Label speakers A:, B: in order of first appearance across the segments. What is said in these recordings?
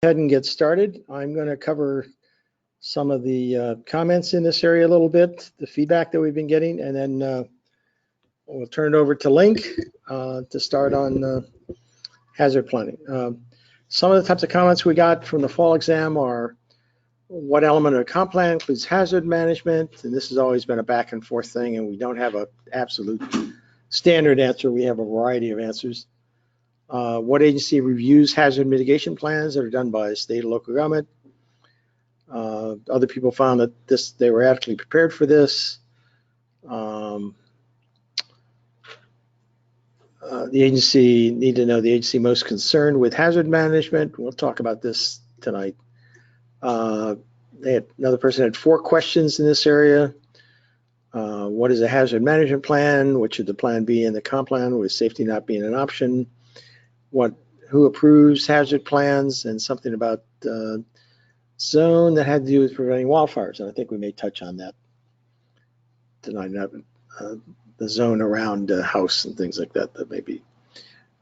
A: Ahead and get started. I'm going to cover some of the comments in this area a little bit, the feedback that we've been getting, and then we'll turn it over to Link to start on hazard planning. Some of the types of comments we got from the fall exam are what element of a comp plan includes hazard management, and this has always been a back and forth thing, and we don't have an absolute standard answer. We have a variety of answers. What agency reviews hazard mitigation plans that are done by state or local government? Other people found that they were adequately prepared for this. The agency need to know the agency most concerned with hazard management. We'll talk about this tonight. Another person had 4 questions in this area. What is a hazard management plan? What should the plan be in the comp plan with safety not being an option? Who approves hazard plans, and something about zone that had to do with preventing wildfires. And I think we may touch on that tonight, the zone around the house and things like that, that may be.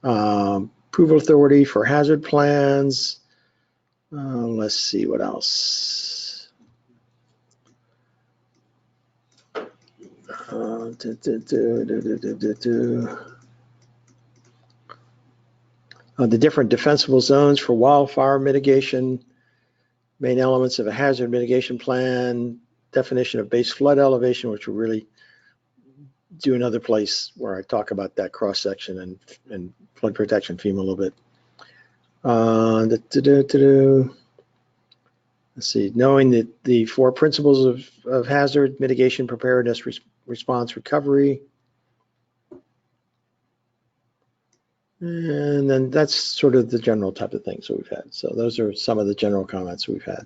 A: Approval authority for hazard plans. Let's see what else. The different defensible zones for wildfire mitigation, main elements of a hazard mitigation plan, definition of base flood elevation, which we'll really do another place where I talk about that cross section and flood protection FEMA a little bit. Let's see, knowing that the 4 principles of hazard mitigation, preparedness, response, recovery. And then that's sort of the general type of things that we've had. So those are some of the general comments we've had.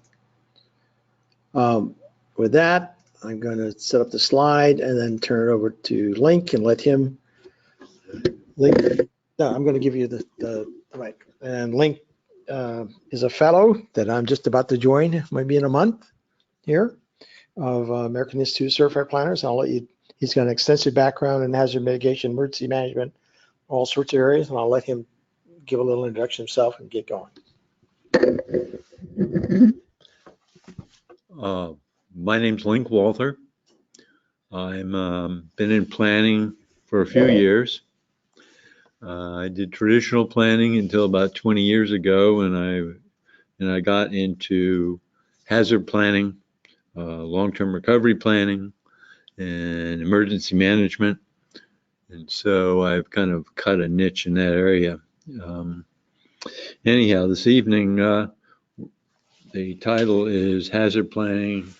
A: With that, I'm going to set up the slide and then turn it over to Link and let him. Link, no, I'm going to give you the mic. And Link is a fellow that I'm just about to join, maybe in a month here, of American Institute of Certified Planners. I'll let you. He's got an extensive background in hazard mitigation, emergency management, all sorts of areas, and I'll let him give a little introduction himself and get going.
B: My name's Link Walther. I'm been in planning for a few years. I did traditional planning until about 20 years ago, and I got into hazard planning, long-term recovery planning, and emergency management. And so I've kind of cut a niche in that area. Anyhow, this evening, the title is Hazard Planning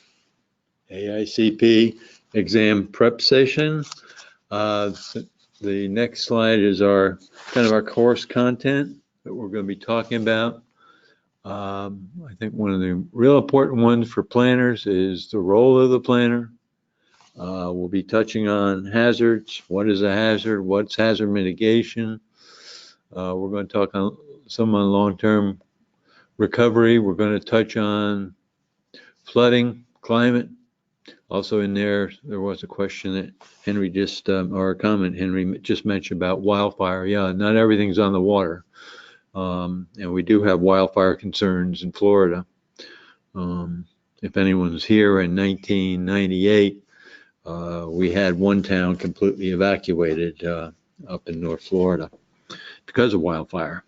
B: AICP Exam Prep Session. The next slide is our course content that we're going to be talking about. I think one of the real important ones for planners is the role of the planner. We'll be touching on hazards. What is a hazard? What's hazard mitigation? We're going to talk on some on long-term recovery. We're going to touch on flooding, climate. Also in there was a question that Henry just, or a comment Henry just mentioned about wildfire. Yeah, not everything's on the water. And we do have wildfire concerns in Florida. If anyone's here in 1998, we had one town completely evacuated up in North Florida because of wildfire.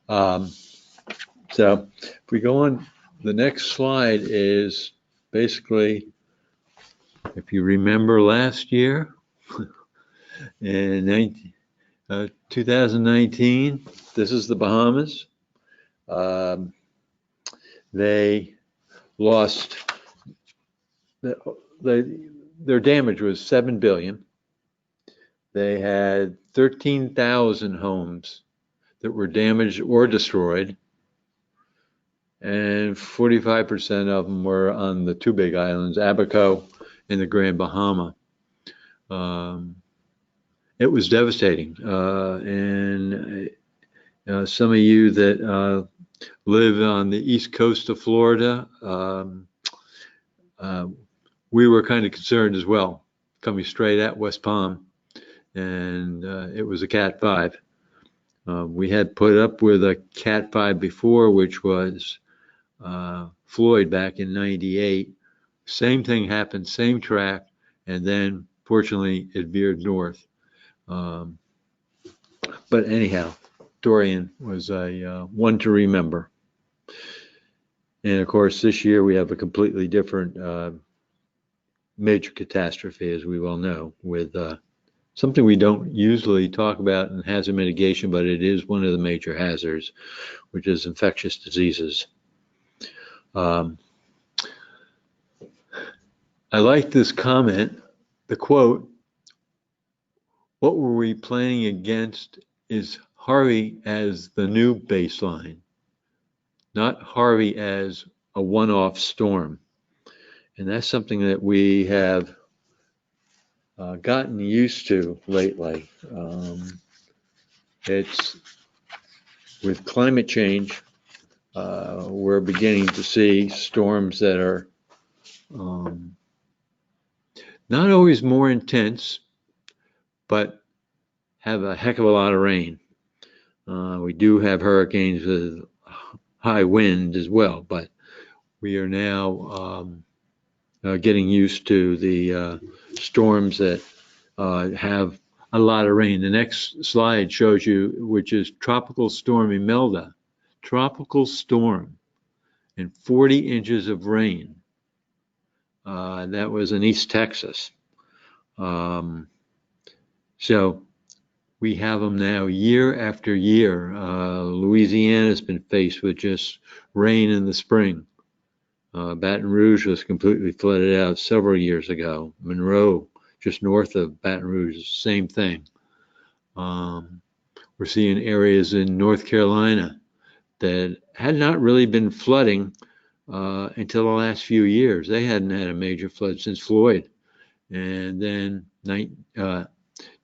B: So if we go on, the next slide is basically, if you remember last year, in 2019, this is the Bahamas. They lost, their damage was $7 billion. They had 13,000 homes that were damaged or destroyed, and 45% of them were on the 2 big islands, Abaco and the Grand Bahama. It was devastating, and some of you that live on the east coast of Florida, we were kind of concerned as well, coming straight at West Palm, and it was a Cat 5. We had put up with a Cat 5 before, which was Floyd back in '98. Same thing happened, same track, and then fortunately it veered north. But anyhow, Dorian was a one to remember. And of course, this year we have a completely different major catastrophe, as we well know, with something we don't usually talk about in hazard mitigation, but it is one of the major hazards, which is infectious diseases. I like this comment, the quote, "What were we planning against is Harvey as the new baseline, not Harvey as a one-off storm." And that's something that we have gotten used to lately. It's with climate change, we're beginning to see storms that are not always more intense, but have a heck of a lot of rain. We do have hurricanes with high wind as well, but we are now getting used to the storms that have a lot of rain. The next slide shows you, which is Tropical Storm Imelda. Tropical storm and 40 inches of rain. That was in East Texas. So we have them now year after year. Louisiana has been faced with just rain in the spring. Baton Rouge was completely flooded out several years ago. Monroe, just north of Baton Rouge, same thing. We're seeing areas in North Carolina that had not really been flooding until the last few years. They hadn't had a major flood since Floyd. And then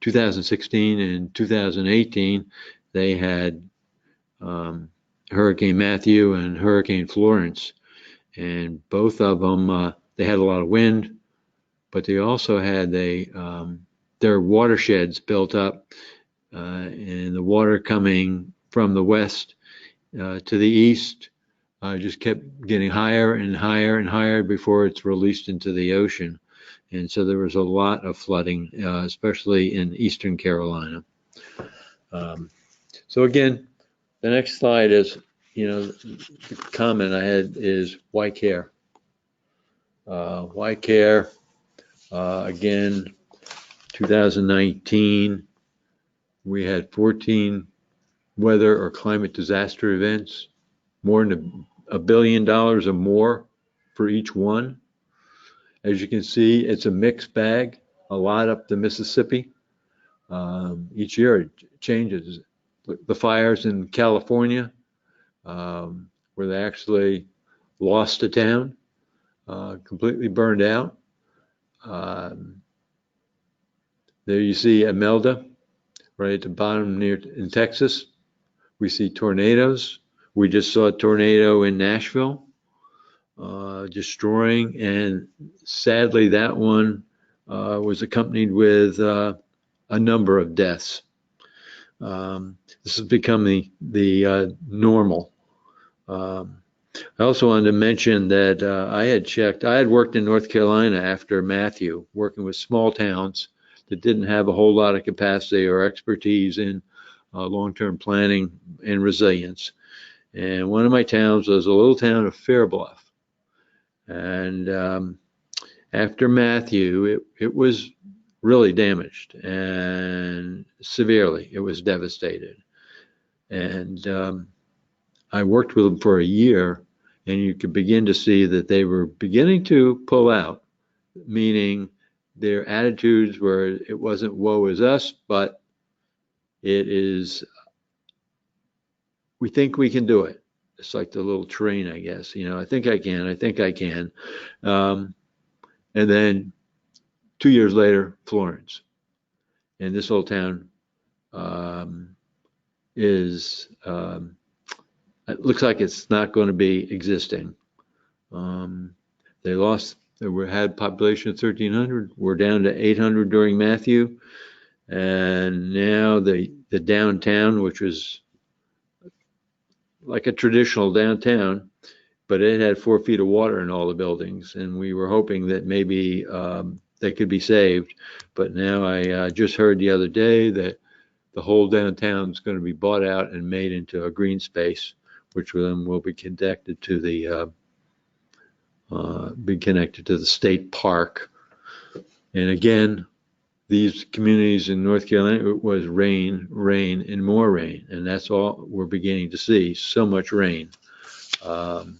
B: 2016 and 2018, they had Hurricane Matthew and Hurricane Florence. And both of them, they had a lot of wind, but they also had their watersheds built up, and the water coming from the west to the east just kept getting higher and higher and higher before it's released into the ocean. And so there was a lot of flooding, especially in eastern Carolina. So again, the next slide is, the comment I had is, why care? Why care? Again, 2019, we had 14 weather or climate disaster events, more than $1 billion or more for each one. As you can see, it's a mixed bag, a lot up the Mississippi. Each year it changes. The fires in California, where they actually lost a town, completely burned out. There you see Imelda, right at the bottom near in Texas. We see tornadoes. We just saw a tornado in Nashville, destroying, and sadly that one was accompanied with a number of deaths. This has become the normal. I also wanted to mention that I had worked in North Carolina after Matthew, working with small towns that didn't have a whole lot of capacity or expertise in long-term planning and resilience. And one of my towns was a little town of Fairbluff. And after Matthew, it was really damaged and severely. It was devastated. And I worked with them for a year, and you could begin to see that they were beginning to pull out, meaning their attitudes were, it wasn't woe is us, but it is, we think we can do it. It's like the little train, I guess. I think I can. I think I can. And then 2 years later, Florence. And this whole town it looks like it's not going to be existing. They had population of 1,300. We're down to 800 during Matthew. And now they the downtown, which was like a traditional downtown, but it had 4 feet of water in all the buildings, and we were hoping that maybe they could be saved. But now I just heard the other day that the whole downtown is going to be bought out and made into a green space, which then will be connected to the state park. And again, these communities in North Carolina, it was rain, rain, and more rain, and that's all we're beginning to see. So much rain. And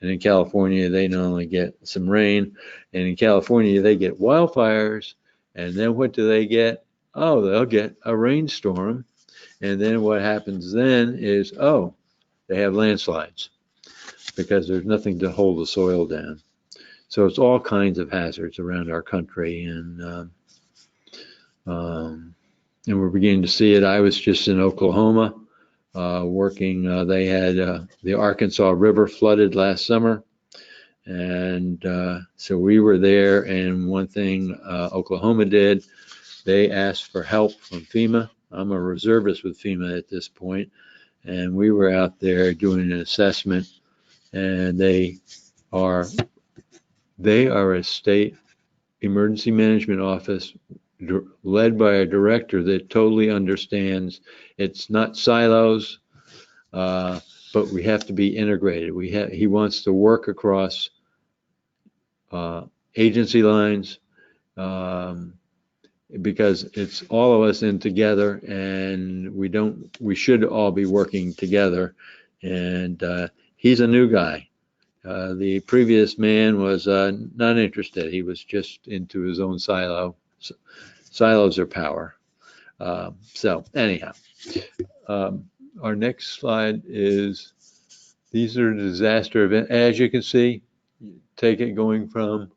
B: in California, they not only get some rain, and in California, they get wildfires. And then what do they get? Oh, they'll get a rainstorm. And then what happens then is, oh, they have landslides because there's nothing to hold the soil down. So it's all kinds of hazards around our country. And we're beginning to see it. I was just in Oklahoma. Working, they had the Arkansas River flooded last summer, and so we were there. And one thing Oklahoma did, they asked for help from FEMA. I'm a reservist with FEMA at this point, and we were out there doing an assessment. And they are a state emergency management office led by a director that totally understands it's not silos, but we have to be integrated. He wants to work across agency lines because it's all of us in together, and we should all be working together. And he's a new guy. The previous man was not interested. He was just into his own silo. Silos are power. So anyhow, our next slide is, these are disaster events. As you can see, take it going from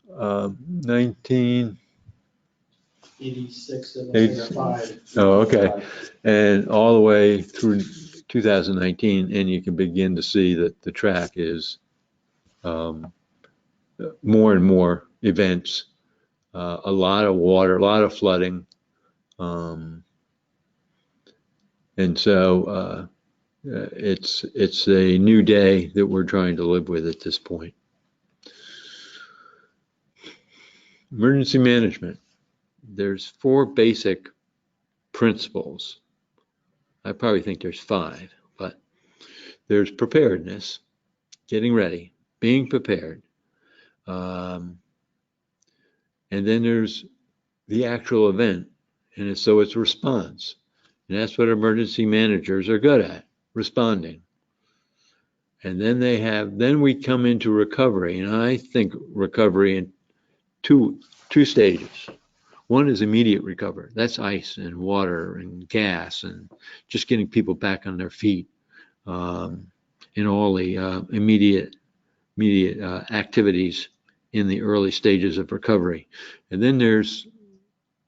A: 1986 and 5.
B: Oh, okay. And all the way through 2019, and you can begin to see that the track is more and more events. A lot of water, a lot of flooding. And so it's a new day that we're trying to live with at this point. Emergency management. There's 4 basic principles. I probably think there's 5, but there's preparedness, getting ready, being prepared. And then there's the actual event, and so it's response. And that's what emergency managers are good at, responding. And then we come into recovery, and I think recovery in two stages. One is immediate recovery. That's ice and water and gas and just getting people back on their feet, in all the immediate activities in the early stages of recovery. And then there's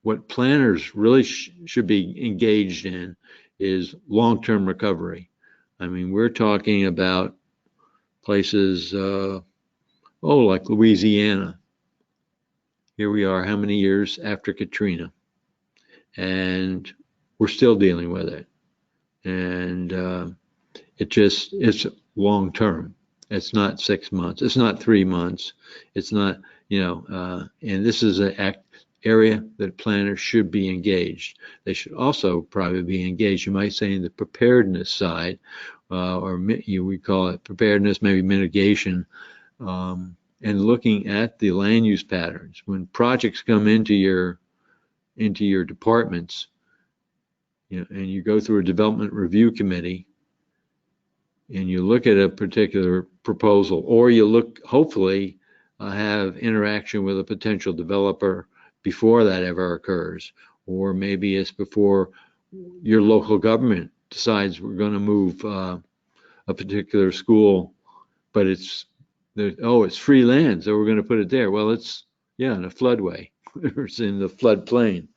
B: what planners really should be engaged in is long-term recovery. I mean, we're talking about places, like Louisiana. Here we are, how many years after Katrina? And we're still dealing with it. And it's long-term. It's not 6 months. It's not 3 months. It's not, and this is an area that planners should be engaged. They should also probably be engaged, you might say, in the preparedness side, we call it preparedness, maybe mitigation, and looking at the land use patterns. When projects come into your departments, and you go through a development review committee, and you look at a particular proposal, or you hopefully have interaction with a potential developer before that ever occurs, or maybe it's before your local government decides we're going to move a particular school, but it's free land, so we're going to put it there. Well, it's in a floodway. It's in the floodplain.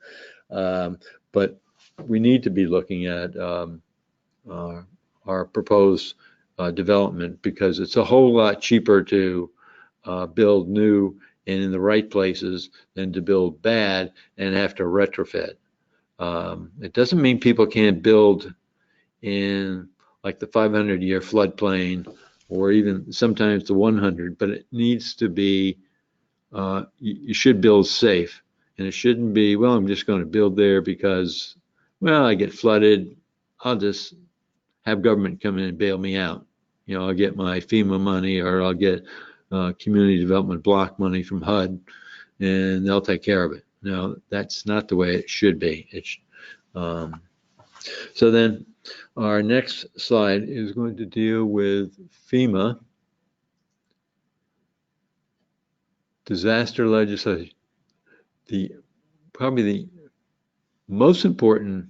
B: But we need to be looking at our proposed development, because it's a whole lot cheaper to build new and in the right places than to build bad and have to retrofit. It doesn't mean people can't build in like the 500-year floodplain or even sometimes the 100, but it needs to be, you should build safe. And it shouldn't be, well, I'm just going to build there because, well, I get flooded. I'll just have government come in and bail me out. I'll get my FEMA money or I'll get community development block money from HUD and they'll take care of it. No, that's not the way it should be. So then our next slide is going to deal with FEMA disaster legislation. Probably the most important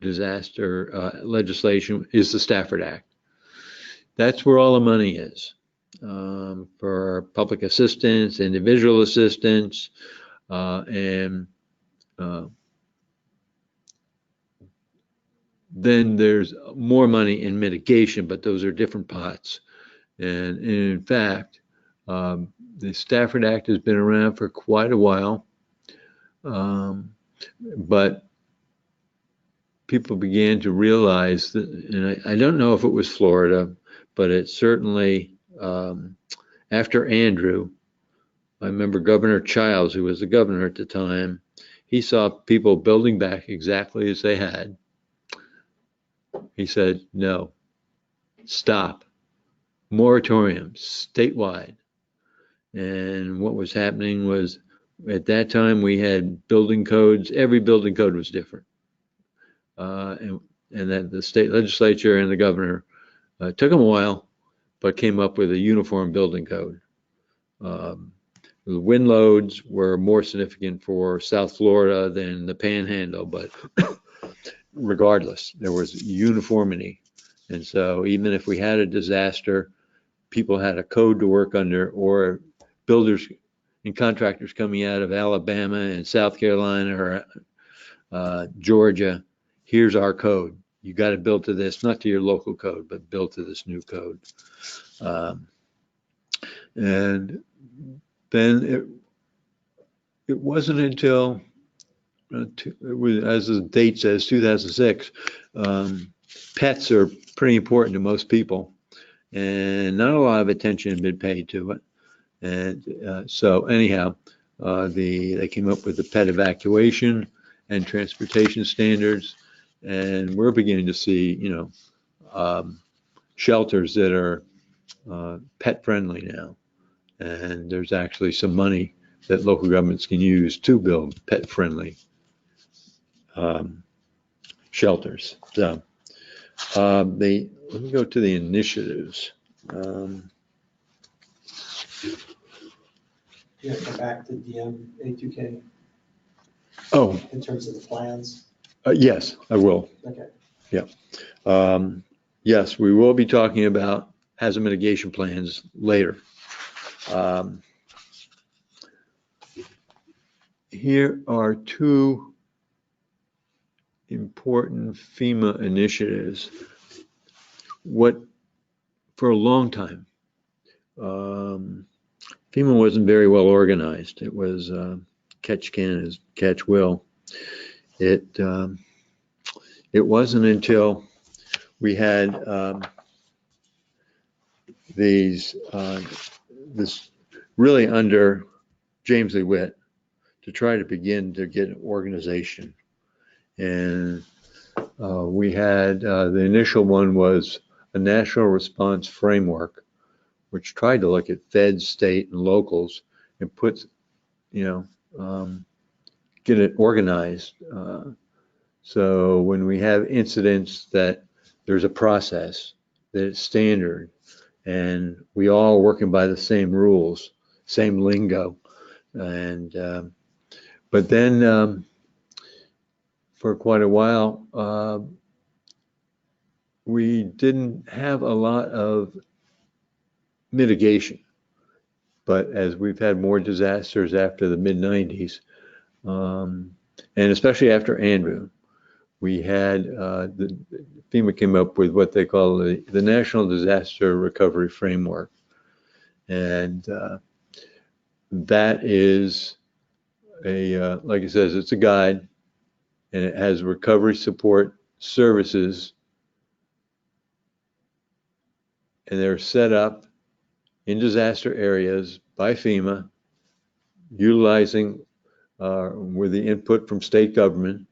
B: disaster legislation is the Stafford Act. That's where all the money is for public assistance, individual assistance, and then there's more money in mitigation, but those are different pots. And in fact, the Stafford Act has been around for quite a while, but people began to realize that, and I don't know if it was Florida, but it certainly, after Andrew, I remember Governor Childs, who was the governor at the time, he saw people building back exactly as they had. He said, no, stop, moratorium, statewide. And what was happening was, at that time, we had building codes. Every building code was different. And that the state legislature and the governor took them a while, but came up with a uniform building code. The wind loads were more significant for South Florida than the Panhandle, but regardless, there was uniformity. And so even if we had a disaster, people had a code to work under, or builders and contractors coming out of Alabama and South Carolina or Georgia, here's our code. You got to build to this, not to your local code, but build to this new code. And then it wasn't until, as the date says, 2006, pets are pretty important to most people, and not a lot of attention had been paid to it. And so anyhow, they came up with the pet evacuation and transportation standards, and we're beginning to see, shelters that are pet friendly now. And there's actually some money that local governments can use to build pet friendly shelters. So let me go to the initiatives.
A: Yeah, come back to DM A2K
B: Oh,
A: in terms of the plans.
B: yes, I will.
A: Okay.
B: Yeah. Yes, we will be talking about hazard mitigation plans later. Here are two important FEMA initiatives. For a long time, FEMA wasn't very well organized. It was catch can as catch will. It wasn't until we had this really under James Lee Witt to try to begin to get an organization. And we had the initial one was a national response framework, which tried to look at feds, state, and locals and put, get it organized. So when we have incidents, that there's a process, that it's standard, and we all are working by the same rules, same lingo. And but then for quite a while, we didn't have a lot of mitigation. But as we've had more disasters after the mid-90s, and especially after Andrew, we had FEMA came up with what they call the National Disaster Recovery Framework. And that is like it says, it's a guide and it has recovery support services, and they're set up in disaster areas by FEMA, utilizing with the input from state government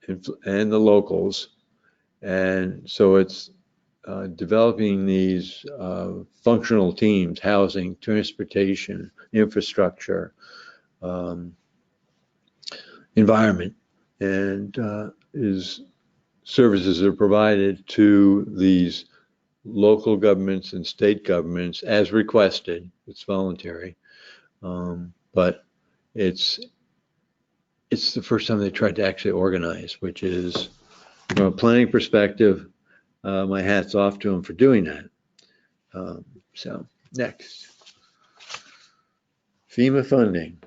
B: and the locals. And so it's developing these functional teams, housing, transportation, infrastructure, environment, and services are provided to these local governments and state governments as requested. It's voluntary, but it's the first time they tried to actually organize, which is, from a planning perspective, my hat's off to them for doing that. So next, FEMA funding.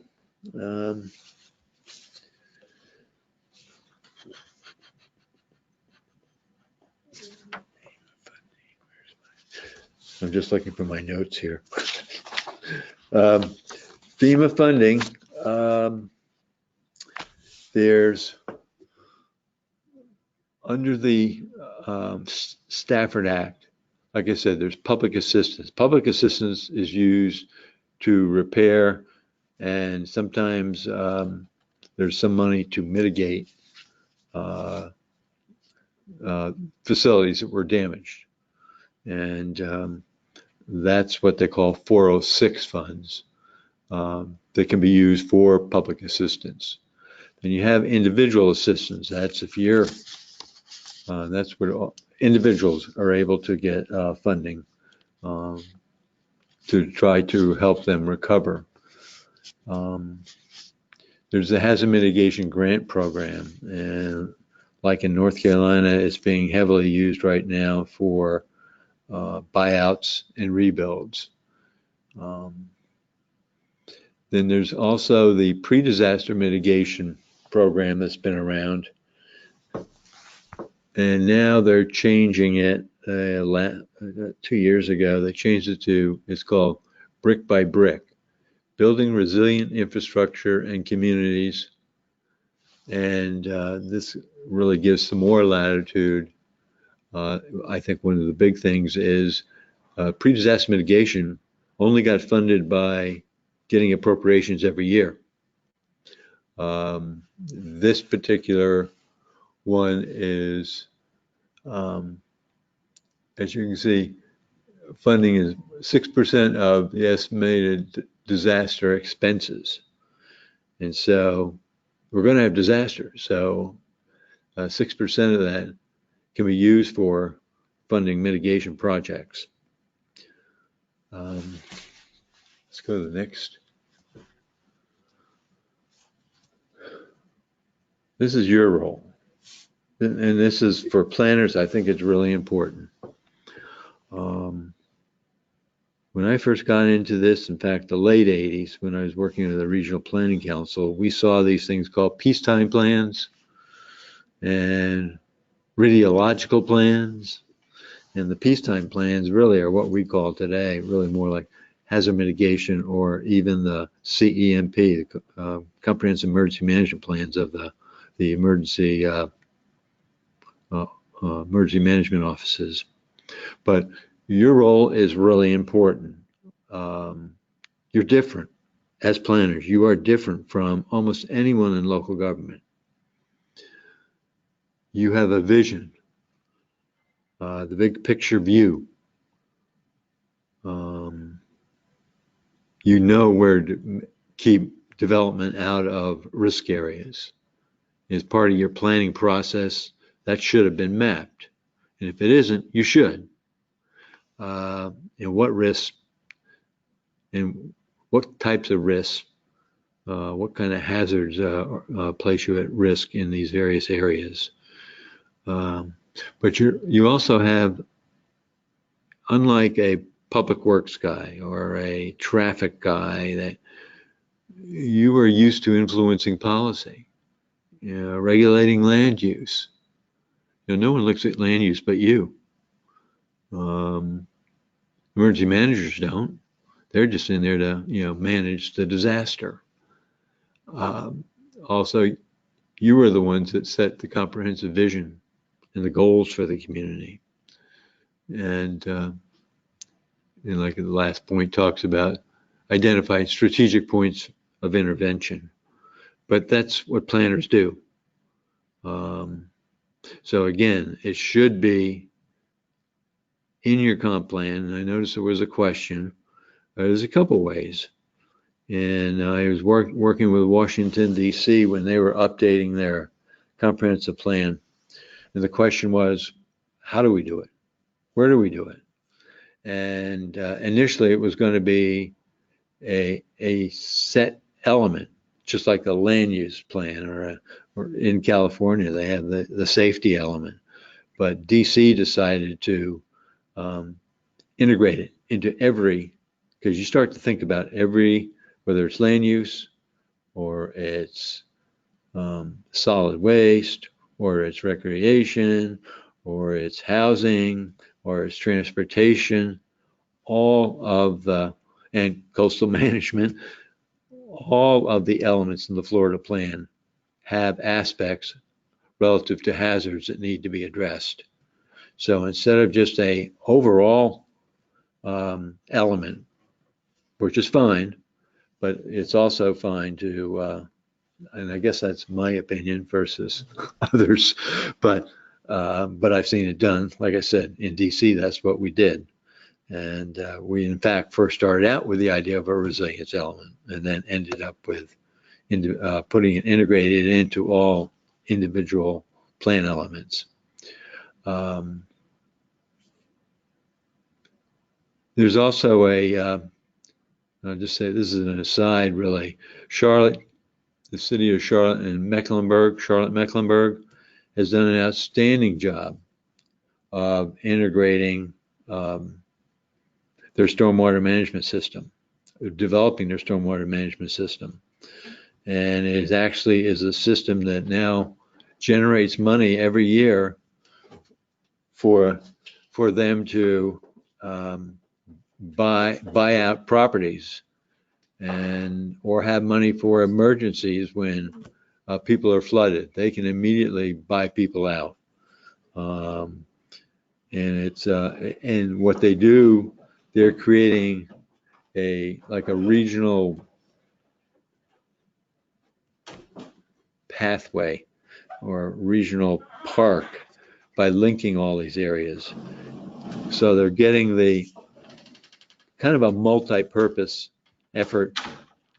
B: I'm just looking for my notes here. FEMA funding, there's, under the Stafford Act, like I said, there's public assistance. Public assistance is used to repair, and sometimes there's some money to mitigate facilities that were damaged. And that's what they call 406 funds that can be used for public assistance. And you have individual assistance. That's if you're, that's where individuals are able to get funding to try to help them recover. There's the Hazard Mitigation Grant Program, and like in North Carolina, it's being heavily used right now for buyouts and rebuilds. Then there's also the pre-disaster mitigation program that's been around, and now they're changing it. 2 years ago, they changed it to, it's called Brick by Brick, Building Resilient Infrastructure and Communities. And this really gives some more latitude. I think one of the big things is pre-disaster mitigation only got funded by getting appropriations every year. This particular one is, as you can see, funding is 6% of the estimated disaster expenses. And so we're going to have disasters. So 6% of that can be used for funding mitigation projects. Let's go to the next. This is your role. And this is for planners. I think it's really important. When I first got into this, in fact, the late 80s, when I was working with the Regional Planning Council, we saw these things called peacetime plans and radiological plans. And the peacetime plans really are what we call today, really more like hazard mitigation, or even the CEMP, the Comprehensive Emergency Management Plans of the emergency management offices. But your role is really important. You're different as planners. You are different from almost anyone in local government. You have a vision, the big picture view. You know where to keep development out of risk areas. As part of your planning process, that should have been mapped. And if it isn't, you should. And what risks and what types of risks, what kind of hazards place you at risk in these various areas. But you also have, unlike a public works guy or a traffic guy, that you are used to influencing policy, regulating land use. No one looks at land use but you. Emergency managers don't. They're just in there to, manage the disaster. Also, you were the ones that set the comprehensive vision and the goals for the community. And like the last point talks about identifying strategic points of intervention. But that's what planners do. So again, it should be in your comp plan. And I noticed there was a question. There's a couple ways. And I was working with Washington, D.C. when they were updating their comprehensive plan. And the question was, how do we do it? Where do we do it? And initially it was going to be a set element, just like the land use plan, or in California, they have the safety element. But DC decided to integrate it into every, because you start to think about every, whether it's land use or it's solid waste or it's recreation or it's housing or it's transportation, all of the, and coastal management, all of the elements in the Florida plan have aspects relative to hazards that need to be addressed. So instead of just a overall element, which is fine, but it's also fine to, and I guess that's my opinion versus others, but I've seen it done. Like I said, in DC, that's what we did. And we, in fact, first started out with the idea of a resilience element and then ended up with putting it integrated into all individual plan elements. There's also I'll just say this is an aside, really. Charlotte, the city of Charlotte and Mecklenburg, Charlotte-Mecklenburg, has done an outstanding job of integrating their stormwater management system, developing their stormwater management system. And it actually is a system that now generates money every year for them to buy out properties and or have money for emergencies when people are flooded. They can immediately buy people out. And it's and what they do, they're creating like a regional pathway or regional park by linking all these areas. So they're getting the kind of a multi-purpose effort.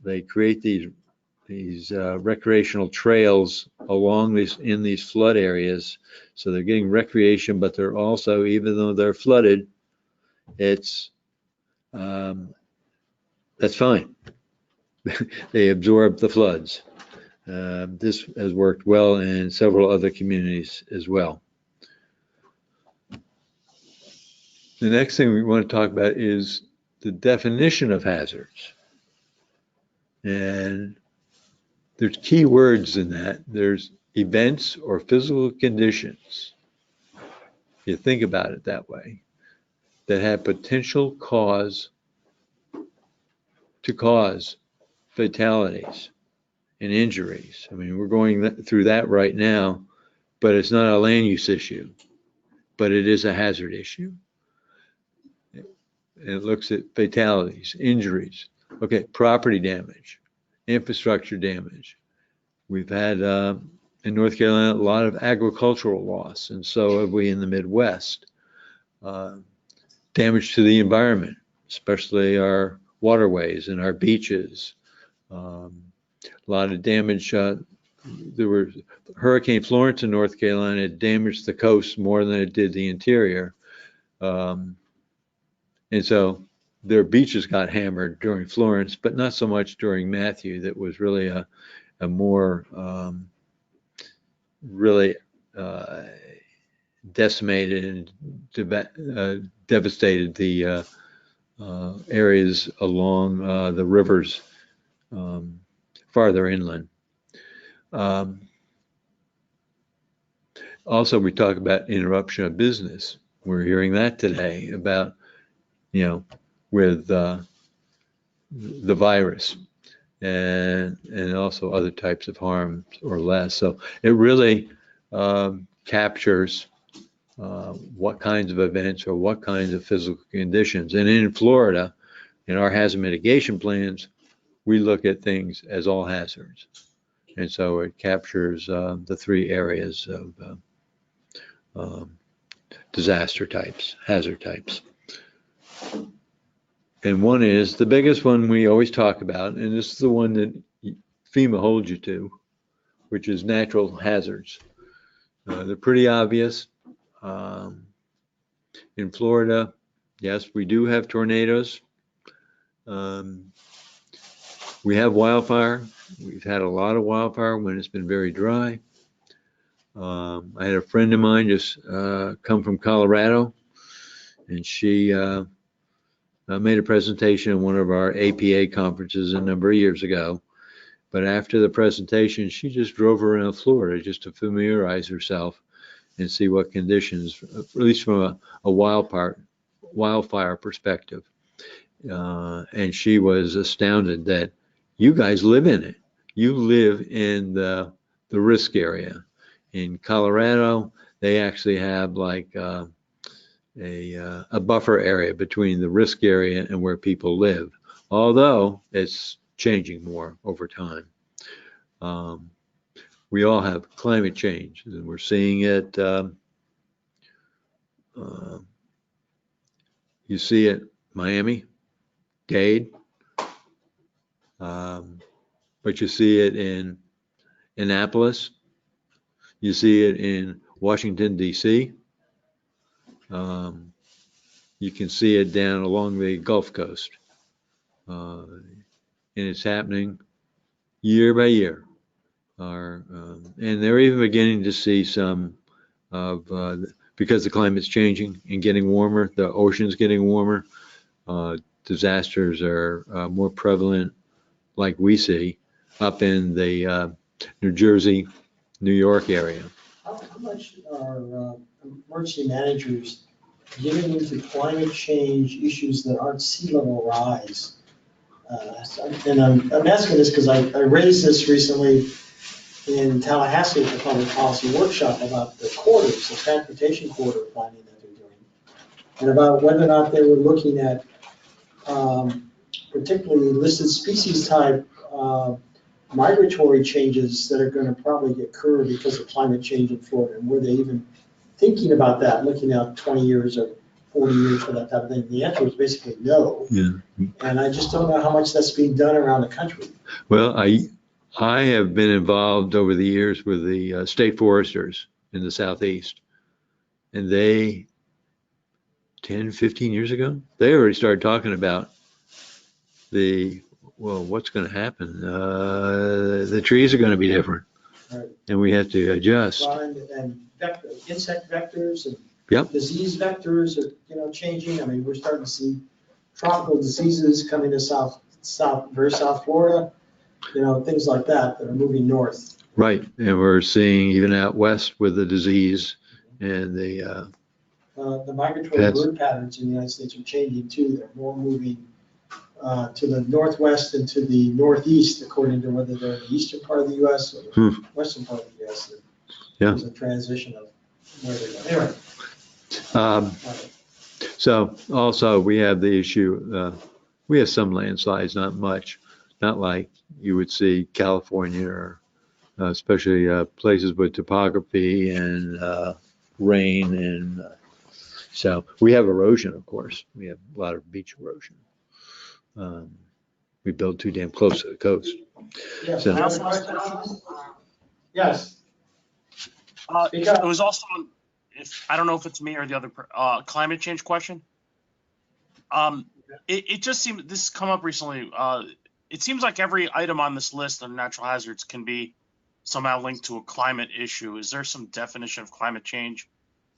B: They create these recreational trails along in these flood areas. So they're getting recreation, but they're also, even though they're flooded, it's that's fine. They absorb the floods. This has worked well in several other communities as well. The next thing we want to talk about is the definition of hazards. And there's key words in that. There's events or physical conditions, if you think about it that way, that have potential to cause fatalities and injuries. I mean, we're going through that right now, but it's not a land use issue, but it is a hazard issue. It looks at fatalities, injuries, okay, property damage, infrastructure damage. We've had in North Carolina a lot of agricultural loss, and so have we in the Midwest. Damage to the environment, especially our waterways and our beaches. A lot of damage. There were Hurricane Florence in North Carolina. It damaged the coast more than it did the interior. And so their beaches got hammered during Florence, but not so much during Matthew. That was really a more really decimated and devastated the areas along the rivers farther inland. Also, we talk about interruption of business. We're hearing that today about, with the virus. and also other types of harms or less. So it really captures what kinds of events or what kinds of physical conditions. And in Florida, in our hazard mitigation plans, we look at things as all hazards. And so it captures the three areas of disaster types, hazard types. And one is the biggest one we always talk about, and this is the one that FEMA holds you to, which is natural hazards. They're pretty obvious. In Florida, yes, we do have tornadoes. We have wildfire. We've had a lot of wildfire when it's been very dry. I had a friend of mine just come from Colorado, and she made a presentation at one of our APA conferences a number of years ago. But after the presentation, she just drove around Florida just to familiarize herself and see what conditions, at least from a wildfire perspective. And she was astounded that you guys live in it. You live in the risk area. In Colorado, they actually have like a buffer area between the risk area and where people live, although it's changing more over time. We all have climate change, and we're seeing it. You see it, Miami, Dade, but you see it in Annapolis. You see it in Washington, D.C. You can see it down along the Gulf Coast. And it's happening year by year. And they're even beginning to see some of, because the climate's changing and getting warmer, the ocean's getting warmer, disasters are more prevalent, like we see, up in the New Jersey, New York area.
A: How much are emergency managers getting into climate change issues that aren't sea level rise? And I'm asking this because I raised this recently in Tallahassee at the public policy workshop about the corridors, the transportation corridor planning that they're doing, and about whether or not they were looking at particularly listed species type migratory changes that are going to probably occur because of climate change in Florida, and were they even thinking about that, looking out 20 years or 40 years for that type of thing? The answer was basically no.
B: Yeah.
A: And I just don't know how much that's being done around the country.
B: Well, I have been involved over the years with the state foresters in the Southeast, and they, 10, 15 years ago, they already started talking about what's going to happen? The trees are going to be different,
A: Right.
B: and we have to adjust.
A: Well, and insect vectors and
B: Yep.
A: disease vectors are changing. I mean, we're starting to see tropical diseases coming to very South Florida, things like that are moving north.
B: Right, and we're seeing even out west with the disease and the
A: migratory bird patterns in the United States are changing too. They're more moving to the northwest and to the northeast, according to whether they're in the eastern part of the U.S. or the western part of the U.S. There's a transition of where they're going. Anyway.
B: So also we have the issue, we have some landslides, not much, not like you would see California or especially places with topography and rain. And so we have erosion, of course. We have a lot of beach erosion. We build too damn close to the coast.
A: Yes.
B: So,
A: yes.
C: It was also, I don't know if it's me or the other climate change question. It just seems, this has come up recently. It seems like every item on this list of natural hazards can be somehow linked to a climate issue. Is there some definition of climate change?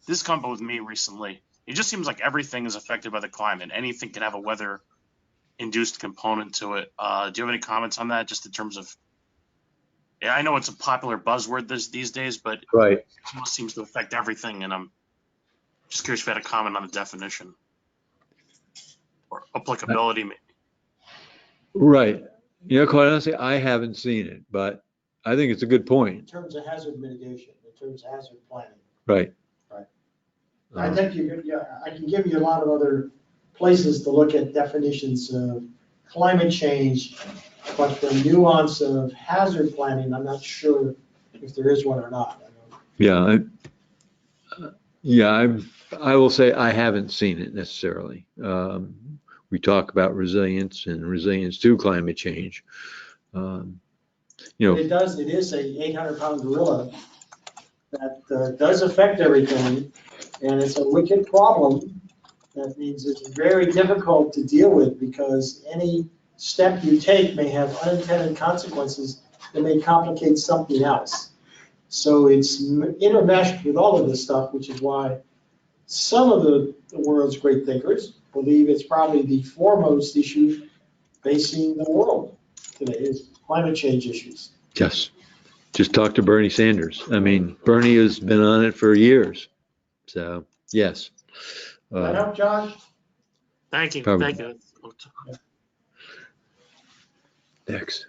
C: This has come up with me recently. It just seems like everything is affected by the climate. Anything can have a weather-induced component to it. Do you have any comments on that, just in terms of, yeah, I know it's a popular buzzword these days, but
B: right.
C: It almost seems to affect everything, and I'm just curious if you had a comment on the definition or applicability, maybe.
B: Right. Quite honestly, I haven't seen it, but I think it's a good
A: In
B: point.
A: terms of hazard mitigation, in terms of hazard planning.
B: Right.
A: Right. I think I can give you a lot of other places to look at definitions of climate change, but the nuance of hazard planning, I'm not sure if there is one or not.
B: Yeah. I will say I haven't seen it necessarily. We talk about resilience and resilience to climate change.
A: But it is a 800-pound gorilla that does affect everything, and it's a wicked problem. That means it's very difficult to deal with because any step you take may have unintended consequences that may complicate something else. So it's intermeshed with all of this stuff, which is why some of the world's great thinkers believe it's probably the foremost issue facing the world today is climate change issues.
B: Yes. Just talk to Bernie Sanders. I mean, Bernie has been on it for years. So, yes.
A: Does that help, Josh?
C: Thank you.
B: Probably.
C: Thank you.
B: Next.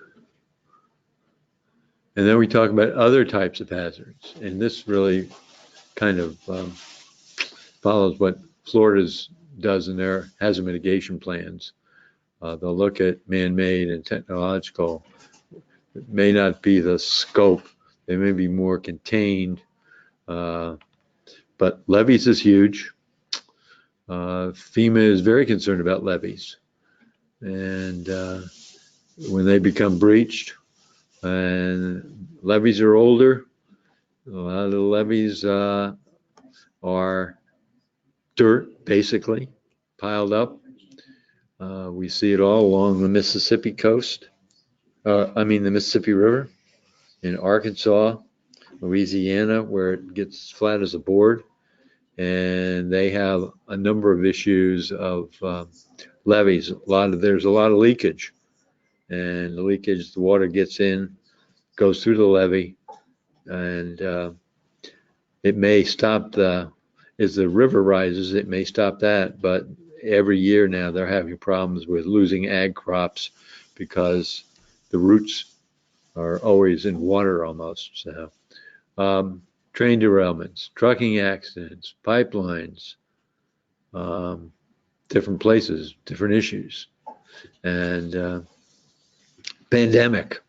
B: And then we talk about other types of hazards. And this really kind of follows what Florida's does in their hazard mitigation plans. They'll look at man-made and technological. It may not be the scope. They may be more contained. But levees is huge. FEMA is very concerned about levees. And when they become breached, and levees are older, a lot of the levees are dirt, basically, piled up. We see it all along the Mississippi coast. The Mississippi River in Arkansas, Louisiana, where it gets flat as a board. And they have a number of issues of levees. There's a lot of leakage. And the leakage, the water gets in, goes through the levee, and it may stop as the river rises, it may stop that, but every year now they're having problems with losing ag crops because the roots are always in water almost. So, train derailments, trucking accidents, pipelines, different places, different issues, and pandemic.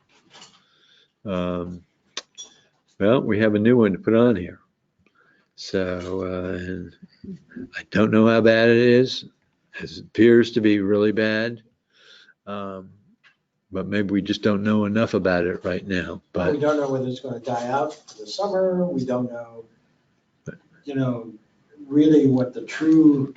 B: Well, we have a new one to put on here. So I don't know how bad it is. It appears to be really bad. But maybe we just don't know enough about it right now. But
A: we don't know whether it's going to die out for the summer. We don't know, really what the true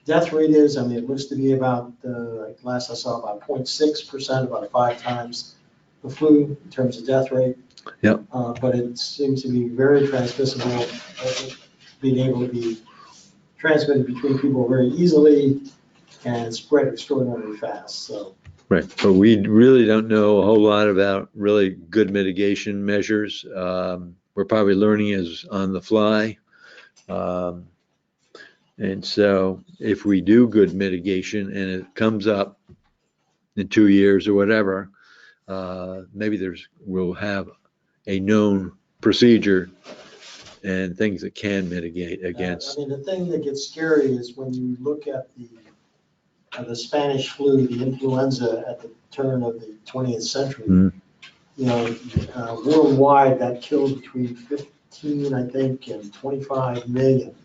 A: death rate is. I mean, it looks to be about, like last I saw, about 0.6%, about 5 times the flu in terms of death rate.
B: Yep.
A: But it seems to be very transmissible, being able to be transmitted between people very easily and spread extraordinarily fast. So.
B: Right, but we really don't know a whole lot about really good mitigation measures. We're probably learning as on the fly. And so if we do good mitigation and it comes up in 2 years or whatever, maybe we'll have a known procedure and things that can mitigate against.
A: I mean, the thing that gets scary is when you look at the Spanish flu, the influenza at the turn of the 20th century. Worldwide that killed between 15, I think, and 25 million.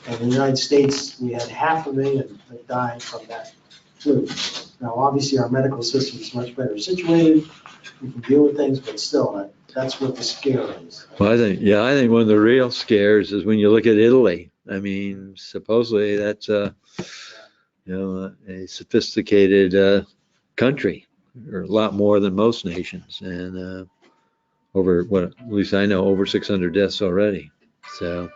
A: And in the United States, we had 500,000 that died from that flu. Now, obviously, our medical system is much better situated. We can deal with things, but still, that's what the scare is.
B: Well, I think one of the real scares is when you look at Italy. I mean, supposedly that's a sophisticated country, or a lot more than most nations, and at least I know, over 600 deaths already. So,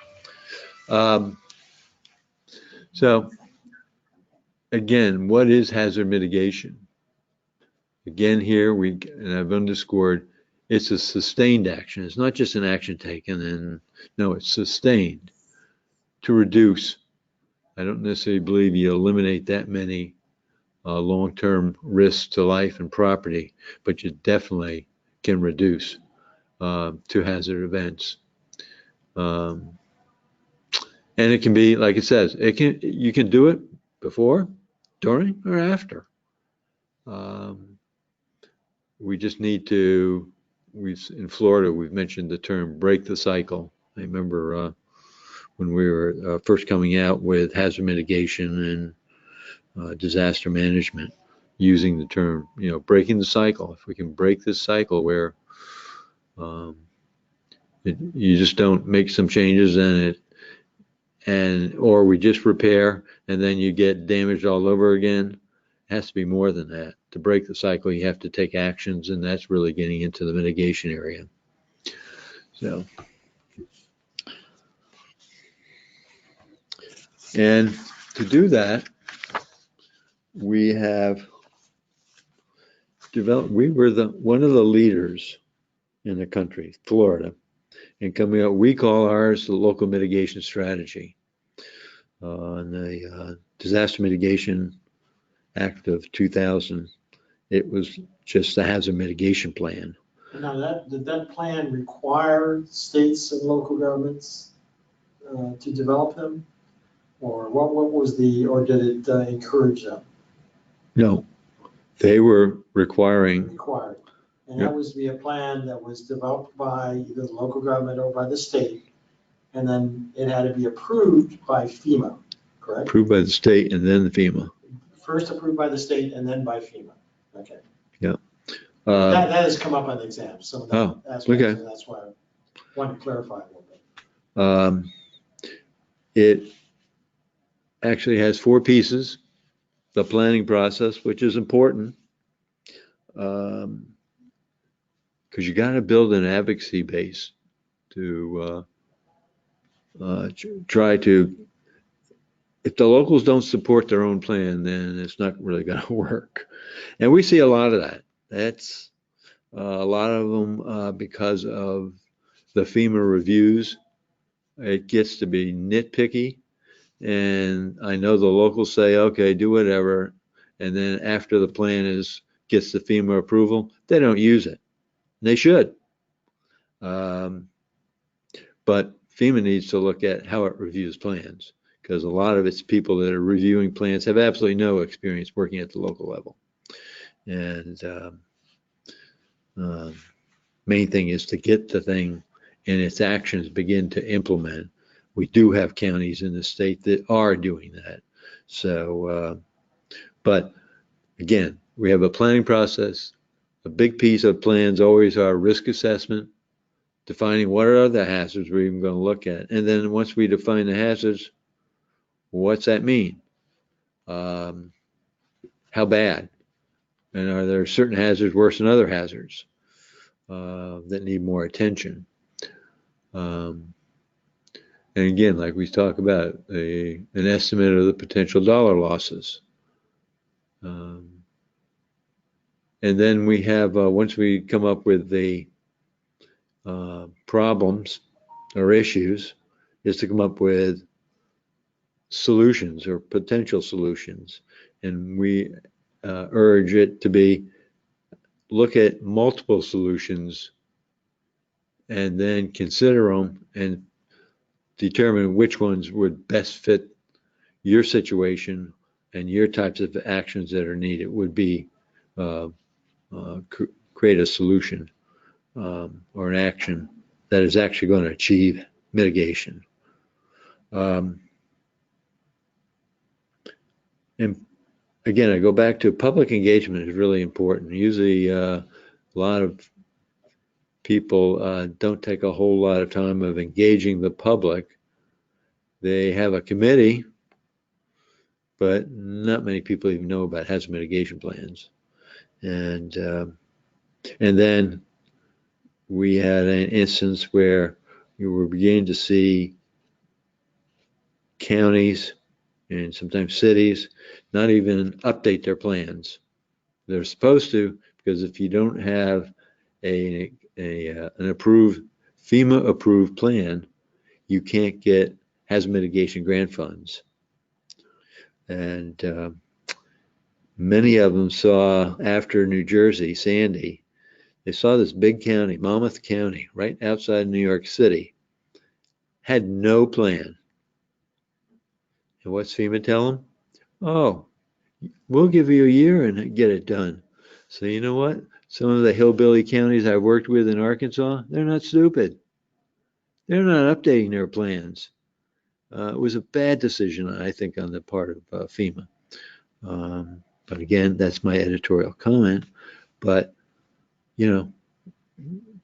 B: again, what is hazard mitigation? Again, here and I've underscored, it's a sustained action. It's not just an action taken, and no, it's sustained to reduce. I don't necessarily believe you eliminate that many long-term risks to life and property, but you definitely can reduce to hazard events. And it can be, like it says, you can do it before, during, or after. We just need to, in Florida, we've mentioned the term break the cycle. I remember when we were first coming out with hazard mitigation and disaster management, using the term, breaking the cycle. If we can break this cycle where you just don't make some changes or we just repair and then you get damaged all over again. It has to be more than that. To break the cycle, you have to take actions, and that's really getting into the mitigation area. So, and to do that, we have developed, we were one of the leaders in the country, Florida, in coming up, we call ours the local mitigation strategy. And the Disaster Mitigation Act of 2000, it was just the hazard mitigation plan.
A: Now, did that plan require states and local governments to develop them? Or what was or did it encourage them?
B: No, they were required.
A: And that was to be a plan that was developed by either the local government or by the state. And then it had to be approved by FEMA, correct?
B: Approved by the state and then the FEMA.
A: First approved by the state and then by FEMA. Okay.
B: Yeah.
A: That has come up on the exams. Some of that aspects,
B: okay.
A: And that's why I wanted to clarify a little bit.
B: It actually has 4 pieces. The planning process, which is important, because you got to build an advocacy base to try to. If the locals don't support their own plan, then it's not really going to work. And we see a lot of that. That's a lot of them because of the FEMA reviews. It gets to be nitpicky. And I know the locals say, okay, do whatever. And then after the plan gets the FEMA approval, they don't use it. They should. But FEMA needs to look at how it reviews plans, because a lot of its people that are reviewing plans have absolutely no experience working at the local level. And main thing is to get the thing and its actions begin to implement. We do have counties in the state that are doing that. So, but again, we have a planning process. A big piece of plans always are risk assessment, defining what are the hazards we're even going to look at. And then once we define the hazards, what's that mean? How bad? And are there certain hazards worse than other hazards that need more attention? And again, like we talk about, an estimate of the potential dollar losses. And then we have, once we come up with the problems or issues, is to come up with solutions or potential solutions. And we urge it to be, look at multiple solutions and then consider them and determine which ones would best fit your situation and your types of actions that are needed. Would be create a solution or an action that is actually going to achieve mitigation. And again, I go back to public engagement is really important. Usually a lot of people don't take a whole lot of time of engaging the public. They have a committee, but not many people even know about hazard mitigation plans. And then we had an instance where you were beginning to see counties and sometimes cities not even update their plans. They're supposed to, because if you don't have an approved, FEMA approved plan, you can't get hazard mitigation grant funds. And many of them saw after New Jersey, Sandy, they saw this big county, Monmouth County, right outside New York City, had no plan. And what's FEMA tell them? Oh, we'll give you a year and get it done. So you know what? Some of the hillbilly counties I worked with in Arkansas, they're not stupid. They're not updating their plans. It was a bad decision, I think, on the part of FEMA. But again, that's my editorial comment. But, you know,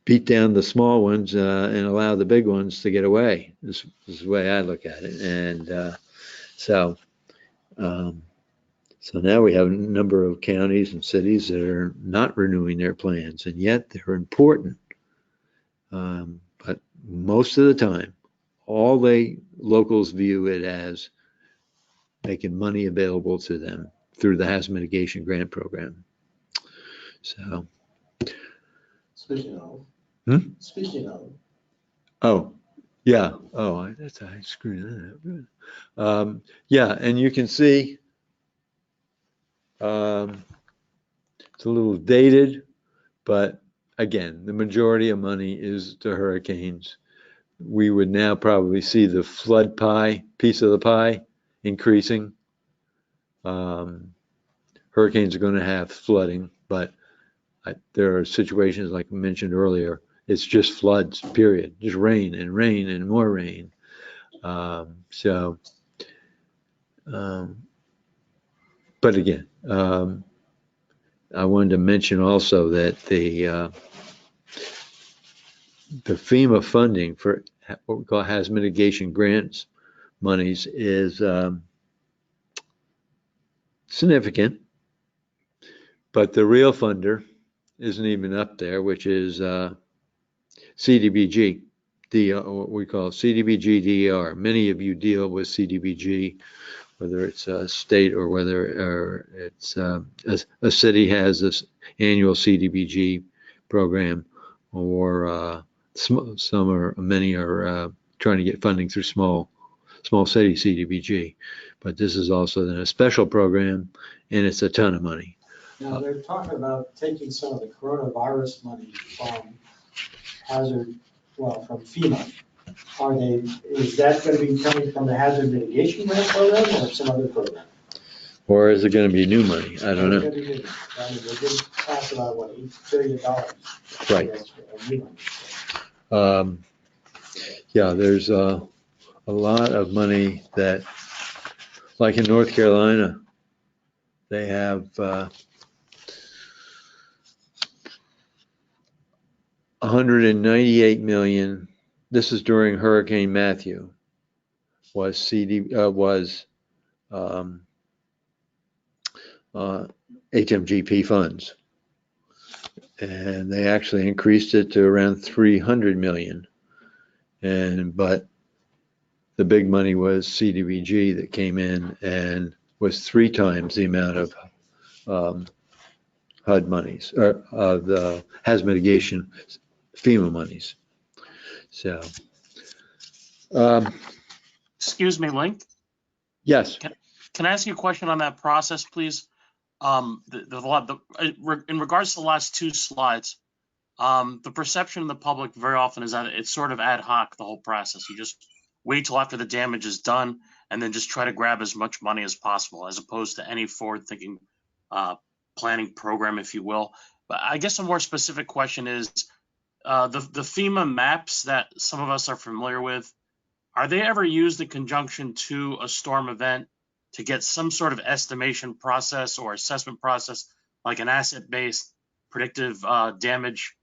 B: beat down the small ones and allow the big ones to get away. This is the way I look at it. And so now we have a number of counties and cities that are not renewing their plans, and yet they're important. But most of the time, all they locals view it as making money available to them through the hazard mitigation grant program. So,
A: Speaking of.
B: Hmm?
A: Speaking of.
B: oh, yeah. Oh, I screwed that up. Yeah, and you can see it's a little dated, but again, the majority of money is to hurricanes. We would now probably see the flood pie, piece of the pie, increasing. Hurricanes are going to have flooding, but there are situations like I mentioned earlier, it's just floods, period. Just rain and rain and more rain. But again, I wanted to mention also that the FEMA funding for what we call hazard mitigation grants monies is significant, but the real funder isn't even up there, which is CDBG, what we call CDBG DER. Many of you deal with CDBG, whether it's a state or whether it's a city has this annual CDBG program, or many are trying to get funding through small city CDBG. But this is also then a special program, and it's a ton of money.
A: Now, they're talking about taking some of the coronavirus money from from FEMA. Is that going to be coming from the hazard mitigation grant program or some other program?
B: Or is it going to be new money? I don't know.
A: I mean, they did talk about, what, $8 billion?
B: Right. Yeah, there's a lot of money that, like in North Carolina, they have $198 million. This is during Hurricane Matthew. Was HMGP funds, and they actually increased it to around 300 million. But the big money was CDBG that came in and was 3 times the amount of HUD monies, or the hazard mitigation FEMA monies. So,
C: Excuse me, Link.
B: yes.
C: Can I ask you a question on that process, please? In regards to the last 2 slides, the perception in the public very often is that it's sort of ad hoc, the whole process. You just wait till after the damage is done and then just try to grab as much money as possible, as opposed to any forward-thinking planning program, if you will. But I guess a more specific question is, the FEMA maps that some of us are familiar with, are they ever used in conjunction to a storm event to get some sort of estimation process or assessment process, like an asset-based predictive damage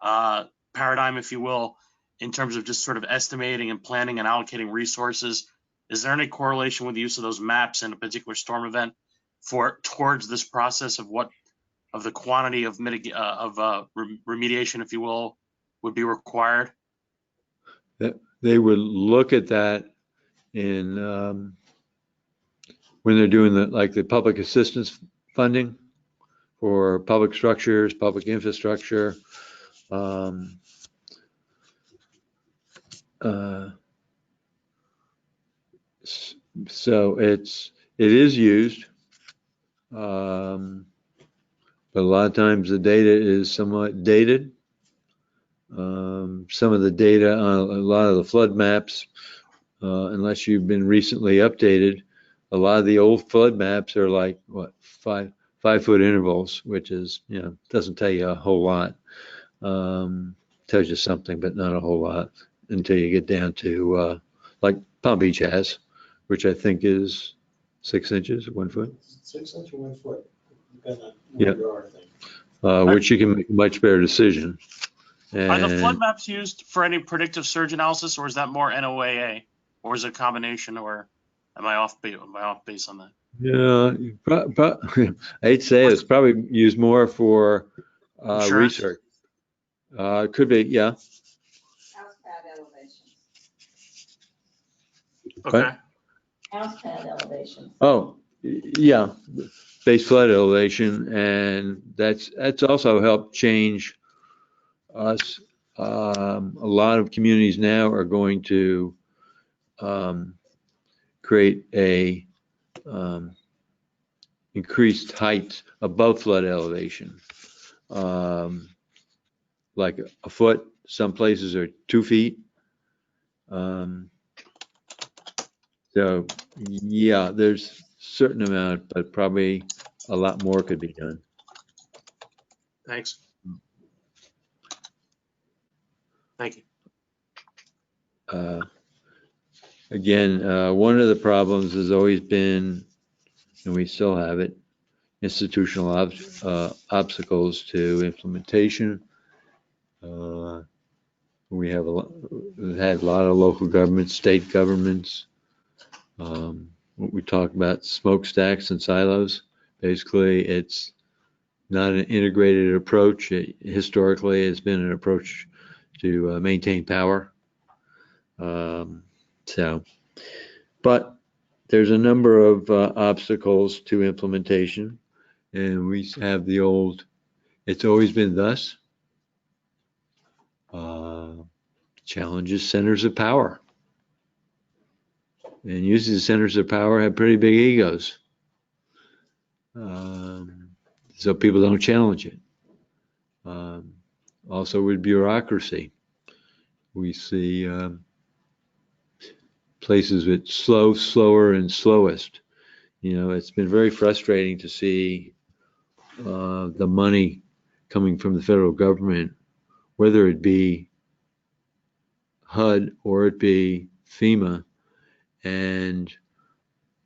C: paradigm, if you will, in terms of just sort of estimating and planning and allocating resources? Is there any correlation with the use of those maps in a particular storm event towards this process of the quantity of remediation, if you will, would be required?
B: They would look at that in when they're doing the public assistance funding for public structures, public infrastructure. So it is used. But a lot of times the data is somewhat dated. Some of the data on a lot of the flood maps, unless you've been recently updated, a lot of the old flood maps are like, what, 5 foot intervals, which is, doesn't tell you a whole lot. Tells you something, but not a whole lot until you get down to, like Palm Beach has, which I think is 6 inches, 1 foot.
A: 6 inch or 1 foot, depending on
B: Yeah.
A: where you are, I think.
B: Which you can make a much better decision.
C: Are the flood
B: And
C: maps used for any predictive surge analysis, or is that more NOAA, or is it a combination, or am I off base on that?
B: yeah, I'd say it's probably used more for
C: Insurance?
B: research. Could be, yeah.
D: House pad elevations.
C: Okay.
D: House pad elevations.
B: Oh, yeah, base flood elevation, and that's also helped change us. A lot of communities now are going to create a increased height above flood elevation. Like a foot, some places are 2 feet. So yeah, there's certain amount, but probably a lot more could be done.
C: Thanks. Thank you.
B: Again, one of the problems has always been, and we still have it, institutional obstacles to implementation. We've had a lot of local governments, state governments. What we talk about, smokestacks and silos. Basically, it's not an integrated approach. Historically, it's been an approach to maintain power. But there's a number of obstacles to implementation, and we have the old, it's always been thus. Challenges centers of power. And usually the centers of power have pretty big egos. So people don't challenge it. Also with bureaucracy, we see places with slower, and slowest. It's been very frustrating to see the money coming from the federal government, whether it be HUD or it be FEMA. And,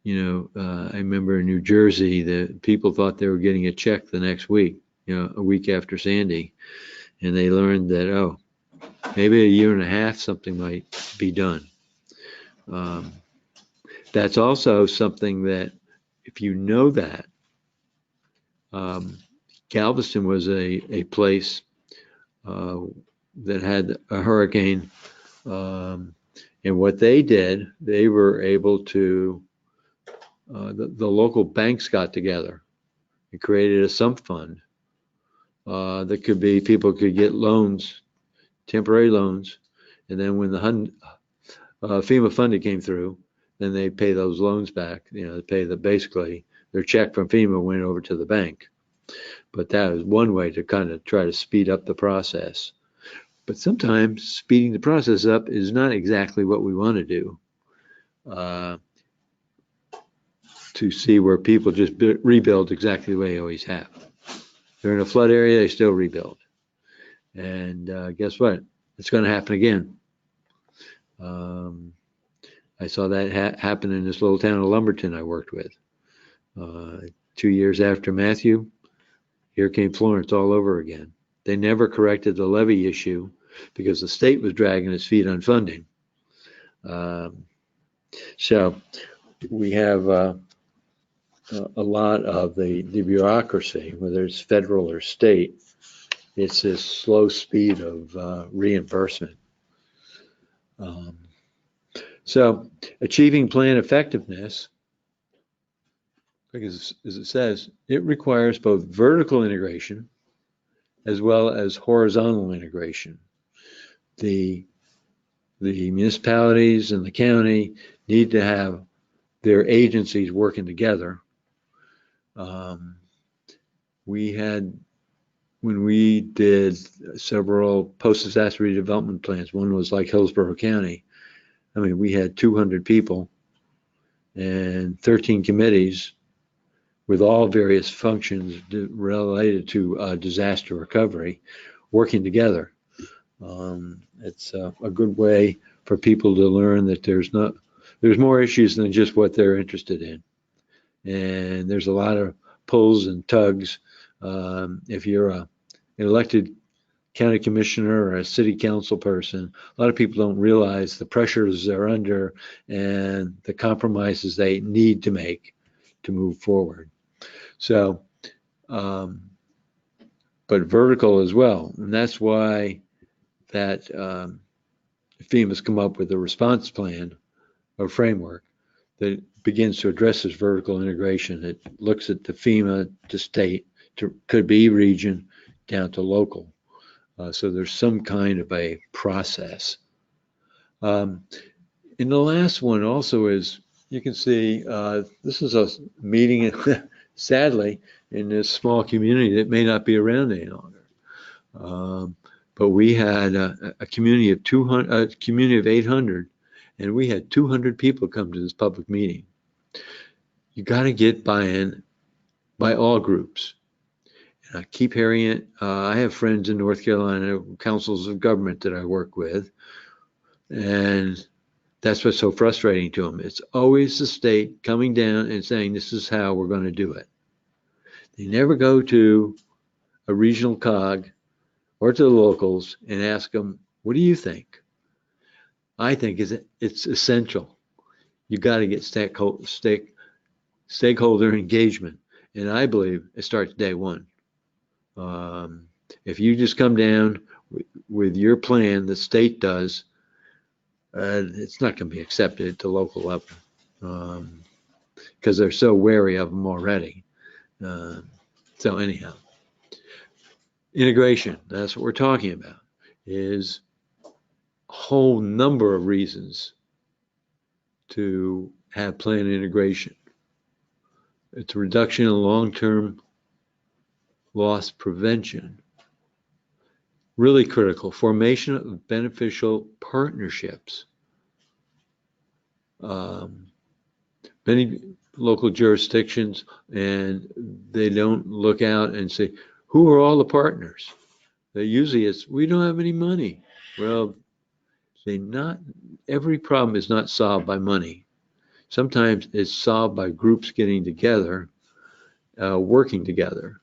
B: I remember in New Jersey, the people thought they were getting a check the next week, a week after Sandy. And they learned that, oh, maybe a year and a half, something might be done. That's also something that, if you know that, Galveston was a place that had a hurricane. And what they did, they were able to, the local banks got together and created a sump fund that could be, people could get loans, temporary loans. And then when the FEMA funding came through, then they pay those loans back, they pay basically their check from FEMA went over to the bank. But that was one way to kind of try to speed up the process. But sometimes speeding the process up is not exactly what we want to do. To see where people just rebuild exactly the way they always have. They're in a flood area, they still rebuild. And guess what? It's going to happen again. I saw that happen in this little town of Lumberton I worked with. 2 years after Matthew, here came Florence all over again. They never corrected the levee issue because the state was dragging its feet on funding. So we have a lot of the bureaucracy, whether it's federal or state. It's this slow speed of reimbursement. So achieving plan effectiveness, because as it says, it requires both vertical integration as well as horizontal integration. The municipalities and the county need to have their agencies working together. We had, when we did several post-disaster redevelopment plans, one was like Hillsborough County. I mean, we had 200 people and 13 committees with all various functions related to disaster recovery working together. It's a good way for people to learn that there's more issues than just what they're interested in. And there's a lot of pulls and tugs. If you're an elected county commissioner or a city council person, a lot of people don't realize the pressures they're under and the compromises they need to make to move forward. So, but vertical as well. And that's why that FEMA's come up with a response plan or framework that begins to address this vertical integration. It looks at the FEMA to state, to could be region, down to local. So there's some kind of a process. In the last one also is, you can see, this is a meeting, sadly, in this small community that may not be around any longer. But we had a community of 200, a community of 800, and we had 200 people come to this public meeting. You got to get buy-in by all groups. And I keep hearing it. I have friends in North Carolina, councils of government that I work with, and that's what's so frustrating to them. It's always the state coming down and saying, this is how we're going to do it. They never go to a regional COG or to the locals and ask them, what do you think? I think it's essential. You got to get stakeholder engagement. And I believe it starts day one. If you just come down with your plan, the state does, it's not going to be accepted at the local level because they're so wary of them already. So anyhow, integration, that's what we're talking about, is a whole number of reasons to have plan integration. It's a reduction in long-term loss prevention. Really critical, formation of beneficial partnerships. Many local jurisdictions, and they don't look out and say, who are all the partners? They usually it's, we don't have any money. Well, every problem is not solved by money. Sometimes it's solved by groups getting together, working together.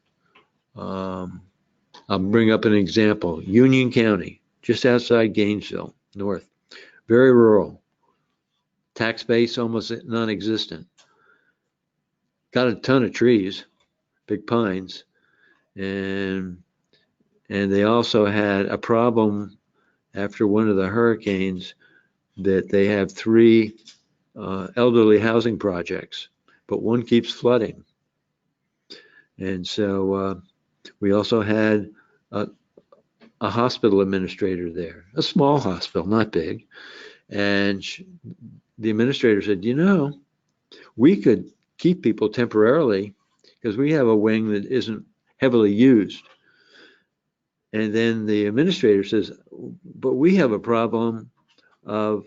B: I'll bring up an example. Union County, just outside Gainesville, north, very rural. Tax base almost non-existent. Got a ton of trees, big pines, and they also had a problem after one of the hurricanes that they have 3 elderly housing projects, but one keeps flooding. And so we also had a hospital administrator there, a small hospital, not big. And the administrator said, you know, we could keep people temporarily because we have a wing that isn't heavily used. And then the administrator says, but we have a problem of,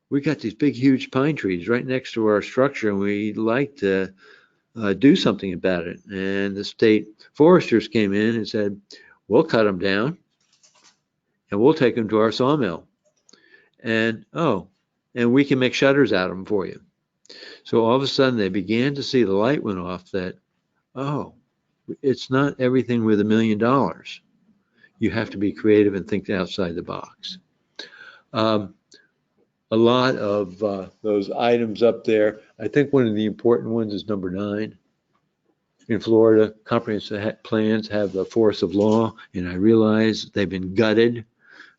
B: we got these big, huge pine trees right next to our structure, and we'd like to do something about it. And the state foresters came in and said, we'll cut them down and we'll take them to our sawmill. And, and we can make shutters out of them for you. So all of a sudden they began to see the light went off that, it's not everything with $1 million. You have to be creative and think outside the box. A lot of those items up there, I think one of the important ones is number 9. In Florida, comprehensive plans have the force of law, and I realize they've been gutted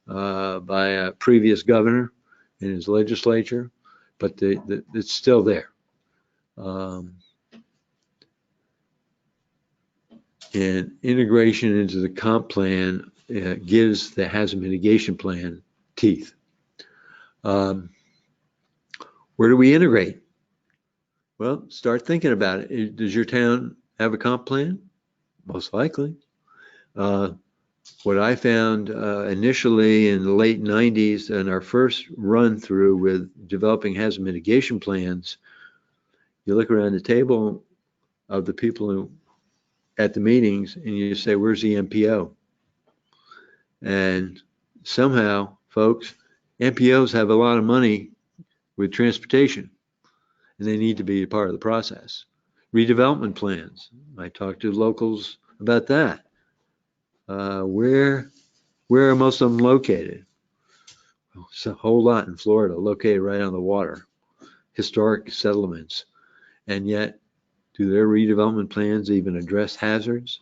B: by a previous governor in his legislature, but it's still there. And integration into the comp plan gives the hazard mitigation plan teeth. Where do we integrate? Well, start thinking about it. Does your town have a comp plan? Most likely. What I found initially in the late 90s and our first run through with developing hazard mitigation plans, you look around the table of the people who, at the meetings and you say, where's the MPO? And somehow, folks, MPOs have a lot of money with transportation and they need to be a part of the process. Redevelopment plans, I talked to locals about that. Where are most of them located? It's a whole lot in Florida, located right on the water, historic settlements. And yet, do their redevelopment plans even address hazards?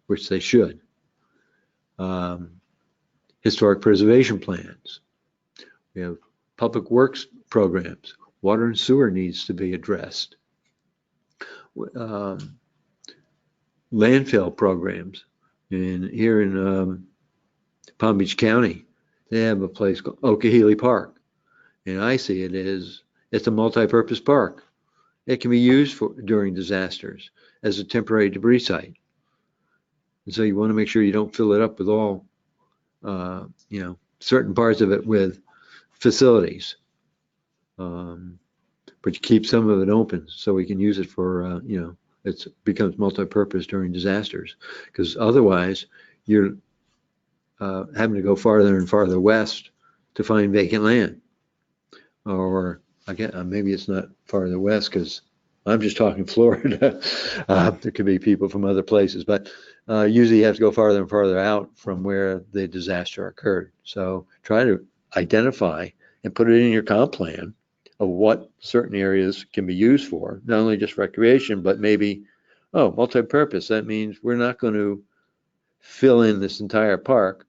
B: Which they should. Historic preservation plans. We have public works programs. Water and sewer needs to be addressed. Landfill programs. Here in Palm Beach County, they have a place called Okehely Park. And I see it as, it's a multi-purpose park. It can be used during disasters as a temporary debris site. And so you want to make sure you don't fill it up with all, certain parts of it with facilities. But you keep some of it open so we can use it for, it becomes multi-purpose during disasters. Because otherwise, you're having to go farther and farther west to find vacant land. Or again, maybe it's not farther west because I'm just talking Florida. There could be people from other places, but usually you have to go farther and farther out from where the disaster occurred. So try to identify and put it in your comp plan of what certain areas can be used for, not only just recreation, but maybe, multi-purpose. That means we're not going to fill in this entire park.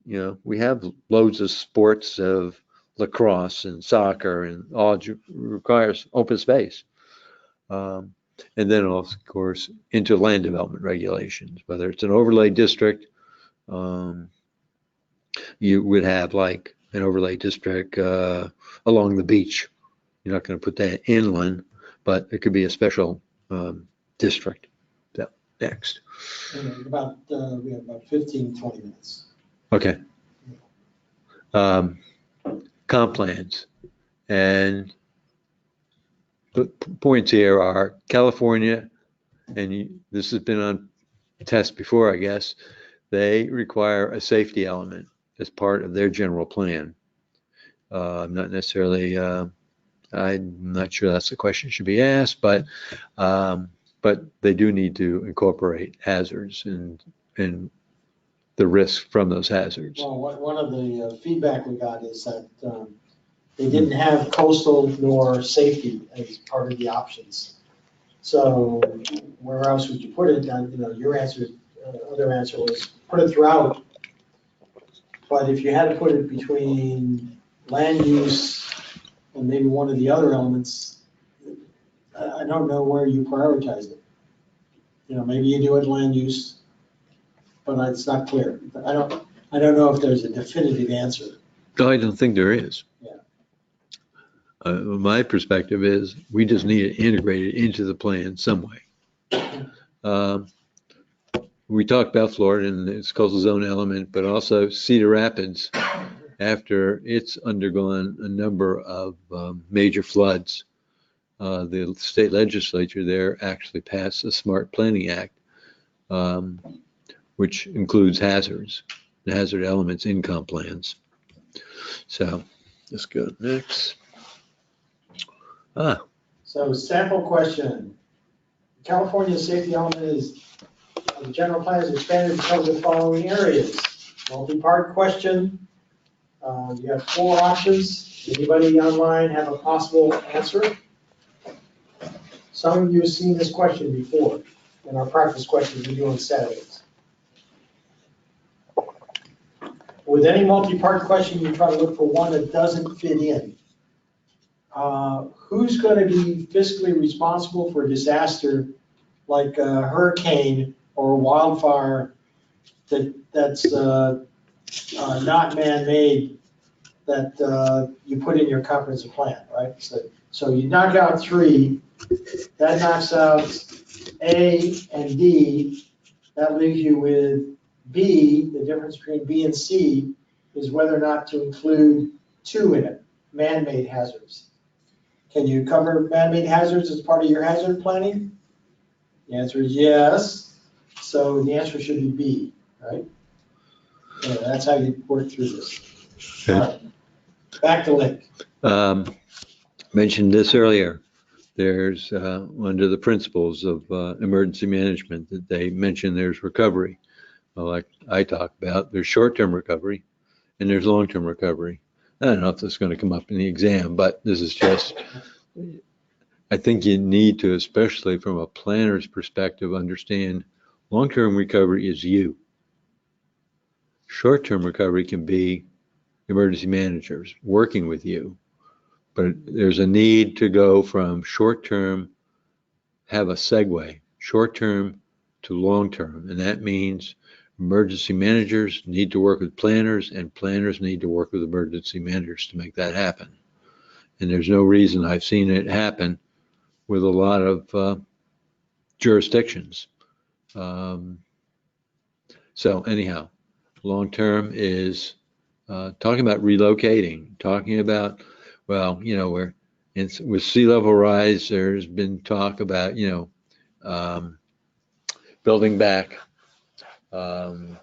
B: We have loads of sports of lacrosse and soccer and all requires open space. And then, of course, into land development regulations, whether it's an overlay district, you would have like an overlay district along the beach. You're not going to put that inland, but it could be a special district. So, next.
A: We have about 15, 20 minutes.
B: Okay. Comp plans. And the points here are California, and this has been on test before, I guess, they require a safety element as part of their general plan. I'm not necessarily, I'm not sure that's the question should be asked, but they do need to incorporate hazards and the risk from those hazards.
A: Well, one of the feedback we got is that they didn't have coastal nor safety as part of the options. So where else would you put it? Your answer, other answer was put it throughout. But if you had to put it between land use and maybe one of the other elements, I don't know where you prioritize it. Maybe you do it land use, but it's not clear. I don't know if there's a definitive answer.
B: No, I don't think there is.
A: Yeah.
B: My perspective is we just need to integrate it into the plan some way. We talked about Florida and its coastal zone element, but also Cedar Rapids, after it's undergone a number of major floods, the state legislature there actually passed a Smart Planning Act, which includes hazards, the hazard elements in comp plans. So let's go next.
A: So sample question. California safety element is the general plan is expanded to cover the following areas. Multi-part question. You have 4 options. Anybody online have a possible answer? Some of you have seen this question before in our practice questions we do on Saturdays. With any multi-part question, you try to look for one that doesn't fit in. Who's going to be fiscally responsible for a disaster like a hurricane or a wildfire that's not man-made that you put in your comprehensive plan, right? So you knock out 3, that knocks out A and D, that leaves you with B. The difference between B and C is whether or not to include two in it, man-made hazards. Can you cover man-made hazards as part of your hazard planning? The answer is yes. So the answer should be B, right? Anyway, that's how you work through this. All right. Back to Link.
B: Mentioned this earlier. There's, under the principles of emergency management, that they mention there's recovery. Well, like I talked about, there's short-term recovery and there's long-term recovery. I don't know if this is going to come up in the exam, but this is just, I think you need to, especially from a planner's perspective, understand long-term recovery is you. Short-term recovery can be emergency managers working with you. But there's a need to go from short-term, have a segue, short-term to long-term. And that means emergency managers need to work with planners and planners need to work with emergency managers to make that happen. And there's no reason I've seen it happen with a lot of jurisdictions. So anyhow, long-term is talking about relocating, talking about, well, you know, with sea level rise, there's been talk about, you know, building back. Not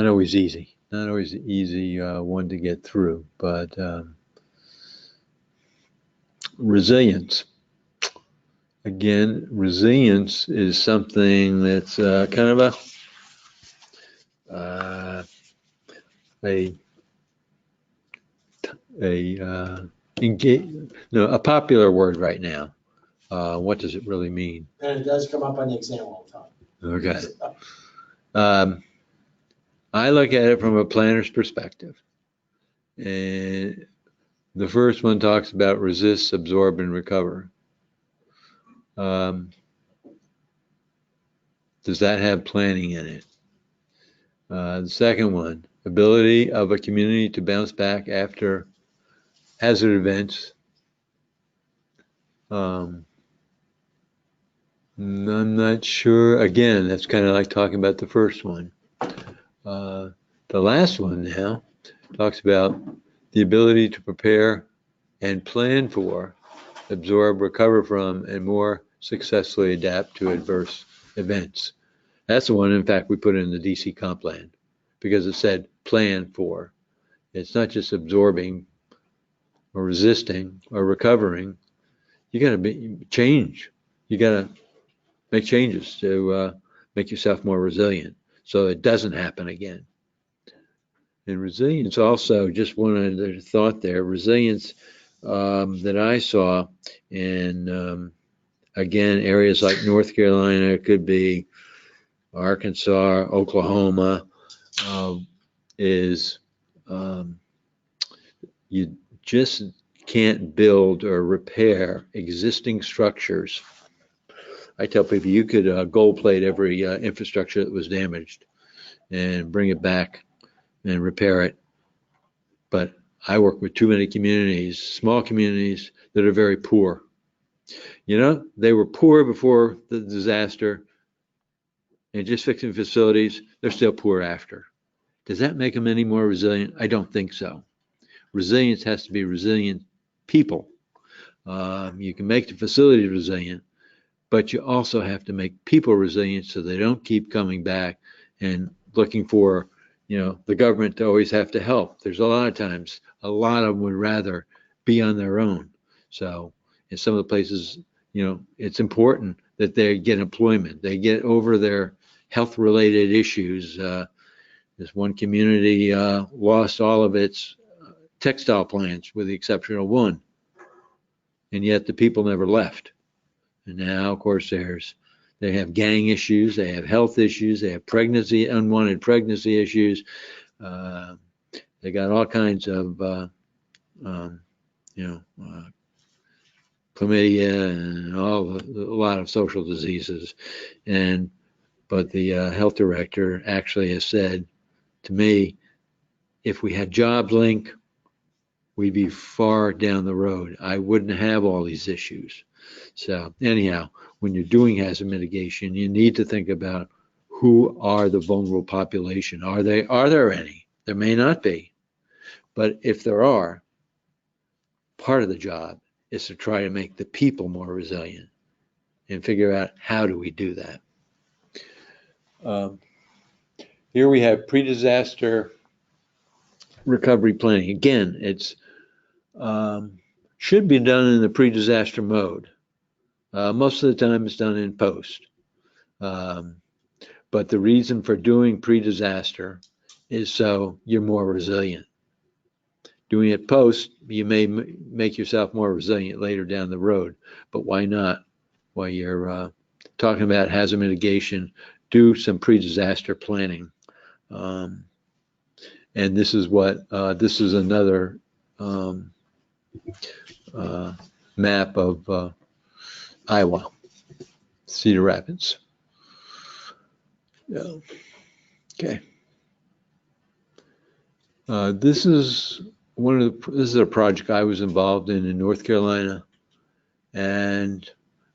B: always easy one to get through, but resilience. Again, resilience is something that's kind of a popular word right now. What does it really mean?
A: And it does come up on the exam all the time.
B: Okay. I look at it from a planner's perspective. And the first one talks about resist, absorb, and recover. Does that have planning in it? The second one, ability of a community to bounce back after hazard events. I'm not sure. Again, that's kind of like talking about the first one. The last one now talks about the ability to prepare and plan for, absorb, recover from, and more successfully adapt to adverse events. That's the one, in fact, we put in the DC comp plan because it said plan for. It's not just absorbing or resisting or recovering. You got to change. You got to make changes to make yourself more resilient so it doesn't happen again. And resilience also, just one other thought there, resilience that I saw in, again, areas like North Carolina, it could be Arkansas, Oklahoma, is you just can't build or repair existing structures. I tell people you could gold plate every infrastructure that was damaged and bring it back and repair it. But I work with too many communities, small communities that are very poor. You know, they were poor before the disaster and just fixing facilities, they're still poor after. Does that make them any more resilient? I don't think so. Resilience has to be resilient people. You can make the facility resilient, but you also have to make people resilient so they don't keep coming back and looking for, you know, the government to always have to help. There's a lot of times, a lot of them would rather be on their own. So in some of the places, you know, it's important that they get employment. They get over their health-related issues. This one community lost all of its textile plants with the exception of one. And yet the people never left. And now, of course, they have gang issues, they have health issues, they have pregnancy, unwanted pregnancy issues. They got all kinds of, chlamydia and a lot of social diseases. But the health director actually has said to me, if we had Jobs Link, we'd be far down the road. I wouldn't have all these issues. So anyhow, when you're doing hazard mitigation, you need to think about who are the vulnerable population. Are there any? There may not be. But if there are, part of the job is to try to make the people more resilient and figure out how do we do that. Here we have pre-disaster recovery planning. Again, it's should be done in the pre-disaster mode. Most of the time it's done in post. But the reason for doing pre-disaster is so you're more resilient. Doing it post, you may make yourself more resilient later down the road, but why not? While you're talking about hazard mitigation, do some pre-disaster planning. And this is what, this is another map of Iowa, Cedar Rapids. Yeah. Okay. This is this is a project I was involved in North Carolina, and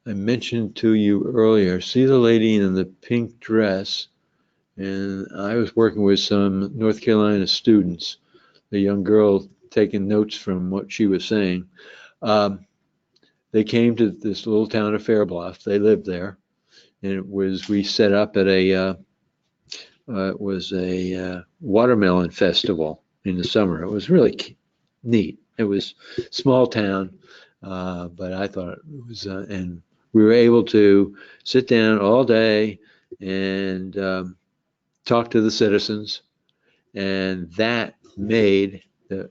B: I mentioned to you earlier, see the lady in the pink dress, and I was working with some North Carolina students, the young girl taking notes from what she was saying. They came to this little town of Fairbluff. They lived there, and we set up at it was a watermelon festival in the summer. It was really neat. It was small town, but I thought it was, and we were able to sit down all day and talk to the citizens, and that made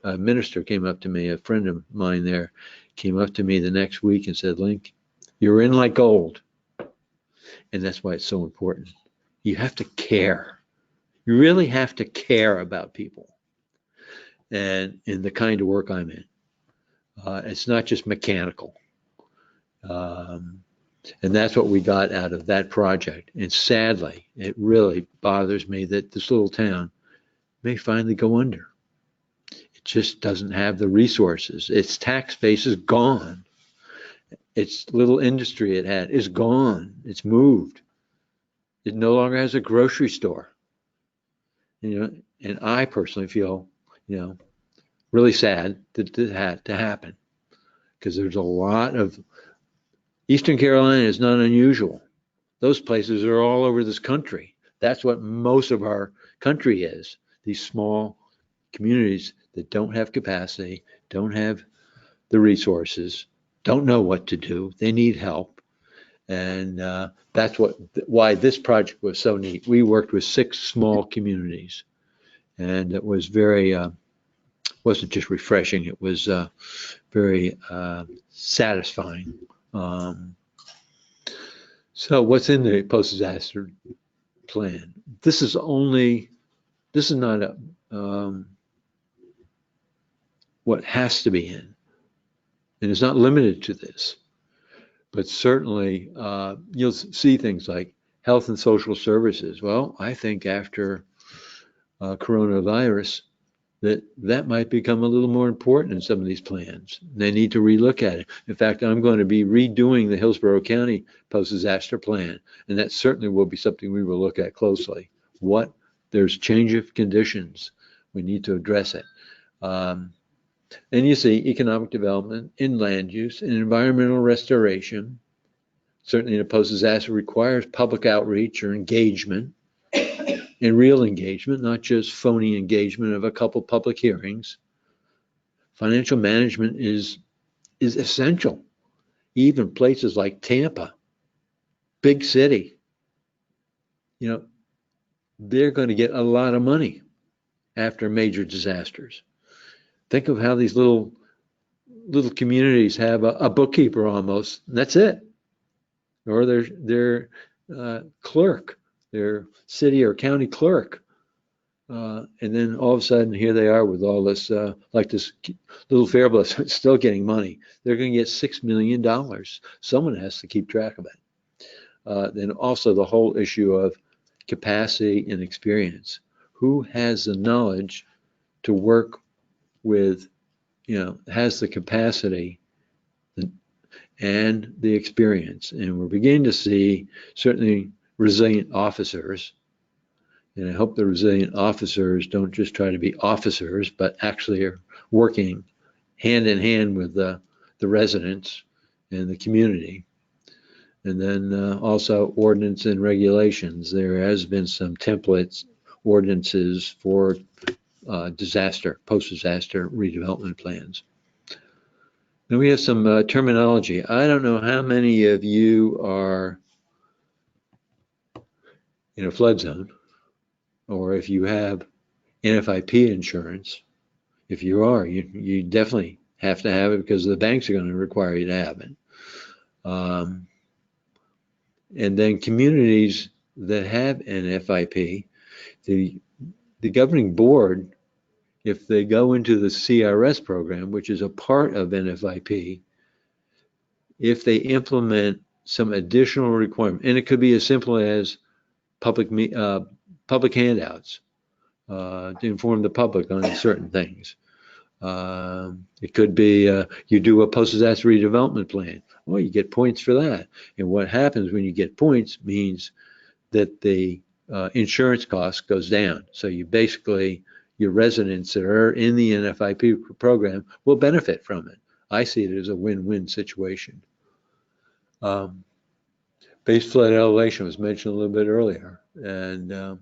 B: a minister came up to me, a friend of mine there, came up to me the next week and said, Link, you're in like gold. And that's why it's so important. You have to care. You really have to care about people. And in the kind of work I'm in, it's not just mechanical. And that's what we got out of that project. And sadly, it really bothers me that this little town may finally go under. It just doesn't have the resources. Its tax base is gone. Its little industry it had is gone. It's moved. It no longer has a grocery store. And I personally feel, really sad that that had to happen, because there's a lot of Eastern Carolina is not unusual. Those places are all over this country. That's what most of our country is. These small communities that don't have capacity, don't have the resources, don't know what to do. They need help. And that's why this project was so neat. We worked with 6 small communities, and it was very, wasn't just refreshing, it was very satisfying. So what's in the post-disaster plan? This is not what has to be in, and it's not limited to this, but certainly you'll see things like health and social services. Well, I think after coronavirus, that might become a little more important in some of these plans. They need to relook at it. In fact, I'm going to be redoing the Hillsborough County post-disaster plan, and that certainly will be something we will look at closely. There's change of conditions. We need to address it. And you see economic development, in land use, and environmental restoration. Certainly in a post-disaster requires public outreach or engagement. And real engagement, not just phony engagement of a couple public hearings. Financial management is essential. Even places like Tampa, big city, they're going to get a lot of money after major disasters. Think of how these little communities have a bookkeeper almost, and that's it. Or their clerk, their city or county clerk. And then all of a sudden, here they are with all this, like this little Fairbluff still getting money. They're going to get $6 million. Someone has to keep track of it. Then also the whole issue of capacity and experience. Who has the knowledge to work with, has the capacity and the experience. And we're beginning to see certainly resilient officers. And I hope the resilient officers don't just try to be officers, but actually are working hand in hand with the residents and the community. And then also ordinance and regulations. There has been some templates, ordinances for disaster, post-disaster redevelopment plans. Then we have some terminology. I don't know how many of you are in a flood zone, or if you have NFIP insurance. If you are, you definitely have to have it because the banks are going to require you to have it. And then communities that have NFIP, the governing board, if they go into the CRS program, which is a part of NFIP, if they implement some additional requirement, and it could be as simple as public handouts to inform the public on certain things. It could be you do a post-disaster redevelopment plan. Well, you get points for that. And what happens when you get points means that the insurance cost goes down. So you basically, your residents that are in the NFIP program will benefit from it. I see it as a win-win situation. Base flood elevation was mentioned a little bit earlier. And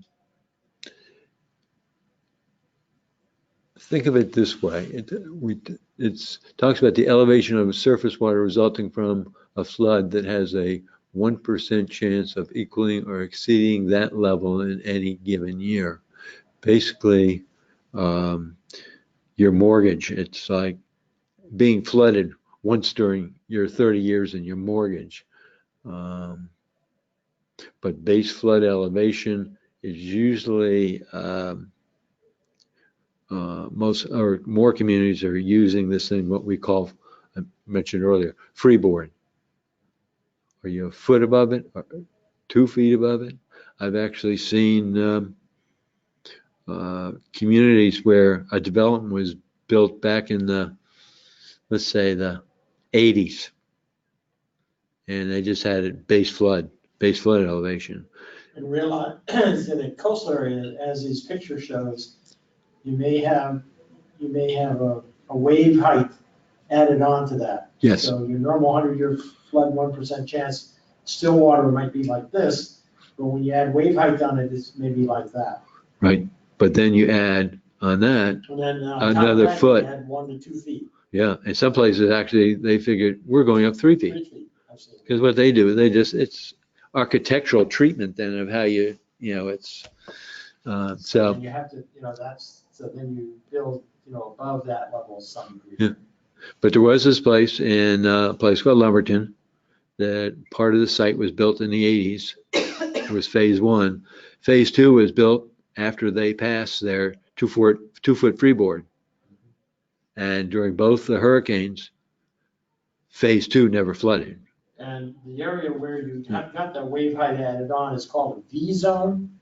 B: think of it this way. It talks about the elevation of surface water resulting from a flood that has a 1% chance of equaling or exceeding that level in any given year. Basically, your mortgage, it's like being flooded once during your 30 years in your mortgage. But base flood elevation is usually more communities are using this thing, what we call, I mentioned earlier, freeboard. Are you a foot above it, or 2 feet above it? I've actually seen communities where a development was built back in the, let's say, the 80s, and they just had it base flood elevation.
A: And realize in a coastal area, as these picture shows, you may have a wave height added on to that.
B: Yes.
A: So your normal 100-year flood, 1% chance, still water might be like this, but when you add wave height on it, it's maybe like that.
B: Right, but then you add on that
A: And then
B: another foot.
A: You add 1 to 2 feet.
B: Yeah, in some places actually they figured we're going up 3 feet.
A: 3 feet, absolutely.
B: Because what they do, it's architectural treatment then of how it's, so.
A: And you have to, so then you build, above that level some degree.
B: Yeah. But there was this place in a place called Lumberton that part of the site was built in the 80s. It was phase 1. Phase 2 was built after they passed their 2-foot freeboard. And during both the hurricanes, phase 2 never flooded.
A: And the area where you got the wave height added on is called a V zone.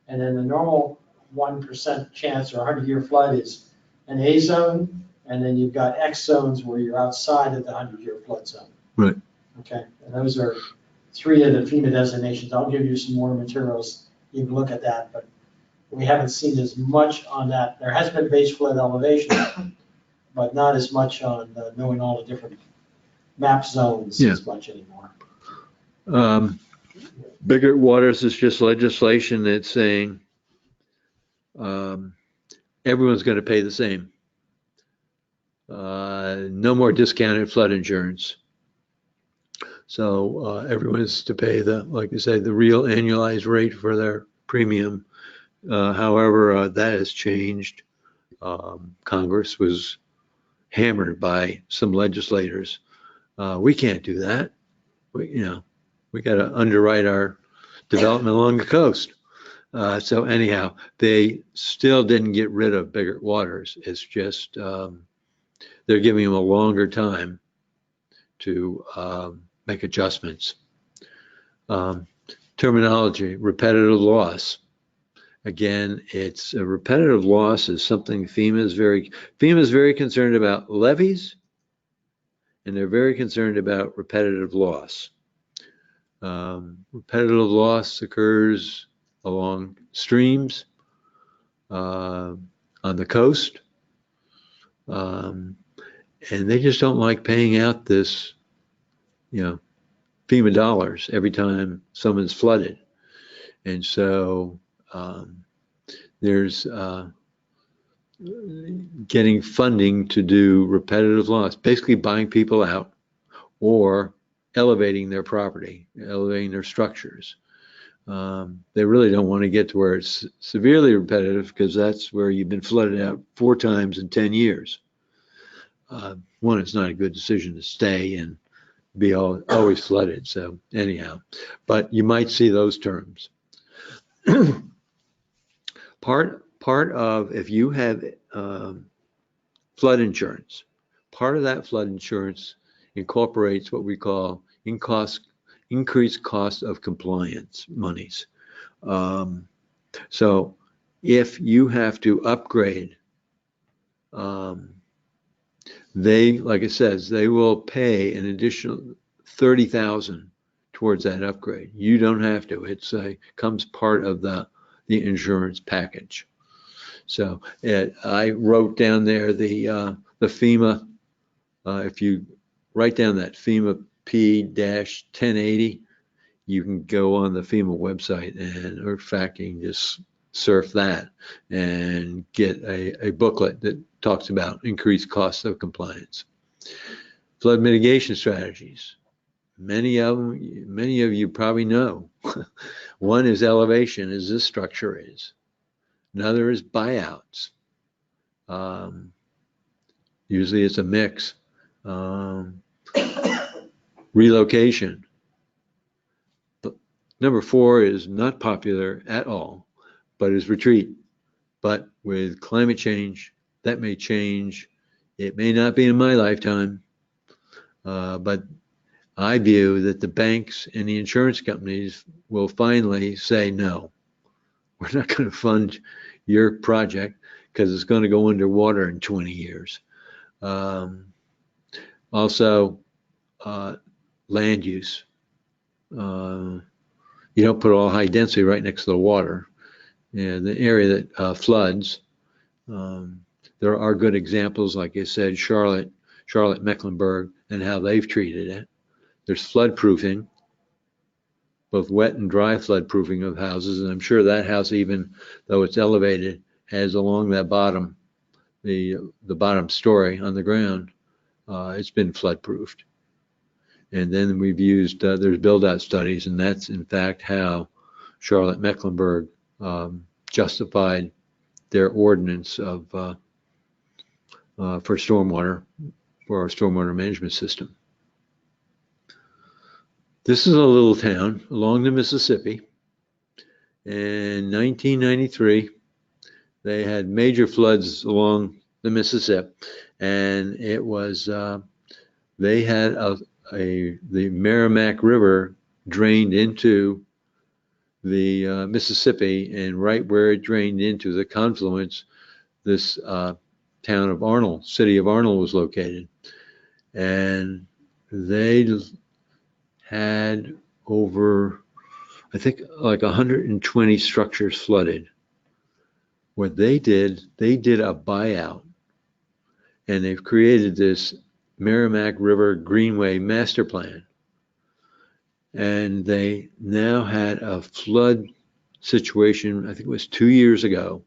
A: And then the normal 1% chance or 100-year flood is an A zone. And then you've got X zones where you're outside of the 100-year flood zone.
B: Right.
A: Okay, and those are 3 of the FEMA designations. I'll give you some more materials. You can look at that, but we haven't seen as much on that. There has been base flood elevation, but not as much on knowing all the different map zones as much anymore.
B: Bigger waters is just legislation that's saying everyone's going to pay the same. No more discounted flood insurance. So everyone is to pay like you say, the real annualized rate for their premium. However, that has changed. Congress was hammered by some legislators. We can't do that. We got to underwrite our development along the coast. So anyhow, they still didn't get rid of bigger waters. It's just they're giving them a longer time to make adjustments. Terminology, repetitive loss. Again, it's a repetitive loss is something FEMA is very concerned about levees and they're very concerned about repetitive loss. Repetitive loss occurs along streams, on the coast, and they just don't like paying out this, FEMA dollars every time someone's flooded. And so there's getting funding to do repetitive loss, basically buying people out or elevating their property, elevating their structures. They really don't want to get to where it's severely repetitive, because that's where you've been flooded out 4 times in 10 years. One, it's not a good decision to stay and be always flooded. So anyhow, but you might see those terms. Part of, if you have flood insurance, part of that flood insurance incorporates what we call increased cost of compliance monies. So if you have to upgrade, they, like it says, they will pay an additional $30,000 towards that upgrade. You don't have to. It's comes part of the insurance package. So I wrote down there the FEMA. If you write down that FEMA P-1080, you can go on the FEMA website, and or in fact, you can just surf that and get a booklet that talks about increased costs of compliance. Flood mitigation strategies. Many of you probably know. One is elevation, as this structure is. Another is buyouts. Usually it's a mix. Relocation. Number 4 is not popular at all, but is retreat. But with climate change, that may change. It may not be in my lifetime, but I view that the banks and the insurance companies will finally say, no, we're not going to fund your project because it's going to go underwater in 20 years. Also, land use. You don't put all high density right next to the water. And the area that floods, there are good examples, like I said, Charlotte, Mecklenburg, and how they've treated it. There's flood proofing, both wet and dry flood proofing of houses. And I'm sure that house, even though it's elevated, has along that bottom, the bottom story on the ground, it's been flood proofed. And then we've used, there's build out studies, and that's in fact how Charlotte Mecklenburg justified their ordinance of for stormwater, for our stormwater management system. This is a little town along the Mississippi. In 1993, they had major floods along the Mississippi, and it was they had the Merrimack River drained into the Mississippi, and right where it drained into the confluence, this town of Arnold, city of Arnold, was located, and they had over, I think, like 120 structures flooded. What they did a buyout, and they've created this Merrimack River Greenway master plan. And they now had a flood situation, I think it was 2 years ago,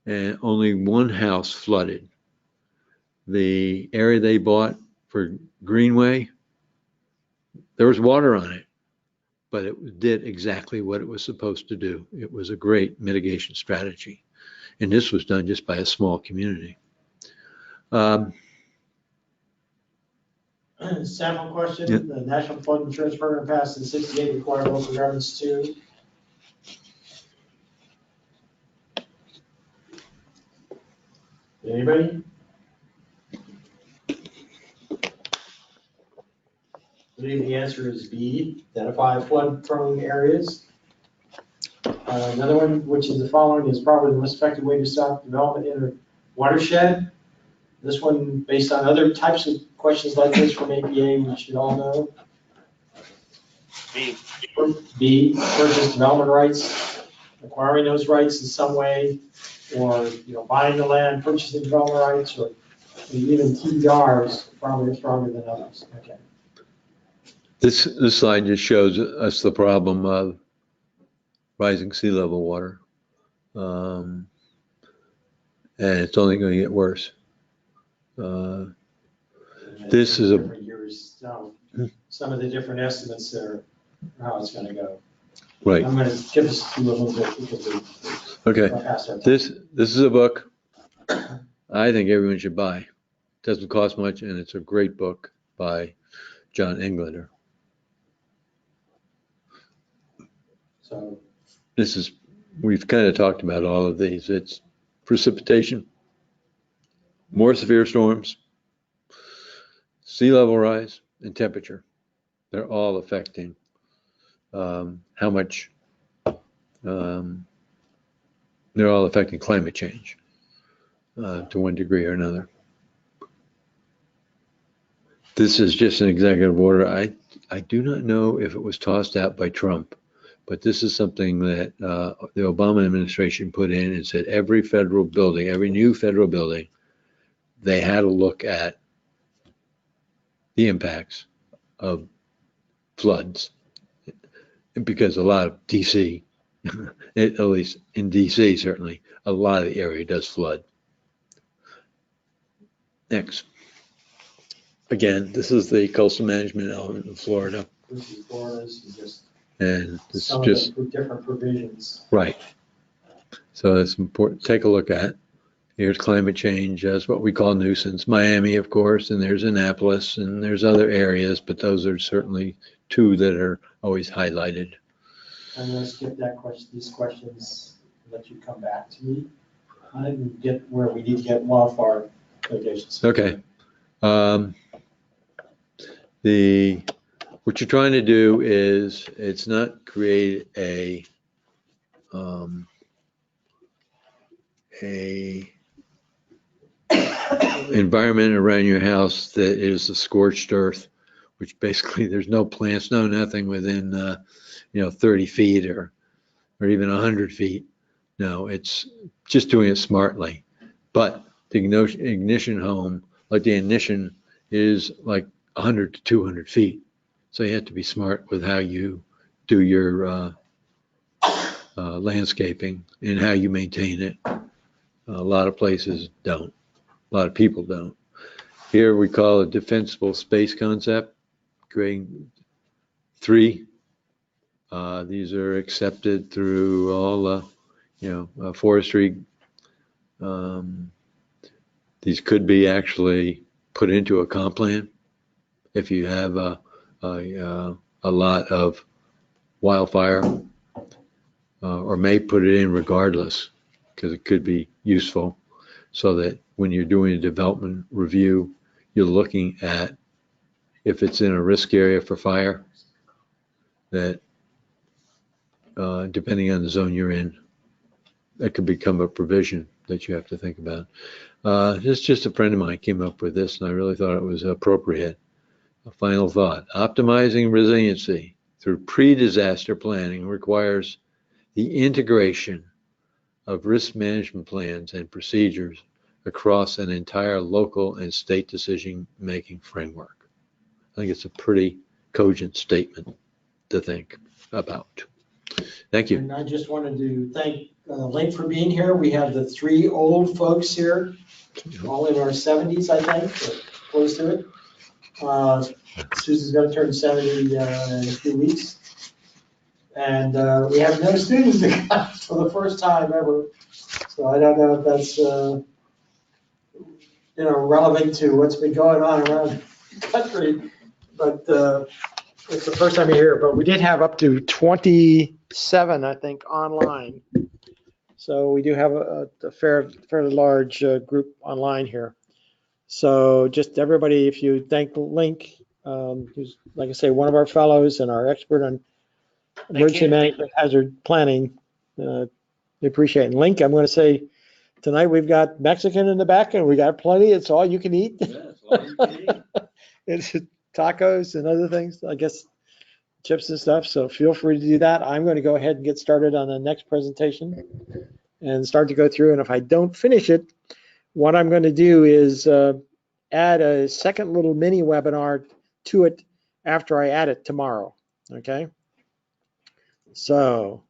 B: and only one house flooded. The area they bought for Greenway, there was water on it, but it did exactly what it was supposed to do. It was a great mitigation strategy. And this was done just by a small community.
A: Sample question.
B: Yeah.
A: The National Flood Insurance Program passed in 68, required local governments to. Anybody? I believe the answer is B, identify flood-prone areas. Another one, which is the following, is probably the most effective way to stop development in a watershed. This one, based on other types of questions like this from APA, we should all know.
C: B.
A: B, purchase development rights, acquiring those rights in some way, or, buying the land, purchasing development rights, or even TDRs probably are stronger than others. Okay.
B: This slide just shows us the problem of rising sea level water. And it's only going to get worse. This is a-
A: Different years, some of the different estimates are how it's going to go.
B: Right.
A: I'm going to skip this through a little bit because we
B: Okay.
A: passed our time.
B: This is a book I think everyone should buy. It doesn't cost much, and it's a great book by John Englander.
A: So,
B: We've kind of talked about all of these. It's precipitation, more severe storms, sea level rise, and temperature. They're all affecting how much, they're all affecting climate change to one degree or another. This is just an executive order. I do not know if it was tossed out by Trump, but this is something that the Obama administration put in and said every federal building, every new federal building, they had to look at the impacts of floods. Because a lot of DC, at least in DC certainly, a lot of the area does flood. Next. Again, this is the coastal management element of Florida.
A: this is Florida's, just
B: And it's
A: some
B: just,
A: of the different provisions.
B: right. So it's important, take a look at. Here's climate change, that's what we call nuisance. Miami, of course, and there's Annapolis, and there's other areas, but those are certainly two that are always highlighted.
A: I'm going to skip that question, these questions, let you come back to me. I didn't get where we need to get wildfire mitigations.
B: Okay. What you're trying to do is, it's not create a environment around your house that is a scorched earth, which basically there's no plants, no nothing within 30 feet or even 100 feet. No, it's just doing it smartly. But the ignition home, like the ignition, is like 100 to 200 feet. So you have to be smart with how you do your landscaping and how you maintain it. A lot of places don't. A lot of people don't. Here we call it defensible space concept, creating 3. These are accepted through all, forestry. These could be actually put into a comp plan if you have a lot of wildfire, or may put it in regardless because it could be useful, so that when you're doing a development review, you're looking at if it's in a risk area for fire, that depending on the zone you're in, that could become a provision that you have to think about. It's just a friend of mine came up with this, and I really thought it was appropriate. A final thought: optimizing resiliency through pre-disaster planning requires the integration of risk management plans and procedures across an entire local and state decision-making framework. I think it's a pretty cogent statement to think about. Thank you.
A: And I just wanted to thank Link for being here. We have the 3 old folks here, all in our 70s, I think, or close to it. Susan's going to turn 70 in a few weeks. And we have no students for the first time ever. So I don't know if that's, relevant to what's been going on around the country. But it's the first time you're here. But we did have up to 27, I think, online. So we do have a fairly large group online here. So just everybody, if you thank Link, who's, like I say, one of our fellows and our expert on emergency management hazard planning, we appreciate it. And Link, I'm going to say tonight we've got Mexican in the back and we got plenty. It's all you can eat. It's tacos and other things, I guess, chips and stuff. So feel free to do that. I'm going to go ahead and get started on the next presentation and start to go through. And if I don't finish it, what I'm going to do is add a second little mini webinar to it after I add it tomorrow. Okay. So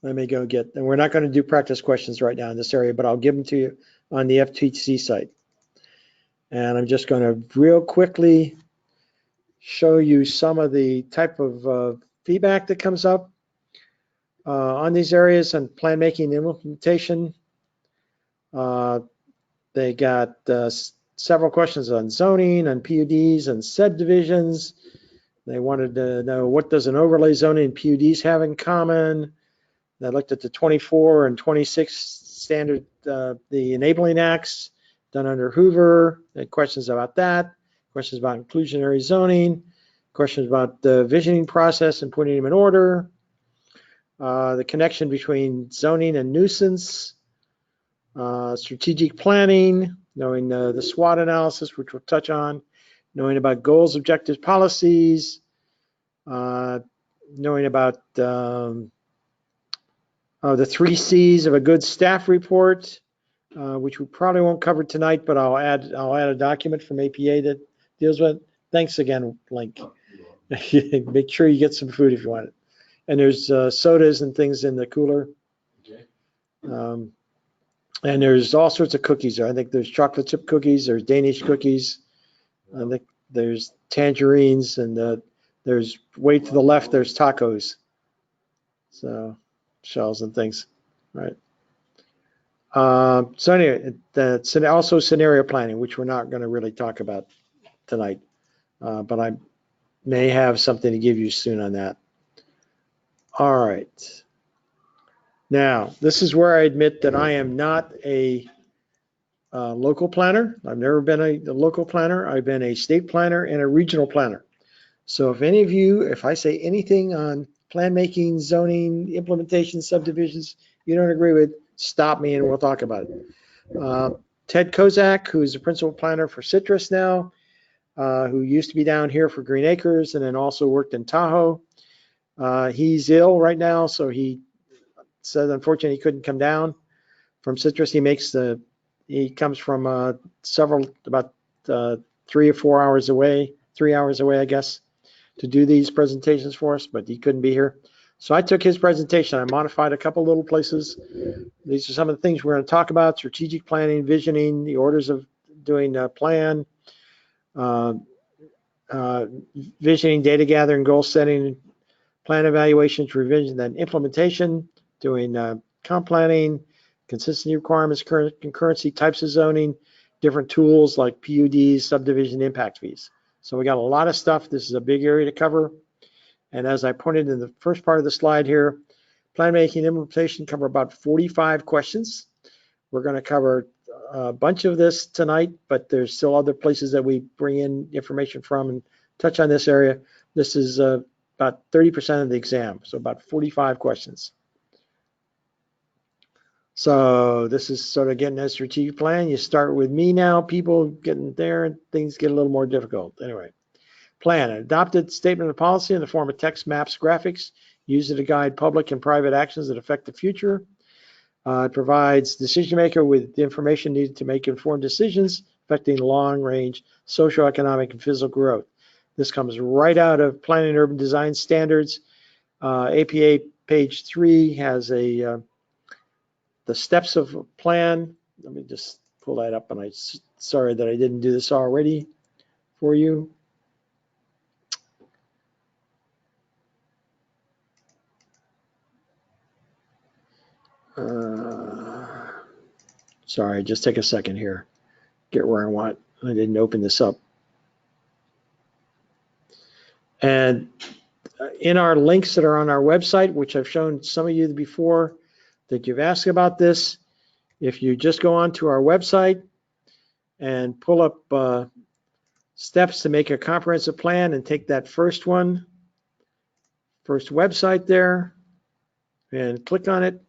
A: let me go get, and we're not going to do practice questions right now in this area, but I'll give them to you on the FTC site. And I'm just going to real quickly show you some of the type of feedback that comes up on these areas and plan making and implementation. They got several questions on zoning and PUDs and subdivisions. They wanted to know, what does an overlay zoning and PUDs have in common? They looked at the 24 and 26 standard, the enabling acts done under Hoover. They had questions about that, questions about inclusionary zoning, questions about the visioning process and putting them in order, the connection between zoning and nuisance, strategic planning, knowing the SWOT analysis, which we'll touch on, knowing about goals, objectives, policies, knowing about the 3 C's of a good staff report, which we probably won't cover tonight, but I'll add a document from APA that deals with it. Thanks again, Link. Make sure you get some food if you want it. And there's sodas and things in the cooler. And there's all sorts of cookies there. I think there's chocolate chip cookies, there's Danish cookies, I think there's tangerines, and there's way to the left, there's tacos. So shells and things, right? So anyway, that's also scenario planning, which we're not going to really talk about tonight, but I may have something to give you soon on that. All right. Now, this is where I admit that I am not a local planner. I've never been a local planner. I've been a state planner and a regional planner. So if any of you, if I say anything on plan making, zoning, implementation, subdivisions you don't agree with, stop me and we'll talk about it. Ted Kozak, who is the principal planner for Citrus now, who used to be down here for Green Acres and then also worked in Tahoe. He's ill right now, so he said unfortunately he couldn't come down from Citrus. He comes from about 3 or 4 hours away, 3 hours away, I guess, to do these presentations for us, but he couldn't be here. So I took his presentation. I modified a couple little places. These are some of the things we're going to talk about: strategic planning, visioning, the orders of doing a plan, visioning, data gathering, goal setting, plan evaluations, revision, then implementation, doing comp planning, consistency requirements, concurrency, types of zoning, different tools like PUDs, subdivision impact fees. So we got a lot of stuff. This is a big area to cover. And as I pointed in the first part of the slide here, plan making and implementation cover about 45 questions. We're going to cover a bunch of this tonight, but there's still other places that we bring in information from and touch on this area. This is about 30% of the exam, so about 45 questions. So this is sort of getting a strategic plan. You start with me now, people getting there, and things get a little more difficult. Anyway, plan, an adopted statement of policy in the form of text, maps, graphics, used to guide public and private actions that affect the future. It provides decision maker with the information needed to make informed decisions affecting long-range socioeconomic and physical growth. This comes right out of Planning and Urban Design Standards. APA page 3 has the steps of a plan. Let me just pull that up, and I'm sorry that I didn't do this already for you. Sorry, just take a second here. Get where I want. I didn't open this up. And in our links that are on our website, which I've shown some of you before that you've asked about this, if you just go onto our website and pull up steps to make a comprehensive plan and take that first one, first website there, and click on it.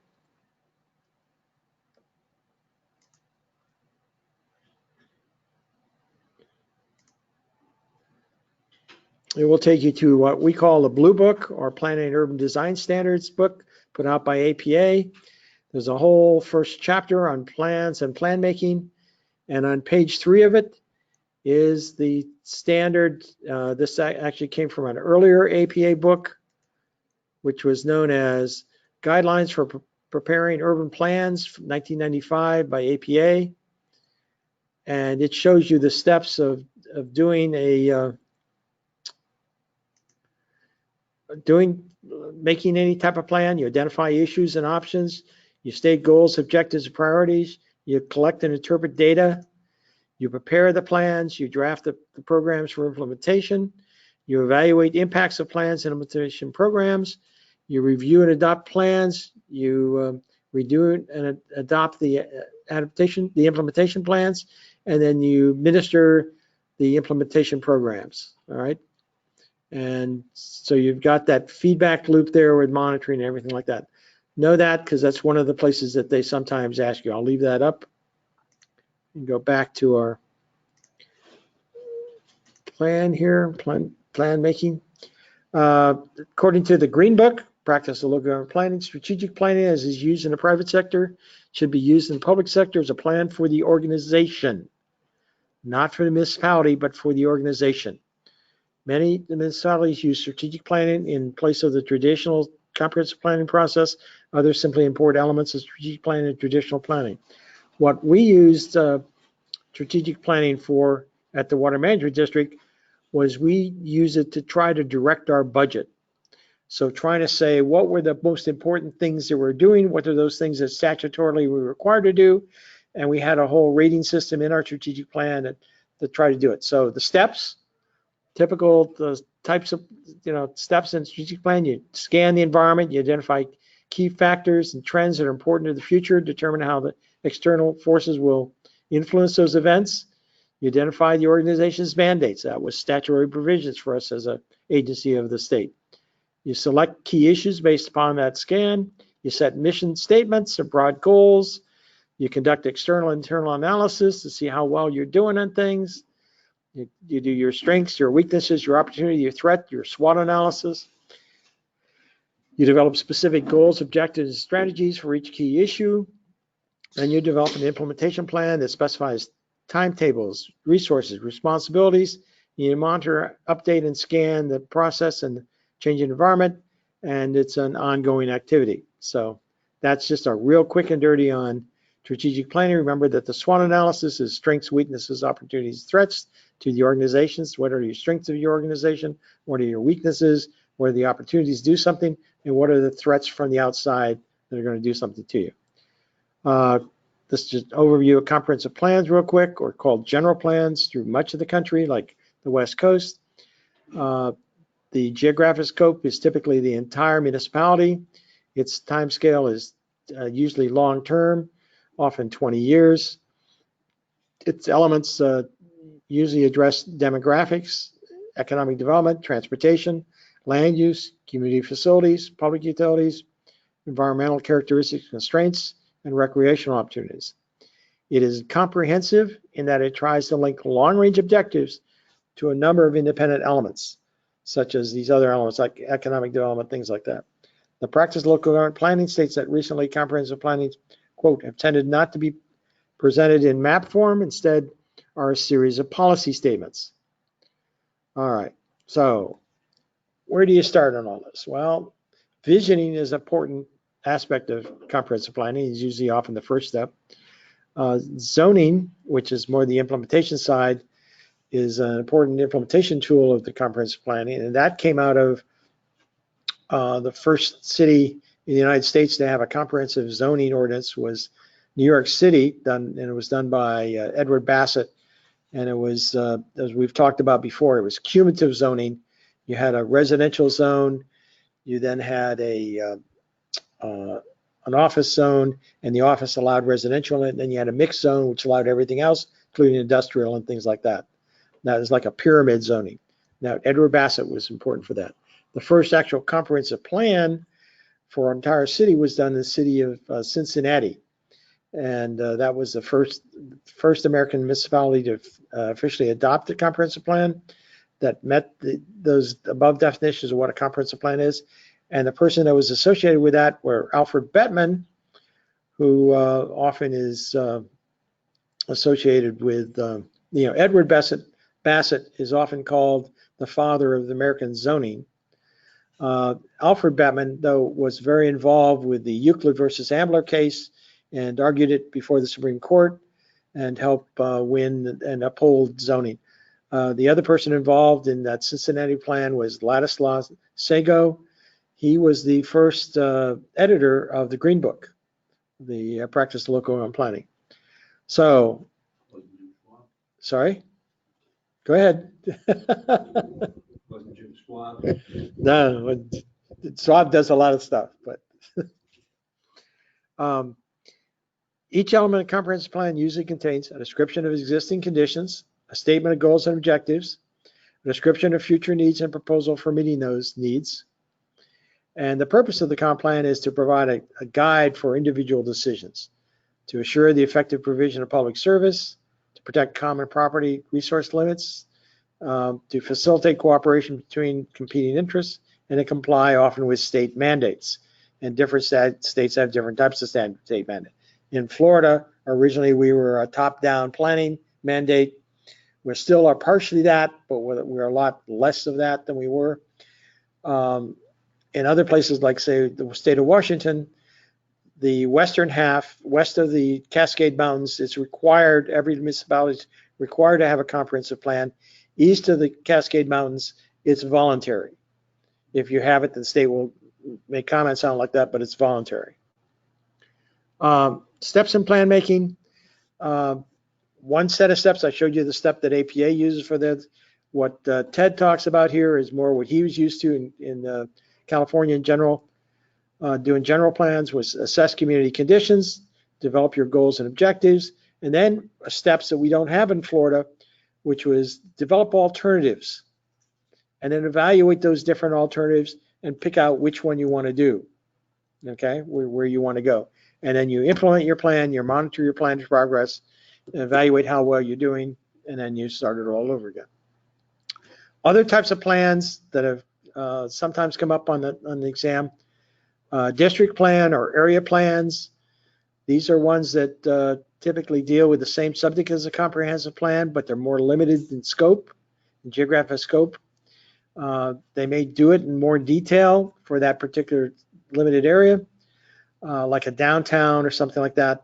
A: It will take you to what we call the Blue Book, or Planning and Urban Design Standards book, put out by APA. There's a whole first chapter on plans and plan making. And on page 3 of it is the standard. This actually came from an earlier APA book, which was known as Guidelines for Preparing Urban Plans, 1995 by APA. And it shows you the steps of doing making any type of plan. You identify issues and options. You state goals, objectives, and priorities. You collect and interpret data. You prepare the plans. You draft the programs for implementation. You evaluate impacts of plans and implementation programs. You review and adopt plans. You redo and adopt the implementation plans, and then you administer the implementation programs. All right. And so you've got that feedback loop there with monitoring and everything like that. Know that, because that's one of the places that they sometimes ask you. I'll leave that up and go back to our plan here, plan making. According to the Green Book, practice of local government planning, strategic planning as is used in the private sector should be used in the public sector as a plan for the organization, not for the municipality, but for the organization. Many municipalities use strategic planning in place of the traditional comprehensive planning process. Others simply import elements of strategic planning and traditional planning. What we used strategic planning for at the Water Management District was we use it to try to direct our budget. So trying to say what were the most important things that we're doing, what are those things that statutorily we're required to do, and we had a whole rating system in our strategic plan to try to do it. So the steps, typical the types of steps in strategic plan: you scan the environment, you identify key factors and trends that are important to the future, determine how the external forces will influence those events. You identify the organization's mandates. That was statutory provisions for us as an agency of the state. You select key issues based upon that scan. You set mission statements or broad goals. You conduct external and internal analysis to see how well you're doing on things. You do your strengths, your weaknesses, your opportunity, your threat, your SWOT analysis. You develop specific goals, objectives, and strategies for each key issue. And you develop an implementation plan that specifies timetables, resources, responsibilities. You monitor, update, and scan the process and the changing environment, and it's an ongoing activity. So that's just a real quick and dirty on strategic planning. Remember that the SWOT analysis is strengths, weaknesses, opportunities, threats to the organizations. What are your strengths of your organization? What are your weaknesses? What are the opportunities to do something? And what are the threats from the outside that are going to do something to you? This is just an overview of comprehensive plans real quick, or called general plans through much of the country, like the West Coast. The geographic scope is typically the entire municipality. Its time scale is usually long-term, often 20 years. Its elements usually address demographics, economic development, transportation, land use, community facilities, public utilities, environmental characteristics, constraints, and recreational opportunities. It is comprehensive in that it tries to link long-range objectives to a number of independent elements, such as these other elements like economic development, things like that. The practice of local government planning states that recently comprehensive planning, quote, have tended not to be presented in map form, instead are a series of policy statements. All right, so where do you start on all this? Well, visioning is an important aspect of comprehensive planning. It's usually often the first step. Zoning, which is more the implementation side, is an important implementation tool of the comprehensive planning, and that came out of the first city in the United States to have a comprehensive zoning ordinance was New York City, and it was done by Edward Bassett, and it was, as we've talked about before, it was cumulative zoning. You had a residential zone, you then had an office zone, and the office allowed residential, and then you had a mixed zone, which allowed everything else, including industrial and things like that. That is like a pyramid zoning. Now, Edward Bassett was important for that. The first actual comprehensive plan for our entire city was done in the city of Cincinnati. And that was the first American municipality to officially adopt the comprehensive plan. that met those above definitions of what a comprehensive plan is. And the person that was associated with that were Alfred Bettman, who often is associated with, Edward Bassett is often called the father of the American zoning. Alfred Bettman, though, was very involved with the Euclid versus Ambler case and argued it before the Supreme Court and helped win and uphold zoning. The other person involved in that Cincinnati plan was Ladislaus Sago. He was the first editor of the Green Book, the Practice of Local Urban Planning. So, sorry? Go ahead.
B: Wasn't Jim Schwab?
A: No, Schwab does a lot of stuff, but each element of comprehensive plan usually contains a description of existing conditions, a statement of goals and objectives, a description of future needs and proposal for meeting those needs. And the purpose of the comp plan is to provide a guide for individual decisions, to assure the effective provision of public service, to protect common property resource limits, to facilitate cooperation between competing interests, and to comply often with state mandates. And different states have different types of state mandate. In Florida, originally we were a top-down planning mandate. We still are partially that, but we're a lot less of that than we were. In other places, like say the state of Washington, the western half, west of the Cascade Mountains, it's required, every municipality is required to have a comprehensive plan. East of the Cascade Mountains, it's voluntary. If you have it, the state will make comments sound like that, but it's voluntary. Steps in plan making. One set of steps, I showed you the step that APA uses for that. What Ted talks about here is more what he was used to in California in general. Doing general plans was assess community conditions, develop your goals and objectives, and then steps that we don't have in Florida, which was develop alternatives and then evaluate those different alternatives and pick out which one you want to do, okay, where you want to go. And then you implement your plan, you monitor your plan's progress, and evaluate how well you're doing, and then you start it all over again. Other types of plans that have sometimes come up on the exam, district plan or area plans. These are ones that typically deal with the same subject as a comprehensive plan, but they're more limited in scope, in geographic scope. They may do it in more detail for that particular limited area, like a downtown or something like that.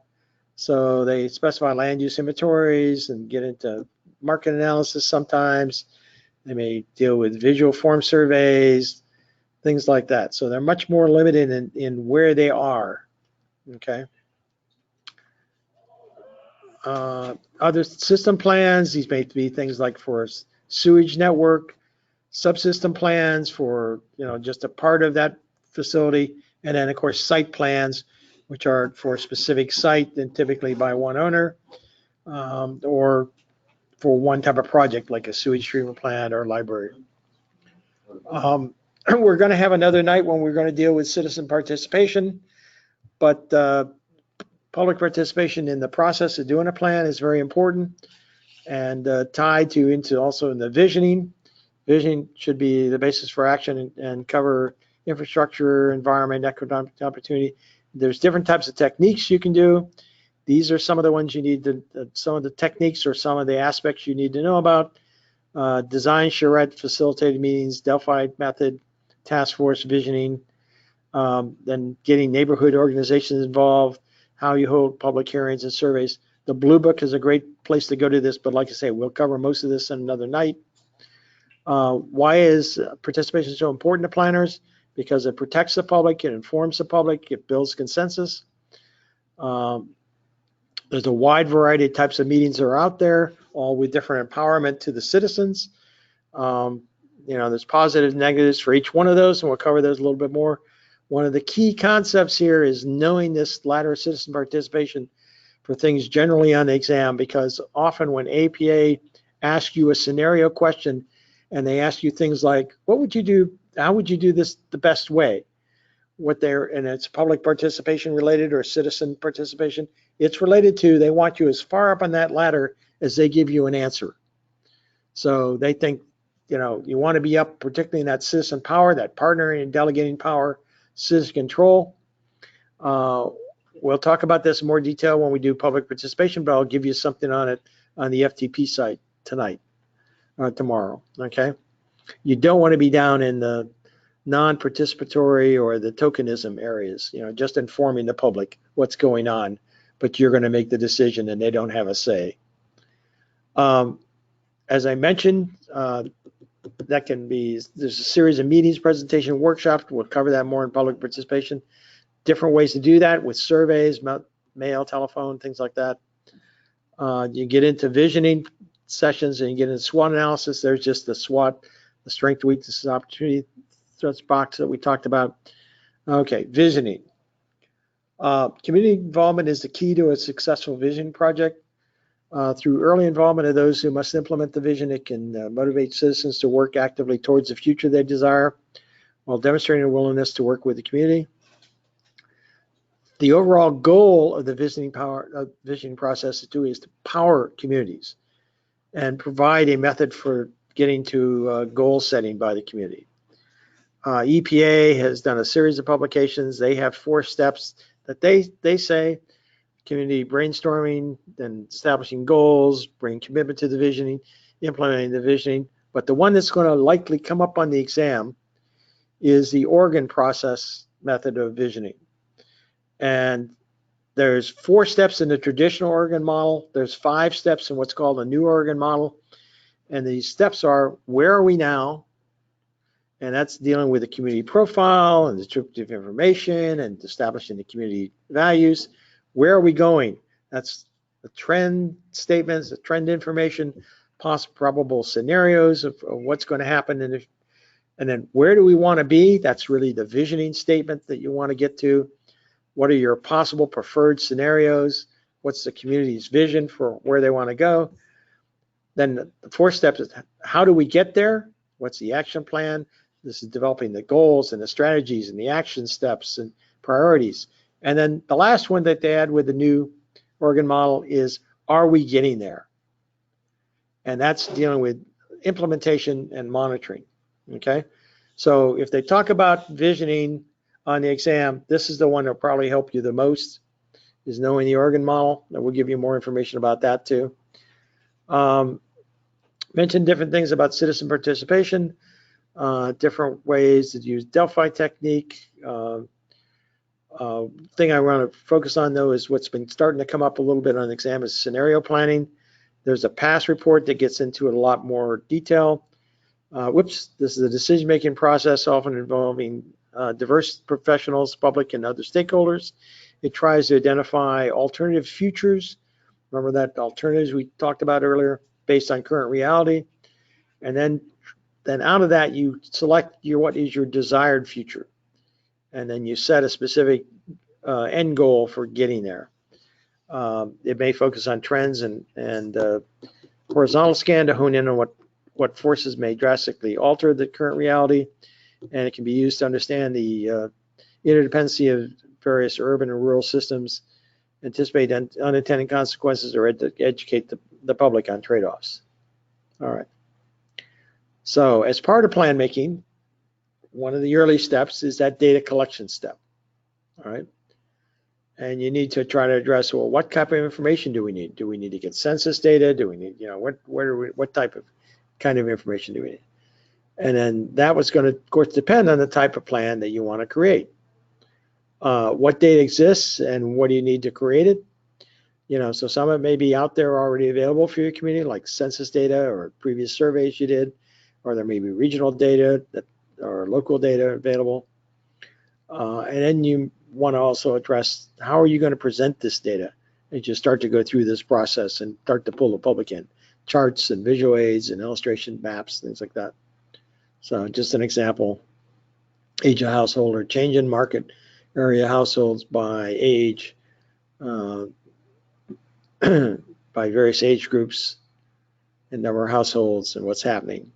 A: So they specify land use inventories and get into market analysis sometimes. They may deal with visual form surveys, things like that. So they're much more limited in where they are, okay? Other system plans, these may be things like for sewage network, subsystem plans for, just a part of that facility, and then of course site plans, which are for a specific site and typically by one owner, or for one type of project like a sewage treatment plant or library. We're going to have another night when we're going to deal with citizen participation, but public participation in the process of doing a plan is very important and tied into also in the visioning. Visioning should be the basis for action and cover infrastructure, environment, economic opportunity. There's different types of techniques you can do. These are some of the ones you need to, some of the techniques or some of the aspects you need to know about. Design, charrette, facilitated meetings, Delphi method, task force visioning, then getting neighborhood organizations involved, how you hold public hearings and surveys. The Blue Book is a great place to go to this, but like I say, we'll cover most of this in another night. Why is participation so important to planners? Because it protects the public, it informs the public, it builds consensus. There's a wide variety of types of meetings that are out there, all with different empowerment to the citizens. There's positives and negatives for each one of those, and we'll cover those a little bit more. One of the key concepts here is knowing this ladder of citizen participation for things generally on the exam, because often when APA asks you a scenario question and they ask you things like, what would you do? How would you do this the best way? And it's public participation related or citizen participation. It's related to, they want you as far up on that ladder as they give you an answer. So they think you want to be up, particularly in that citizen power, that partnering and delegating power, citizen control. We'll talk about this in more detail when we do public participation, but I'll give you something on it on the FTP site tonight or tomorrow, okay? You don't want to be down in the non-participatory or the tokenism areas, just informing the public what's going on, but you're going to make the decision and they don't have a say. As I mentioned, there's a series of meetings, presentation, workshops. We'll cover that more in public participation. Different ways to do that with surveys, mail, telephone, things like that. You get into visioning sessions and you get into SWOT analysis. There's just the SWOT, the strength, weaknesses, opportunity threats box that we talked about. Okay, visioning. Community involvement is the key to a successful vision project. Through early involvement of those who must implement the vision, it can motivate citizens to work actively towards the future they desire while demonstrating a willingness to work with the community. The overall goal of the visioning process is to power communities and provide a method for getting to goal setting by the community. EPA has done a series of publications. They have 4 steps that they say: community brainstorming, then establishing goals, bring commitment to the visioning, implementing the visioning. But the one that's going to likely come up on the exam is the Oregon process method of visioning. And there's 4 steps in the traditional Oregon model. There's 5 steps in what's called a new Oregon model. And these steps are: where are we now? And that's dealing with the community profile and descriptive information and establishing the community values. Where are we going? That's the trend statements, the trend information, possible probable scenarios of what's going to happen. And then where do we want to be? That's really the visioning statement that you want to get to. What are your possible preferred scenarios? What's the community's vision for where they want to go? Then the 4th step is: how do we get there? What's the action plan? This is developing the goals and the strategies and the action steps and priorities. And then the last one that they add with the new Oregon model is: are we getting there? And that's dealing with implementation and monitoring, okay? So if they talk about visioning on the exam, this is the one that'll probably help you the most, is knowing the Oregon model. And we'll give you more information about that too. Mention different things about citizen participation, different ways to use Delphi technique. Thing I want to focus on though is what's been starting to come up a little bit on the exam is scenario planning. There's a past report that gets into it a lot more detail. This is a decision-making process often involving diverse professionals, public and other stakeholders. It tries to identify alternative futures. Remember that alternatives we talked about earlier based on current reality. And then out of that, you select what is your desired future. And then you set a specific end goal for getting there. It may focus on trends and horizontal scan to hone in on what forces may drastically alter the current reality. And it can be used to understand the interdependency of various urban and rural systems, anticipate unintended consequences, or educate the public on trade-offs. All right. So as part of plan making, one of the early steps is that data collection step. All right. And you need to try to address, well, what type of information do we need? Do we need to get census data? Do we need, what type of kind of information do we need? And then that was going to, of course, depend on the type of plan that you want to create. What data exists and what do you need to create it? So some of it may be out there already available for your community, like census data or previous surveys you did, or there may be regional data or local data available. And then you want to also address, how are you going to present this data as you start to go through this process and start to pull the public in? Charts and visual aids and illustration maps, things like that. So just an example: age of household or change in market area households by age, by various age groups and number of households and what's happening.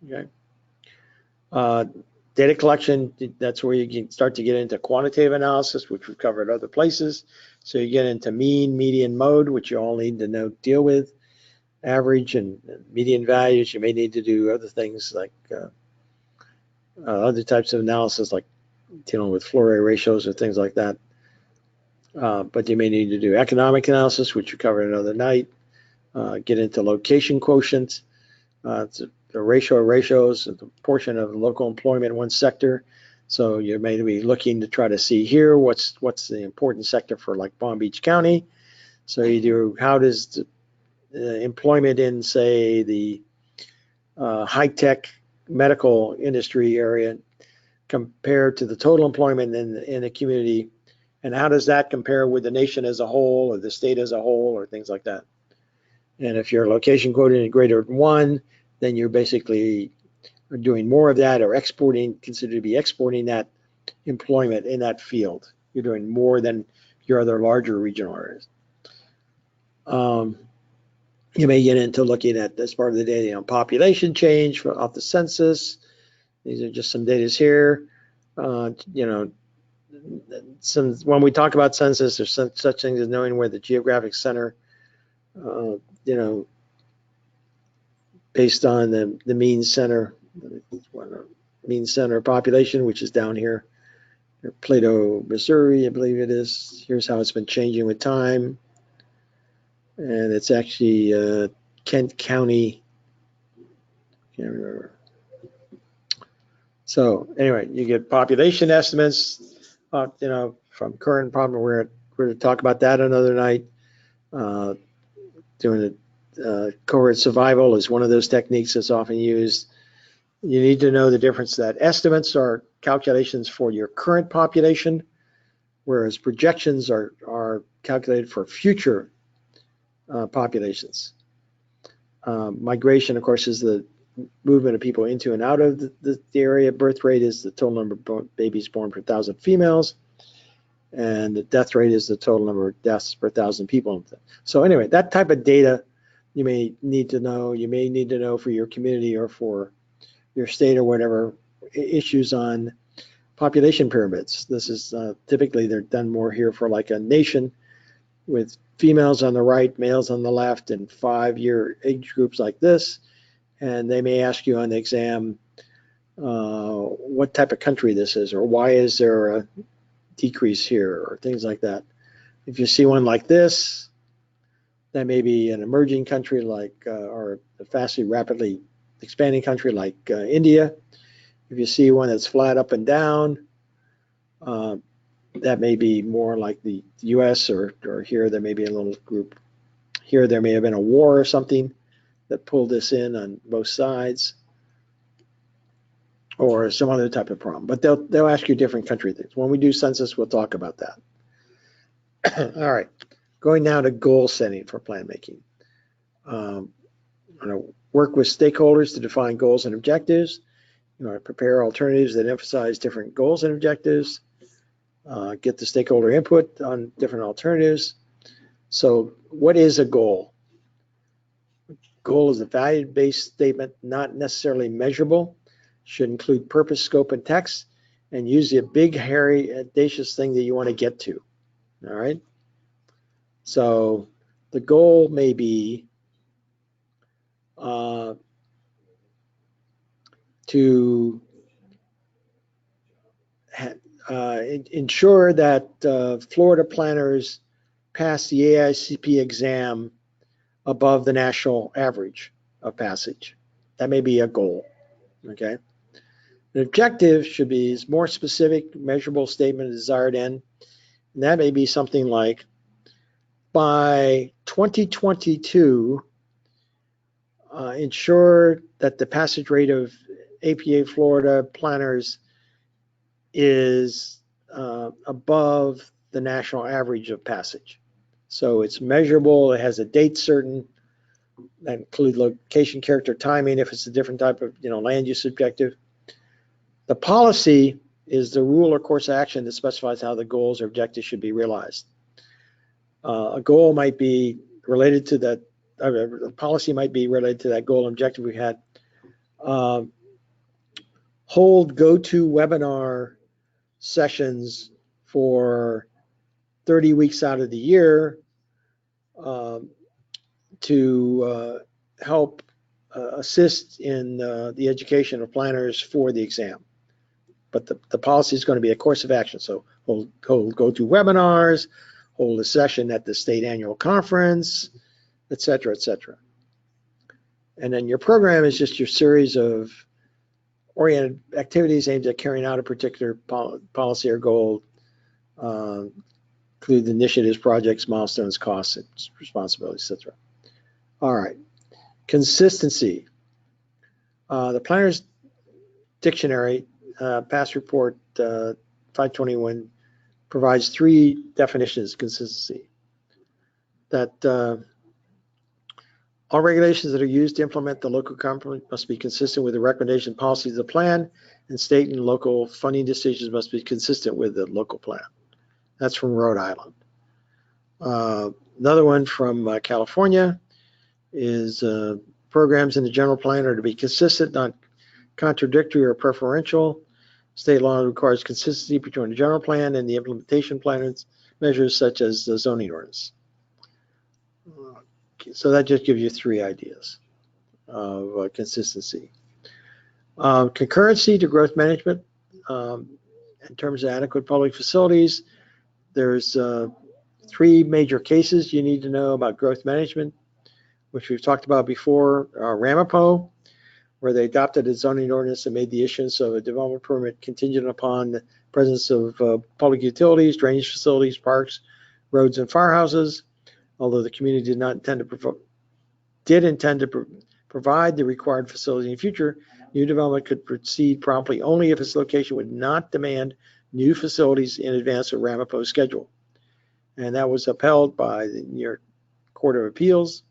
A: Okay. Data collection, that's where you can start to get into quantitative analysis, which we've covered other places. So you get into mean, median, mode, which you all need to deal with. average and median values. You may need to do other things like other types of analysis, like dealing with floor area ratios or things like that. But you may need to do economic analysis, which we covered another night. Get into location quotients. It's the ratio of ratios, the portion of local employment in one sector. So you may be looking to try to see here what's the important sector for like Palm Beach County. So you do, how does the employment in, say, the high-tech medical industry area compare to the total employment in the community, and how does that compare with the nation as a whole or the state as a whole or things like that. And if your location quotient is greater than 1, then you're basically doing more of that, or exporting, considered to be exporting that employment in that field. You're doing more than your other larger regional areas. You may get into looking at, as part of the data, population change off the census. These are just some data here. When we talk about census, there's such things as knowing where the geographic center, based on the mean center population, which is down here, Plato, Missouri, I believe it is. Here's how it's been changing with time. And it's actually Kent County. Can't remember. So anyway, you get population estimates, from current problem. We're going to talk about that another night. Doing cohort survival is one of those techniques that's often used. You need to know the difference that estimates are calculations for your current population, whereas projections are calculated for future populations. Migration, of course, is the movement of people into and out of the area. Birth rate is the total number of babies born per 1,000 females. And the death rate is the total number of deaths per 1,000 people. So anyway, that type of data you may need to know. You may need to know for your community or for your state or whatever, issues on population pyramids. This is typically, they're done more here for like a nation, with females on the right, males on the left, and 5-year age groups like this. And they may ask you on the exam what type of country this is, or why is there a decrease here, or things like that. If you see one like this, that may be an emerging country like, or a fastly, rapidly expanding country like India. If you see one that's flat up and down, that may be more like the US, or here there may be a little group. Here there may have been a war or something that pulled this in on both sides, or some other type of problem. But they'll ask you different country things. When we do census, we'll talk about that. All right, going now to goal setting for plan making. I'm going to work with stakeholders to define goals and objectives. Prepare alternatives that emphasize different goals and objectives. Get the stakeholder input on different alternatives. So what is a goal? Goal is a value-based statement, not necessarily measurable. Should include purpose, scope, and text, and usually a big, hairy, audacious thing that you want to get to. All right. So the goal may be to ensure that Florida planners pass the AICP exam above the national average of passage. That may be a goal. Okay. An objective should be more specific, measurable statement of desired end. And that may be something like, by 2022, ensure that the passage rate of APA Florida planners is above the national average of passage. So it's measurable, it has a date certain, that include location, character, timing, if it's a different type of land use objective. The policy is the rule or course of action that specifies how the goals or objectives should be realized. A goal might be related to that, a policy might be related to that goal and objective we had. Hold go-to webinar sessions for 30 weeks out of the year to help assist in the education of planners for the exam. But the policy is going to be a course of action. So we'll go to webinars, hold a session at the state annual conference, et cetera, et cetera. And then your program is just your series of oriented activities aimed at carrying out a particular policy or goal, include initiatives, projects, milestones, costs, responsibilities, et cetera. All right. Consistency. The Planner's Dictionary, past report 521, provides 3 definitions of consistency. That all regulations that are used to implement the local government must be consistent with the recommendation policies of the plan, and state and local funding decisions must be consistent with the local plan. That's from Rhode Island. Another one from California is programs in the general plan are to be consistent, not contradictory or preferential. State law requires consistency between the general plan and the implementation plans measures such as the zoning ordinance. So that just gives you 3 ideas of consistency. Concurrency to growth management in terms of adequate public facilities. There's 3 major cases you need to know about growth management, which we've talked about before. Ramapo, where they adopted a zoning ordinance and made the issuance of a development permit contingent upon the presence of public utilities, drainage facilities, parks, roads, and firehouses. Although the community did not intend to provide the required facility in the future, new development could proceed promptly only if its location would not demand new facilities in advance of Ramapo's schedule. And that was upheld by the New York Court of Appeals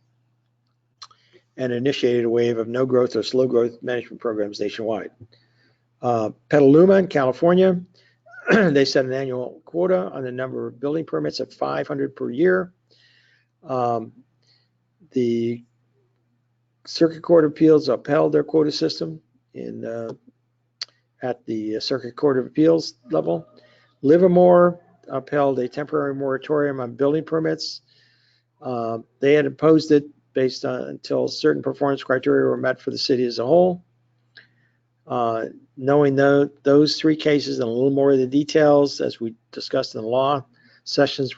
A: and initiated a wave of no growth or slow growth management programs nationwide. Petaluma in California, they set an annual quota on the number of building permits at 500 per year. The Circuit Court of Appeals upheld their quota system at the Circuit Court of Appeals level. Livermore upheld a temporary moratorium on building permits. They had imposed it based on until certain performance criteria were met for the city as a whole. Knowing those 3 cases and a little more of the details, as we discussed in the law sessions,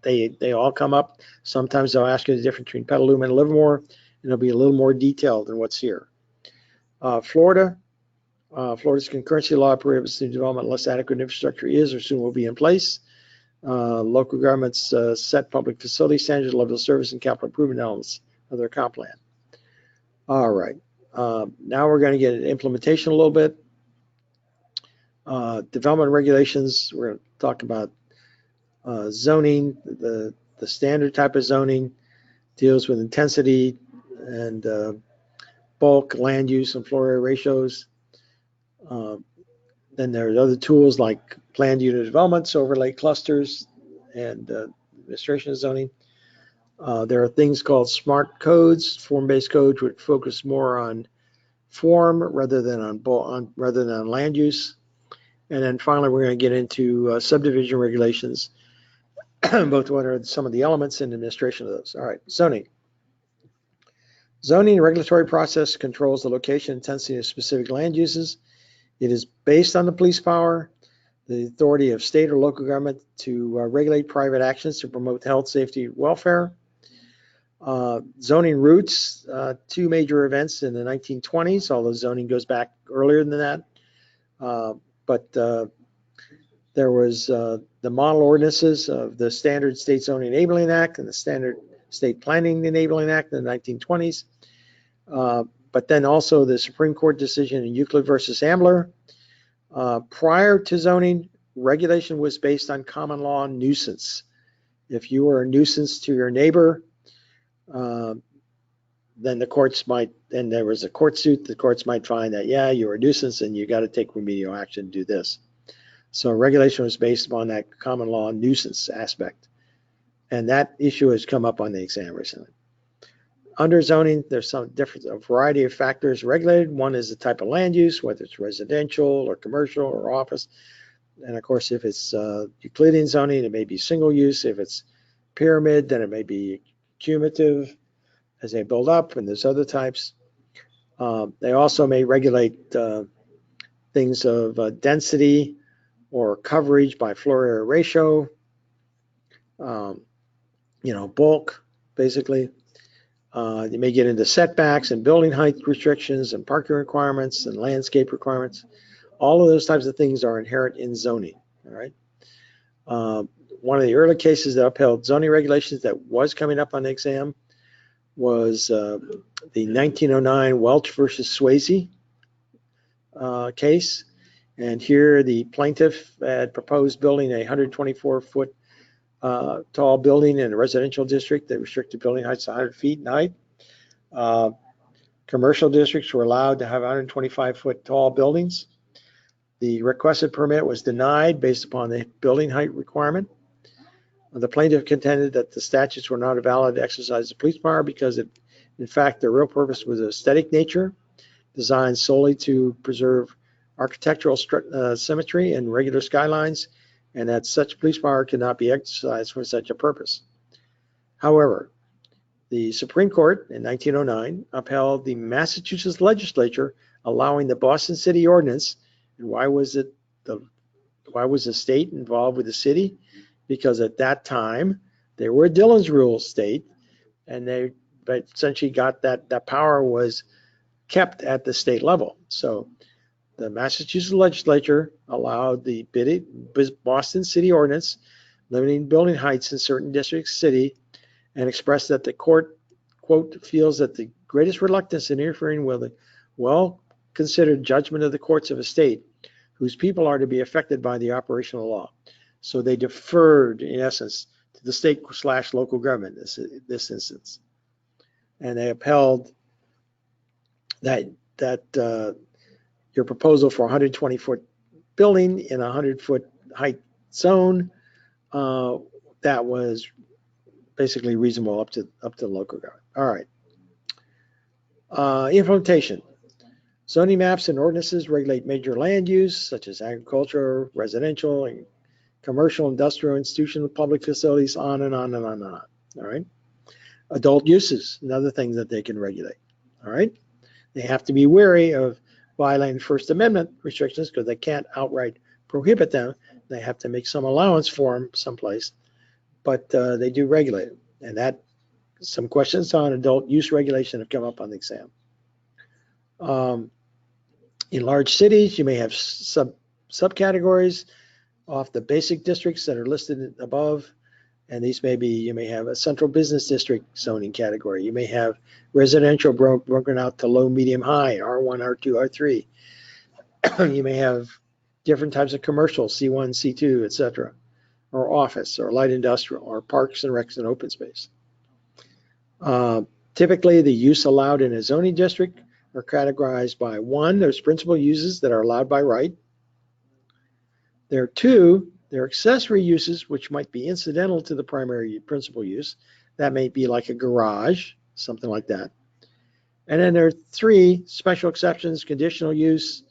A: they all come up. Sometimes they'll ask you the difference between Petaluma and Livermore, and it'll be a little more detailed than what's here. Florida's concurrency law prohibits new development unless adequate infrastructure is or soon will be in place. Local governments set public facility standards, level of service, and capital improvement elements of their comp plan. All right. Now we're going to get into implementation a little bit. Development regulations, we're going to talk about zoning. The standard type of zoning deals with intensity and bulk, land use, and floor area ratios. Then there's other tools like planned unit developments, overlay clusters, and administration of zoning. There are things called smart codes, form-based codes, which focus more on form rather than on land use. And then finally, we're going to get into subdivision regulations, both what are some of the elements and administration of those. All right, zoning. Zoning regulatory process controls the location and intensity of specific land uses. It is based on the police power, the authority of state or local government to regulate private actions to promote health, safety, welfare. Zoning roots, 2 major events in the 1920s, although zoning goes back earlier than that. But there was the model ordinances of the Standard State Zoning Enabling Act and the Standard State Planning Enabling Act in the 1920s. But then also the Supreme Court decision in Euclid versus Ambler. Prior to zoning, regulation was based on common law nuisance. If you were a nuisance to your neighbor, then the courts might, and there was a court suit, the courts might find that, yeah, you're a nuisance and you got to take remedial action to do this. So regulation was based upon that common law nuisance aspect. And that issue has come up on the exam recently. Under zoning, there's a variety of factors regulated. One is the type of land use, whether it's residential or commercial or office. And of course, if it's Euclidean zoning, it may be single use. If it's pyramid, then it may be cumulative. as they build up, and there's other types. They also may regulate things of density or coverage by floor area ratio, bulk, basically. You may get into setbacks and building height restrictions and parking requirements and landscape requirements. All of those types of things are inherent in zoning, all right? One of the early cases that upheld zoning regulations that was coming up on the exam was the 1909 Welch versus Swayze case. And here the plaintiff had proposed building a 124-foot tall building in a residential district that restricted building heights to 100 feet in height. Commercial districts were allowed to have 125-foot tall buildings. The requested permit was denied based upon the building height requirement. The plaintiff contended that the statutes were not valid to exercise the police power because, in fact, their real purpose was of aesthetic nature, designed solely to preserve architectural symmetry and regular skylines, and that such police power could not be exercised for such a purpose. However, the Supreme Court in 1909 upheld the Massachusetts legislature allowing the Boston City Ordinance. And why was the state involved with the city? Because at that time they were a Dillon's Rule state, and they essentially got that power was kept at the state level. So the Massachusetts legislature allowed the Boston City Ordinance limiting building heights in certain districts of the city, and expressed that the court, quote, feels that the greatest reluctance in interfering with the well-considered judgment of the courts of a state whose people are to be affected by the operation of the law. So they deferred, in essence, to the state/local government in this instance. And they upheld that your proposal for a 120-foot building in a 100-foot height zone, that was basically reasonable up to the local government. All right. Implementation. Zoning maps and ordinances regulate major land use such as agriculture, residential, and commercial, industrial, institutional, public facilities, on and on and on and on. All right. Adult uses, another thing that they can regulate. All right. They have to be wary of violating First Amendment restrictions because they can't outright prohibit them. They have to make some allowance for them someplace, but they do regulate it. And that some questions on adult use regulation have come up on the exam. In large cities, you may have subcategories off the basic districts that are listed above. And these may be, you may have a central business district zoning category. You may have residential broken out to low, medium, high, R1, R2, R3. You may have different types of commercial, C1, C2, et cetera, or office, or light industrial, or parks and recs and open space. Typically, the use allowed in a zoning district are categorized by one, those principal uses that are allowed by right. There are two, there are accessory uses which might be incidental to the primary principal use. That may be like a garage, something like that. And then there are three, special exceptions, conditional use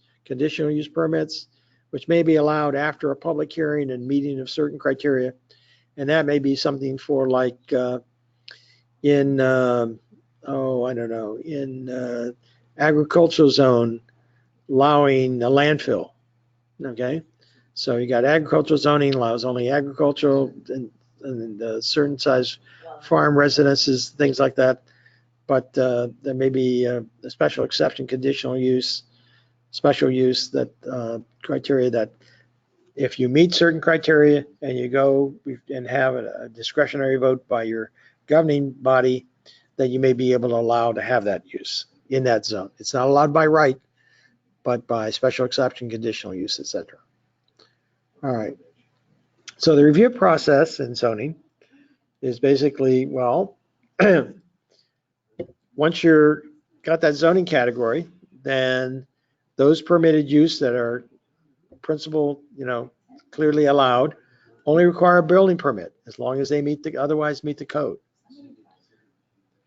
A: permits, which may be allowed after a public hearing and meeting of certain criteria. And that may be something for like in agricultural zone allowing a landfill, okay? So you got agricultural zoning allows only agricultural and certain size farm residences, things like that. But there may be a special exception, conditional use, special use that criteria that if you meet certain criteria and you go and have a discretionary vote by your governing body, then you may be able to allow to have that use in that zone. It's not allowed by right, but by special exception, conditional use, etc. All right. So the review process in zoning is basically, well, once you're got that zoning category, then those permitted use that are principal, clearly allowed, only require a building permit as long as they otherwise meet the code.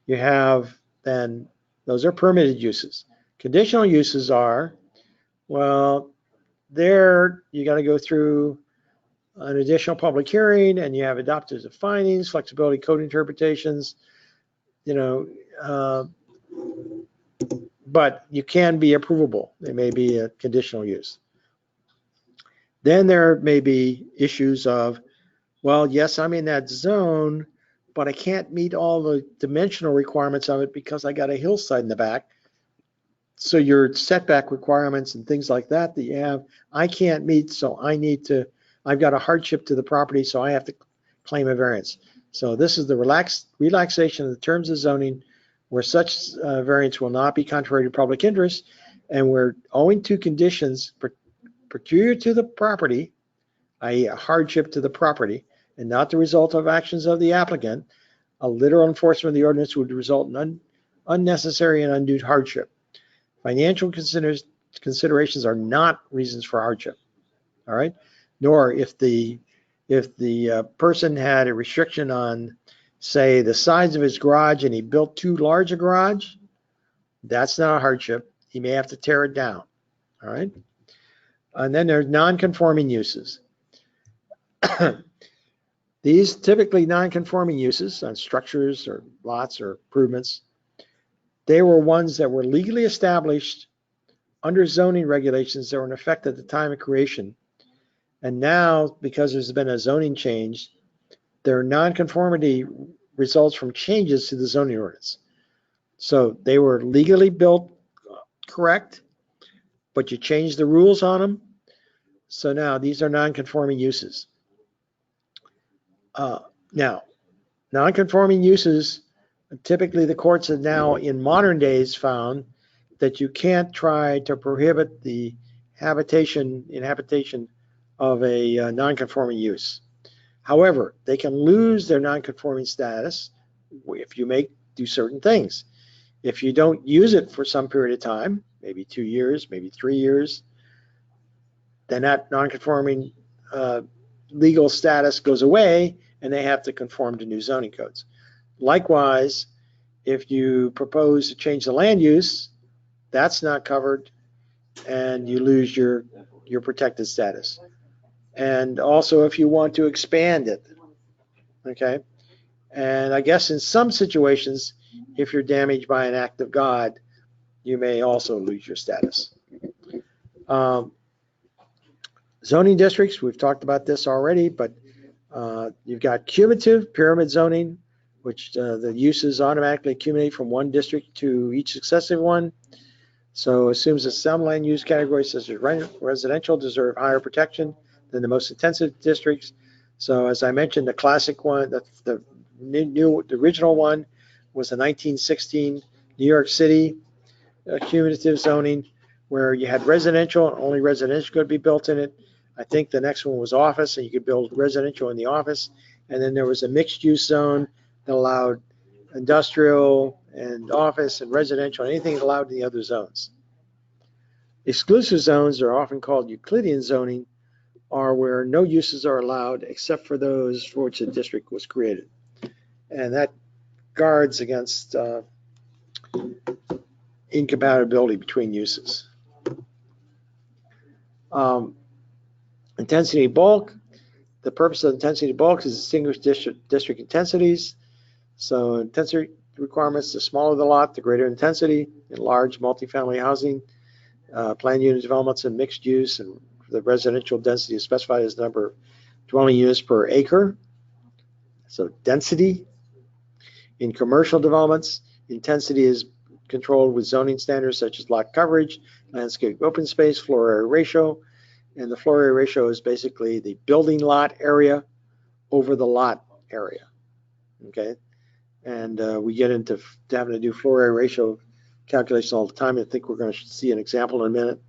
A: You have then, those are permitted uses. Conditional uses are, well, there you got to go through an additional public hearing and you have adopted findings, flexibility, code interpretations, you know, but you can be approvable. It may be a conditional use. Then there may be issues of, well, yes, I'm in that zone, but I can't meet all the dimensional requirements of it because I got a hillside in the back. So your setback requirements and things like that that you have, I can't meet, so I've got a hardship to the property, so I have to claim a variance. So this is the relaxation of the terms of zoning where such variance will not be contrary to public interest, and where owing to conditions peculiar to the property, i.e. a hardship to the property, and not the result of actions of the applicant, a literal enforcement of the ordinance would result in unnecessary and undue hardship. Financial considerations are not reasons for hardship, all right? Nor if the person had a restriction on, say, the size of his garage and he built too large a garage, that's not a hardship. He may have to tear it down, all right? And then there's non-conforming uses. These typically non-conforming uses on structures or lots or improvements, they were ones that were legally established under zoning regulations that were in effect at the time of creation. And now, because there's been a zoning change, their nonconformity results from changes to the zoning ordinance. So they were legally built correct, but you changed the rules on them. So now these are nonconforming uses. Now, nonconforming uses, typically the courts have now in modern days found that you can't try to prohibit the habitation of a nonconforming use. However, they can lose their nonconforming status if you do certain things. If you don't use it for some period of time, maybe 2 years, maybe 3 years, then that nonconforming legal status goes away and they have to conform to new zoning codes. Likewise, if you propose to change the land use, that's not covered and you lose your protected status. And also if you want to expand it, okay? And I guess in some situations, if you're damaged by an act of God, you may also lose your status. Zoning districts, we've talked about this already, but you've got cumulative pyramid zoning, which the uses automatically accumulate from one district to each successive one. So assumes that some land use categories such as residential deserve higher protection than the most intensive districts. So as I mentioned, the classic one, the original one was the 1916 New York City cumulative zoning, where you had residential and only residential could be built in it. I think the next one was office, and you could build residential in the office. And then there was a mixed use zone that allowed industrial and office and residential, anything allowed in the other zones. Exclusive zones are often called Euclidean zoning, are where no uses are allowed except for those for which the district was created. And that guards against incompatibility between uses. Intensity bulk. The purpose of intensity bulk is to distinguish district intensities. So intensity requirements, the smaller the lot, the greater intensity. In large multifamily housing, planned unit developments and mixed use, and the residential density is specified as number of dwelling units per acre. So density. In commercial developments, intensity is controlled with zoning standards such as lot coverage, landscape open space, floor area ratio. And the floor area ratio is basically the building lot area over the lot area, okay? And we get into having to do floor area ratio calculations all the time. I think we're going to see an example in a minute.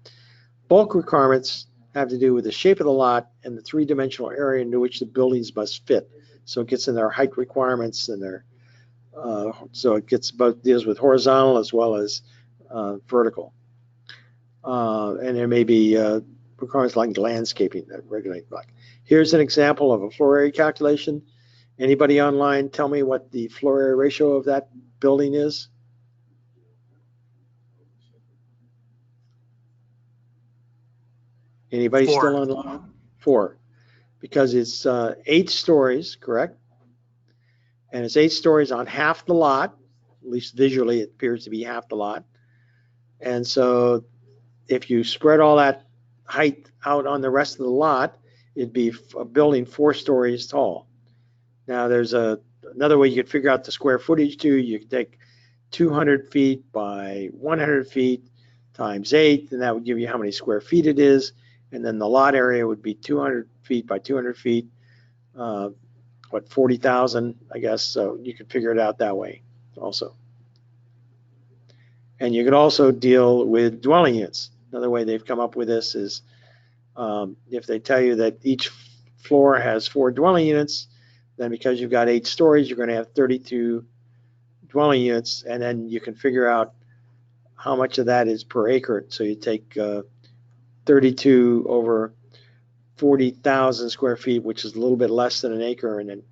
A: Bulk requirements have to do with the shape of the lot and the three-dimensional area into which the buildings must fit. So it gets in their height requirements and their, so it gets both, deals with horizontal as well as vertical. And there may be requirements like landscaping that regulate block. Here's an example of a floor area calculation. Anybody online tell me what the floor area ratio of that building is? Anybody
C: 4.
A: still online? 4. Because it's 8 stories, correct? And it's 8 stories on half the lot. At least visually, it appears to be half the lot. And so if you spread all that height out on the rest of the lot, it'd be a building 4 stories tall. Now, there's another way you could figure out the square footage too. You could take 200 feet by 100 feet times 8, and that would give you how many square feet it is. And then the lot area would be 200 feet by 200 feet, 40,000, I guess. So you could figure it out that way also. And you could also deal with dwelling units. Another way they've come up with this is if they tell you that each floor has 4 dwelling units, then because you've got 8 stories, you're going to have 32 dwelling units, and then you can figure out how much of that is per acre. So you take 32 over 40,000 square feet, which is a little bit less than an acre, and then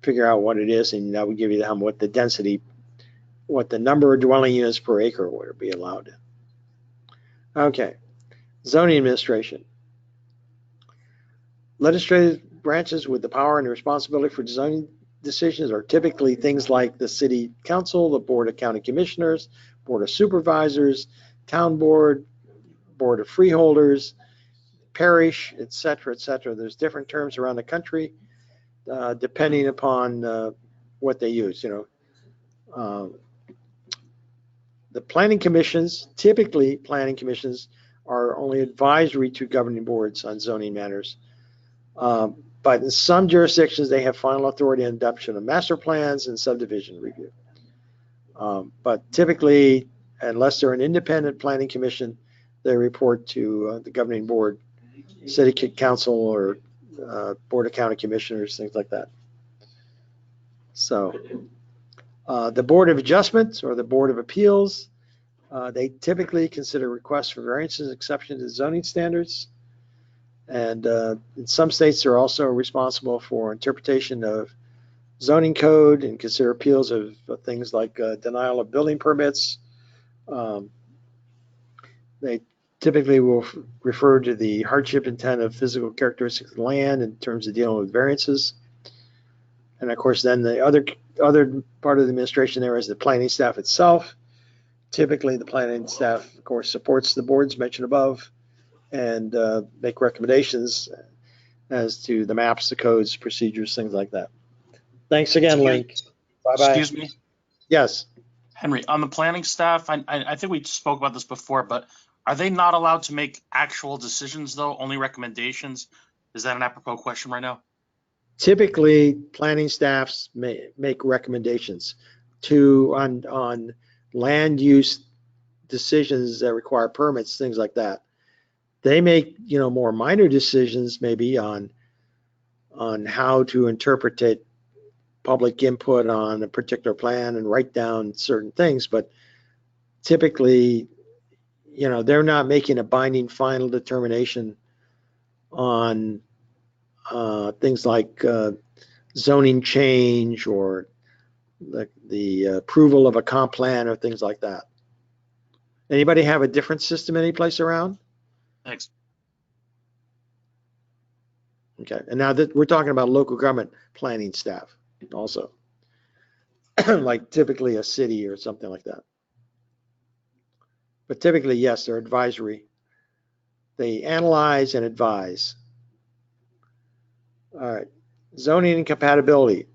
A: figure out what it is, and that would give you what the density, what the number of dwelling units per acre would be allowed. Okay, zoning administration. Legislative branches with the power and the responsibility for zoning decisions are typically things like the city council, the board of county commissioners, board of supervisors, town board, board of freeholders, parish, et cetera, et cetera. There's different terms around the country depending upon what they use. The planning commissions, typically planning commissions, are only advisory to governing boards on zoning matters. But in some jurisdictions, they have final authority on adoption of master plans and subdivision review. But typically, unless they're an independent planning commission, they report to the governing board, city council, or board of county commissioners, things like that. So the board of adjustments or the board of appeals, they typically consider requests for variances, exceptions to zoning standards. And in some states, they're also responsible for interpretation of zoning code and consider appeals of things like denial of building permits. They typically will refer to the hardship intent of physical characteristics of the land in terms of dealing with variances. And of course, then the other part of the administration there is the planning staff itself. Typically, the planning staff, of course, supports the boards mentioned above and make recommendations as to the maps, the codes, procedures, things like that. Thanks again, Link. Bye-bye.
C: Excuse me,
A: Yes.
C: Henry, on the planning staff, I think we spoke about this before, but are they not allowed to make actual decisions though, only recommendations? Is that an apropos question right now?
A: Typically, planning staffs make recommendations on land use decisions that require permits, things like that. They make more minor decisions maybe on how to interpret public input on a particular plan and write down certain things, but typically they're not making a binding final determination on things like zoning change or the approval of a comp plan or things like that. Anybody have a different system any place around?
C: Thanks.
A: Okay, and now that we're talking about local government planning staff also, like typically a city or something like that. But typically, yes, they're advisory. They analyze and advise. All right, zoning and compatibility.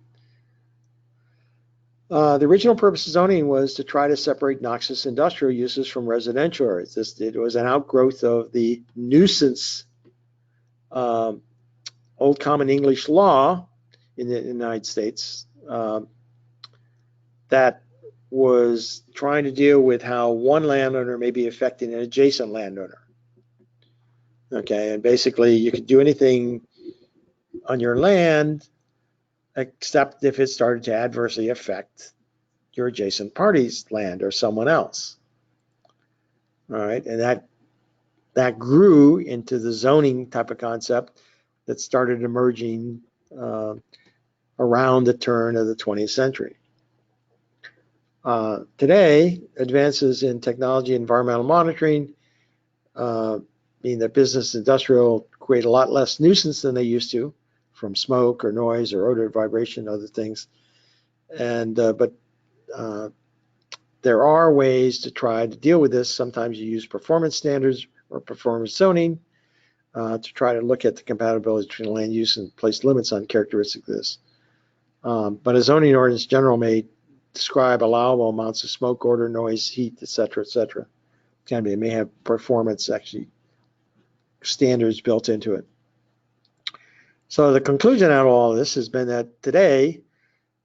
A: The original purpose of zoning was to try to separate noxious industrial uses from residential areas. It was an outgrowth of the nuisance Old Common English law in the United States that was trying to deal with how one landowner may be affecting an adjacent landowner. Okay, and basically you could do anything on your land except if it started to adversely affect your adjacent party's land or someone else. All right, and that grew into the zoning type of concept that started emerging around the turn of the 20th century. Today, advances in technology and environmental monitoring mean that business and industrial create a lot less nuisance than they used to from smoke or noise or odor, vibration, other things. And but there are ways to try to deal with this. Sometimes you use performance standards or performance zoning to try to look at the compatibility between land use and place limits on characteristics of this. But a zoning ordinance general may describe allowable amounts of smoke, odor, noise, heat, et cetera, et cetera. It may have performance actually standards built into it. So the conclusion out of all of this has been that today,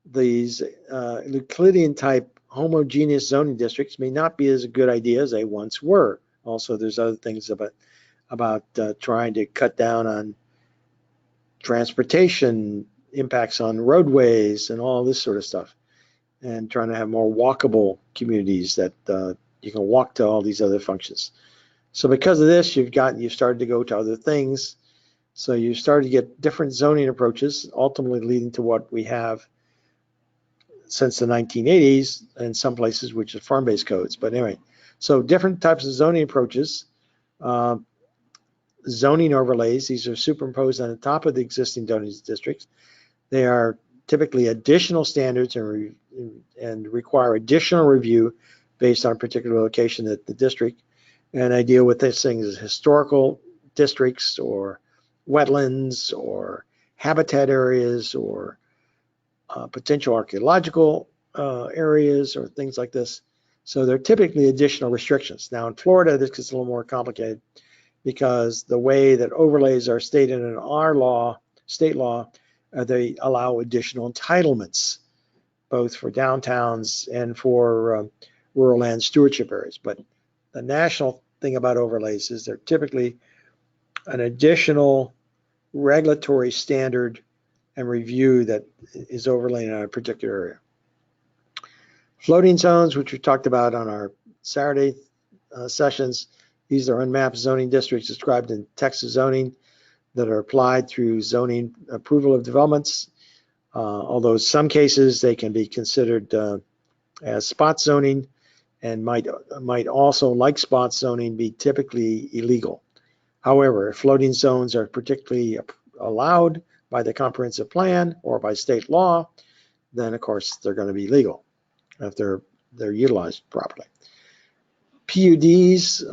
A: these Euclidean type homogeneous zoning districts may not be as a good idea as they once were. Also, there's other things about trying to cut down on transportation impacts on roadways and all this sort of stuff, and trying to have more walkable communities that you can walk to all these other functions. So because of this, you've started to go to other things. So you started to get different zoning approaches, ultimately leading to what we have since the 1980s in some places, which is farm-based codes. But anyway, so different types of zoning approaches. Zoning overlays, these are superimposed on the top of the existing zoning districts. They are typically additional standards and require additional review based on a particular location at the district. And I deal with these things as historical districts or wetlands or habitat areas or potential archaeological areas or things like this. So they're typically additional restrictions. Now in Florida, this gets a little more complicated because the way that overlays are stated in our law, state law, they allow additional entitlements, both for downtowns and for rural land stewardship areas. But the national thing about overlays is they're typically an additional regulatory standard and review that is overlaying on a particular area. Floating zones, which we talked about on our Saturday sessions, these are unmapped zoning districts described in Texas zoning that are applied through zoning approval of developments. Although in some cases they can be considered as spot zoning and might also, like spot zoning, be typically illegal. However, if floating zones are particularly allowed by the comprehensive plan or by state law, then of course they're going to be legal if they're utilized properly. PUDs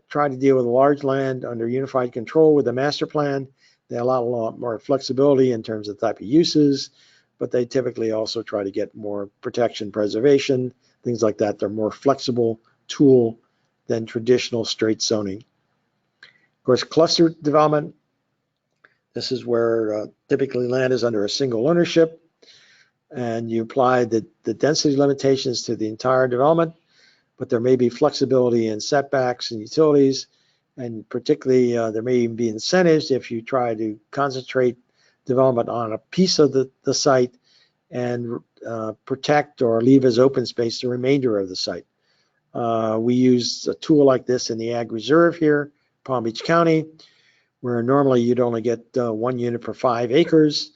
A: try to deal with large land under unified control with the master plan. They allow a lot more flexibility in terms of type of uses, but they typically also try to get more protection, preservation, things like that. They're more flexible tool than traditional straight zoning. Of course, cluster development, this is where typically land is under a single ownership, and you apply the density limitations to the entire development, but there may be flexibility in setbacks and utilities, and particularly there may even be incentives if you try to concentrate development on a piece of the site and protect or leave as open space the remainder of the site. We use a tool like this in the Ag Reserve here, Palm Beach County, where normally you'd only get 1 unit per 5 acres.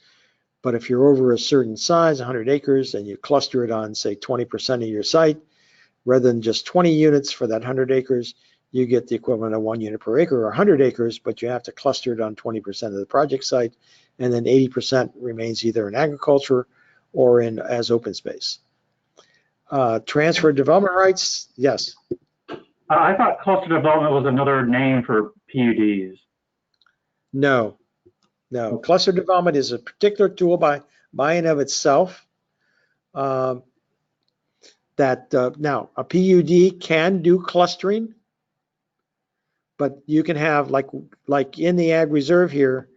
A: But if you're over a certain size, 100 acres, and you cluster it on, say, 20% of your site, rather than just 20 units for that 100 acres, you get the equivalent of 1 unit per acre or 100 acres, but you have to cluster it on 20% of the project site, and then 80% remains either in agriculture or in as open space. Transfer development rights, yes.
E: I thought cluster development was another name for PUDs.
A: No. Cluster development is a particular tool by and of itself. Now a PUD can do clustering, but you can have like in the Ag Reserve here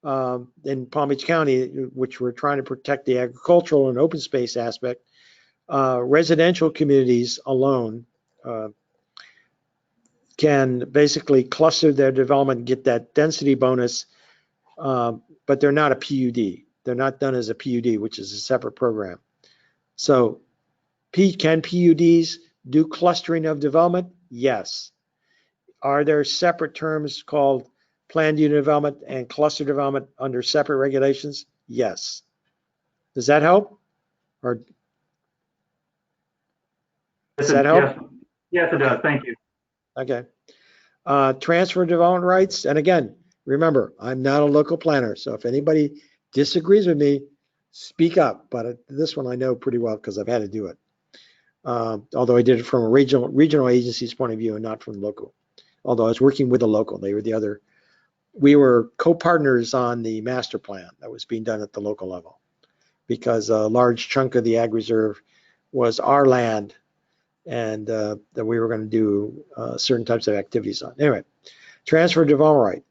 A: in Palm Beach County, which we're trying to protect the agricultural and open space aspect. Residential communities alone can basically cluster their development and get that density bonus, but they're not a PUD. They're not done as a PUD, which is a separate program. So can PUDs do clustering of development? Yes. Are there separate terms called planned unit development and cluster development under separate regulations? Yes. Does that help? Or does that help?
E: Yes, it does. Thank you.
A: Okay. Transfer development rights. And again, remember, I'm not a local planner. So if anybody disagrees with me, speak up. But this one I know pretty well because I've had to do it. although I did it from a regional agency's point of view and not from local. Although I was working with the local, they were the other. We were co-partners on the master plan that was being done at the local level, because a large chunk of the ag reserve was our land, and that we were going to do certain types of activities on. Anyway, transfer development right.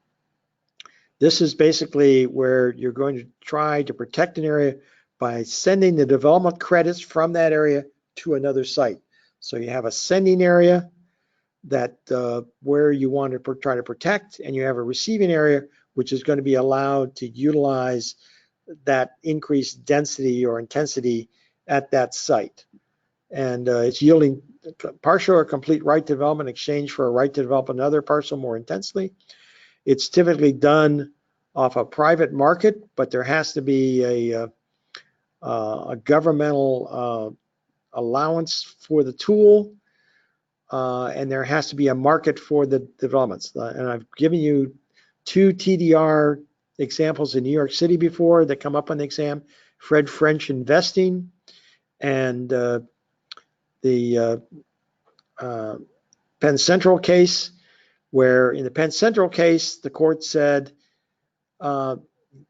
A: This is basically where you're going to try to protect an area by sending the development credits from that area to another site. So you have a sending area that where you want to try to protect, and you have a receiving area which is going to be allowed to utilize that increased density or intensity at that site. And it's yielding partial or complete right to development in exchange for a right to develop another parcel more intensely. It's typically done off a private market, but there has to be a governmental allowance for the tool, and there has to be a market for the developments. And I've given you 2 TDR examples in New York City before that come up on the exam: Fred French Investing and the Penn Central case, where in the Penn Central case, the court said,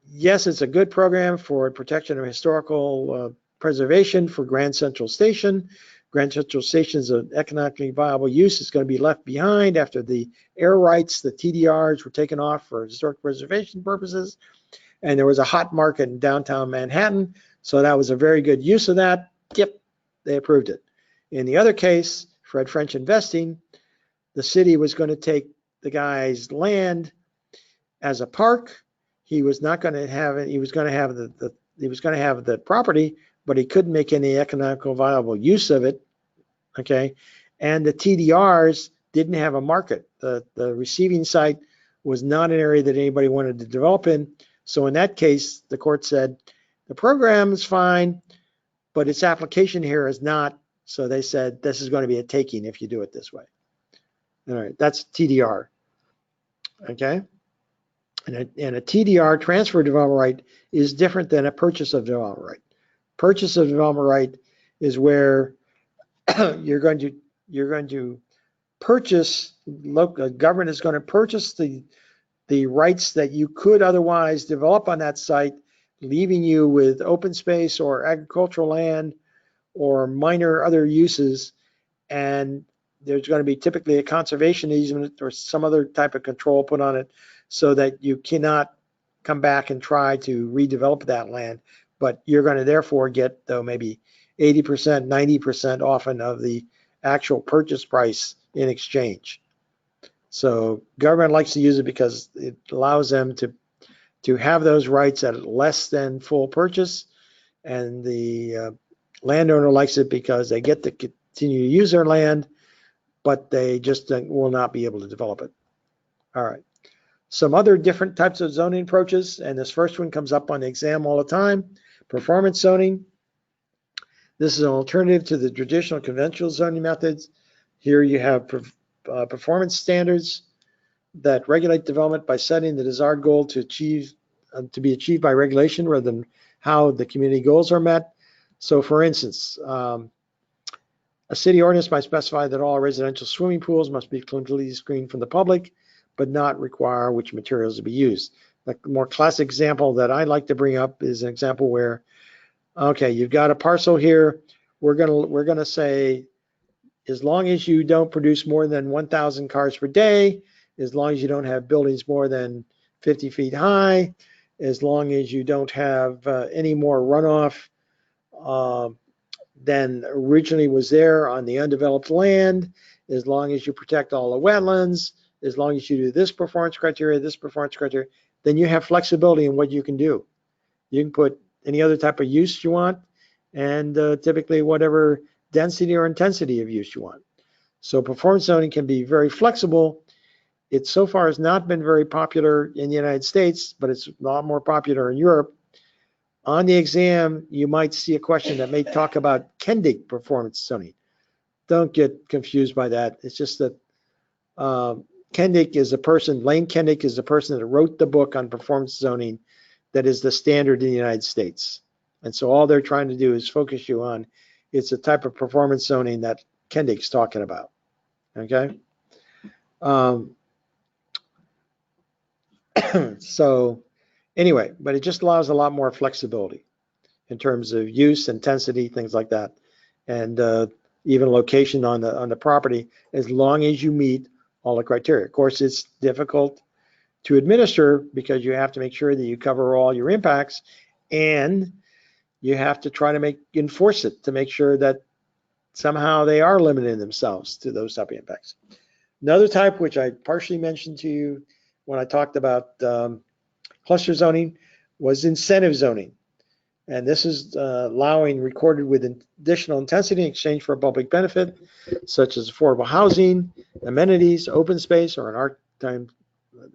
A: yes, it's a good program for protection of historical preservation for Grand Central Station. Grand Central Station is an economically viable use. It's going to be left behind after the air rights, the TDRs were taken off for historic preservation purposes. And there was a hot market in downtown Manhattan. So that was a very good use of that. Yep, they approved it. In the other case, Fred French Investing, the city was going to take the guy's land as a park. He was not going to have it. He was going to have the property, but he couldn't make any economical viable use of it. Okay, and the TDRs didn't have a market. The receiving site was not an area that anybody wanted to develop in. So in that case, the court said the program is fine, but its application here is not. So they said this is going to be a taking if you do it this way. All right, that's TDR. Okay. And a TDR, transfer development right, is different than a purchase of development right. Purchase of development right is where you're going to purchase, local government is going to purchase the rights that you could otherwise develop on that site, leaving you with open space or agricultural land or minor other uses. And there's going to be typically a conservation easement or some other type of control put on it, so that you cannot come back and try to redevelop that land, but you're going to therefore get, though, maybe 80%, 90% often of the actual purchase price in exchange. So government likes to use it because it allows them to have those rights at less than full purchase, and the landowner likes it because they get to continue to use their land, but they just will not be able to develop it. All right. Some other different types of zoning approaches, and this first one comes up on the exam all the time: performance zoning. This is an alternative to the traditional conventional zoning methods. Here you have performance standards that regulate development by setting the desired goal to be achieved by regulation rather than how the community goals are met. So for instance, a city ordinance might specify that all residential swimming pools must be completely screened from the public, but not require which materials to be used. The more classic example that I like to bring up is an example where, okay, you've got a parcel here. We're gonna say, as long as you don't produce more than 1,000 cars per day, as long as you don't have buildings more than 50 feet high, as long as you don't have any more runoff than originally was there on the undeveloped land, as long as you protect all the wetlands, as long as you do this performance criteria, then you have flexibility in what you can do. You can put any other type of use you want, and typically whatever density or intensity of use you want. So performance zoning can be very flexible. It so far has not been very popular in the United States, but it's a lot more popular in Europe. On the exam, you might see a question that may talk about Kendig performance zoning. Don't get confused by that. It's just that Kendig is a person, Lane Kendig is the person that wrote the book on performance zoning that is the standard in the United States. And so all they're trying to do is focus you on It's a type of performance zoning that Kendick's talking about. Okay. So anyway, but it just allows a lot more flexibility in terms of use, intensity, things like that, and even location on the property, as long as you meet all the criteria. Of course, it's difficult to administer because you have to make sure that you cover all your impacts, and you have to try to enforce it to make sure that somehow they are limiting themselves to those type of impacts. Another type, which I partially mentioned to you when I talked about cluster zoning, was incentive zoning. And this is allowing recorded with additional intensity in exchange for a public benefit, such as affordable housing, amenities, open space, or in our time,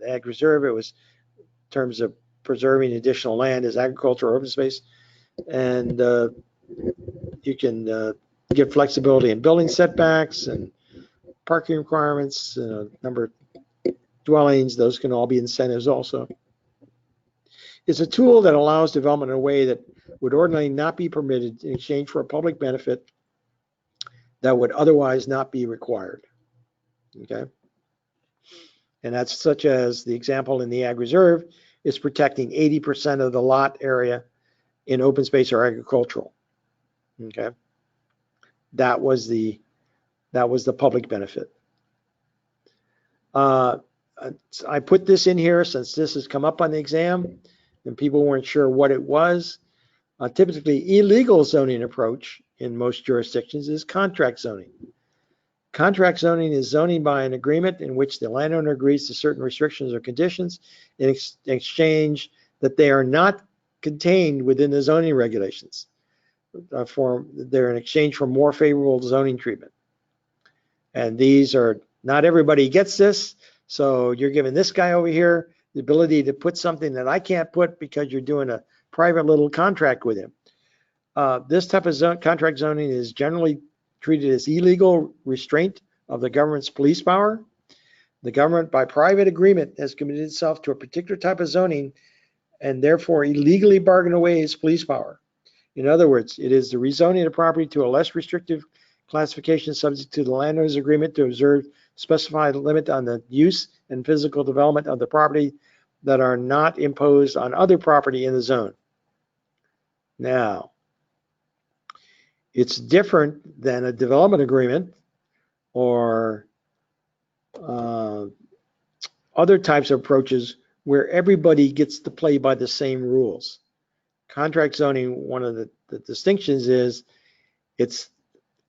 A: ag reserve, it was in terms of preserving additional land as agriculture or open space. And you can give flexibility in building setbacks and parking requirements, number of dwellings, those can all be incentives also. It's a tool that allows development in a way that would ordinarily not be permitted in exchange for a public benefit that would otherwise not be required. Okay. And that's such as the example in the ag reserve is protecting 80% of the lot area in open space or agricultural. Okay. That was the public benefit. I put this in here since this has come up on the exam and people weren't sure what it was. Typically, illegal zoning approach in most jurisdictions is contract zoning. Contract zoning is zoning by an agreement in which the landowner agrees to certain restrictions or conditions in exchange that they are not contained within the zoning regulations. They're in exchange for more favorable zoning treatment. And these are, not everybody gets this. So you're giving this guy over here the ability to put something that I can't put because you're doing a private little contract with him. This type of contract zoning is generally treated as illegal restraint of the government's police power. The government, by private agreement, has committed itself to a particular type of zoning and therefore illegally bargained away its police power. In other words, it is the rezoning of property to a less restrictive classification subject to the landowner's agreement to observe specified limit on the use and physical development of the property that are not imposed on other property in the zone. Now, it's different than a development agreement or other types of approaches where everybody gets to play by the same rules. Contract zoning, one of the distinctions is it's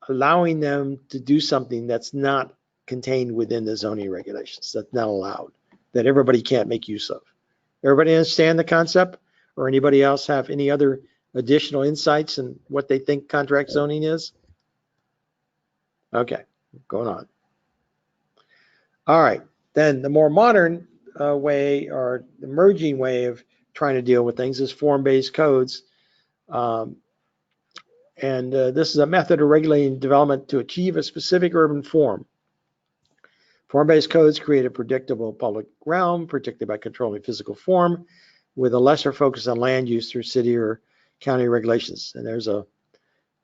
A: allowing them to do something that's not contained within the zoning regulations, that's not allowed, that everybody can't make use of. Everybody understand the concept, or anybody else have any other additional insights in what they think contract zoning is? Okay, going on. All right, then the more modern way or emerging way of trying to deal with things is form-based codes. This is a method of regulating development to achieve a specific urban form. Form-based codes create a predictable public realm protected by controlling physical form with a lesser focus on land use through city or county regulations. And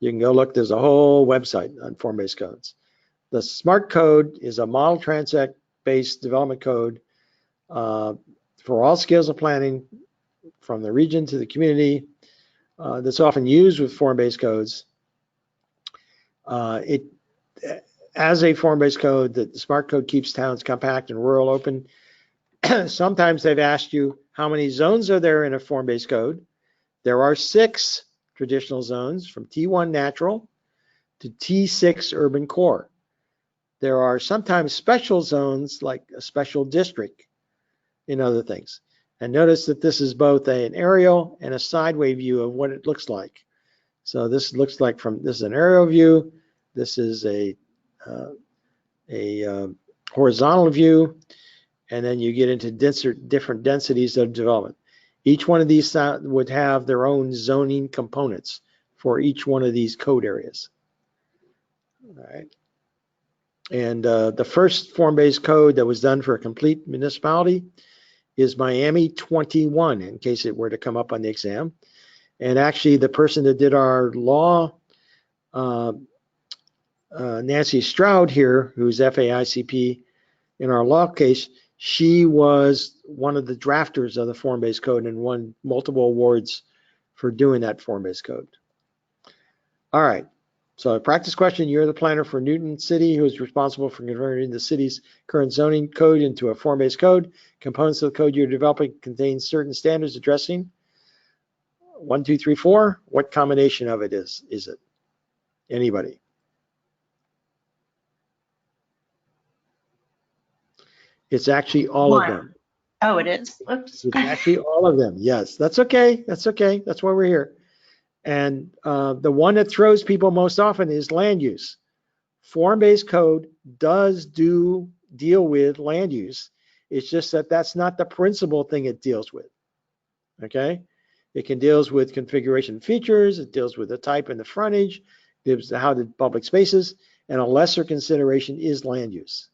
A: you can go look, there's a whole website on form-based codes. The SMART code is a model transect-based development code for all scales of planning from the region to the community that's often used with form-based codes. As a form-based code, the SMART code keeps towns compact and rural open. Sometimes they've asked you how many zones are there in a form-based code. There are 6 traditional zones from T1 natural to T6 urban core. There are sometimes special zones like a special district in other things. And notice that this is both an aerial and a sideway view of what it looks like. So this looks like this is an aerial view. This is a horizontal view. And then you get into different densities of development. Each one of these would have their own zoning components for each one of these code areas. All right. And the first form-based code that was done for a complete municipality is Miami 21, in case it were to come up on the exam. And actually, the person that did our law Nancy Stroud here, who's FAICP in our law case, she was one of the drafters of the form-based code and won multiple awards for doing that form-based code. All right. So a practice question, you're the planner for Newton City who is responsible for converting the city's current zoning code into a form-based code. Components of the code you're developing contain certain standards addressing 1, 2, 3, 4. What combination of it is it? Anybody? It's actually all of them.
F: Oh, it is. Oops.
A: It's actually all of them. Yes, that's okay. That's okay. That's why we're here. And the one that throws people most often is land use. Form-based code does deal with land use. It's just that that's not the principal thing it deals with. Okay? It can deals with configuration features. It deals with the type and the frontage. It deals with how the public spaces. And a lesser consideration is land use.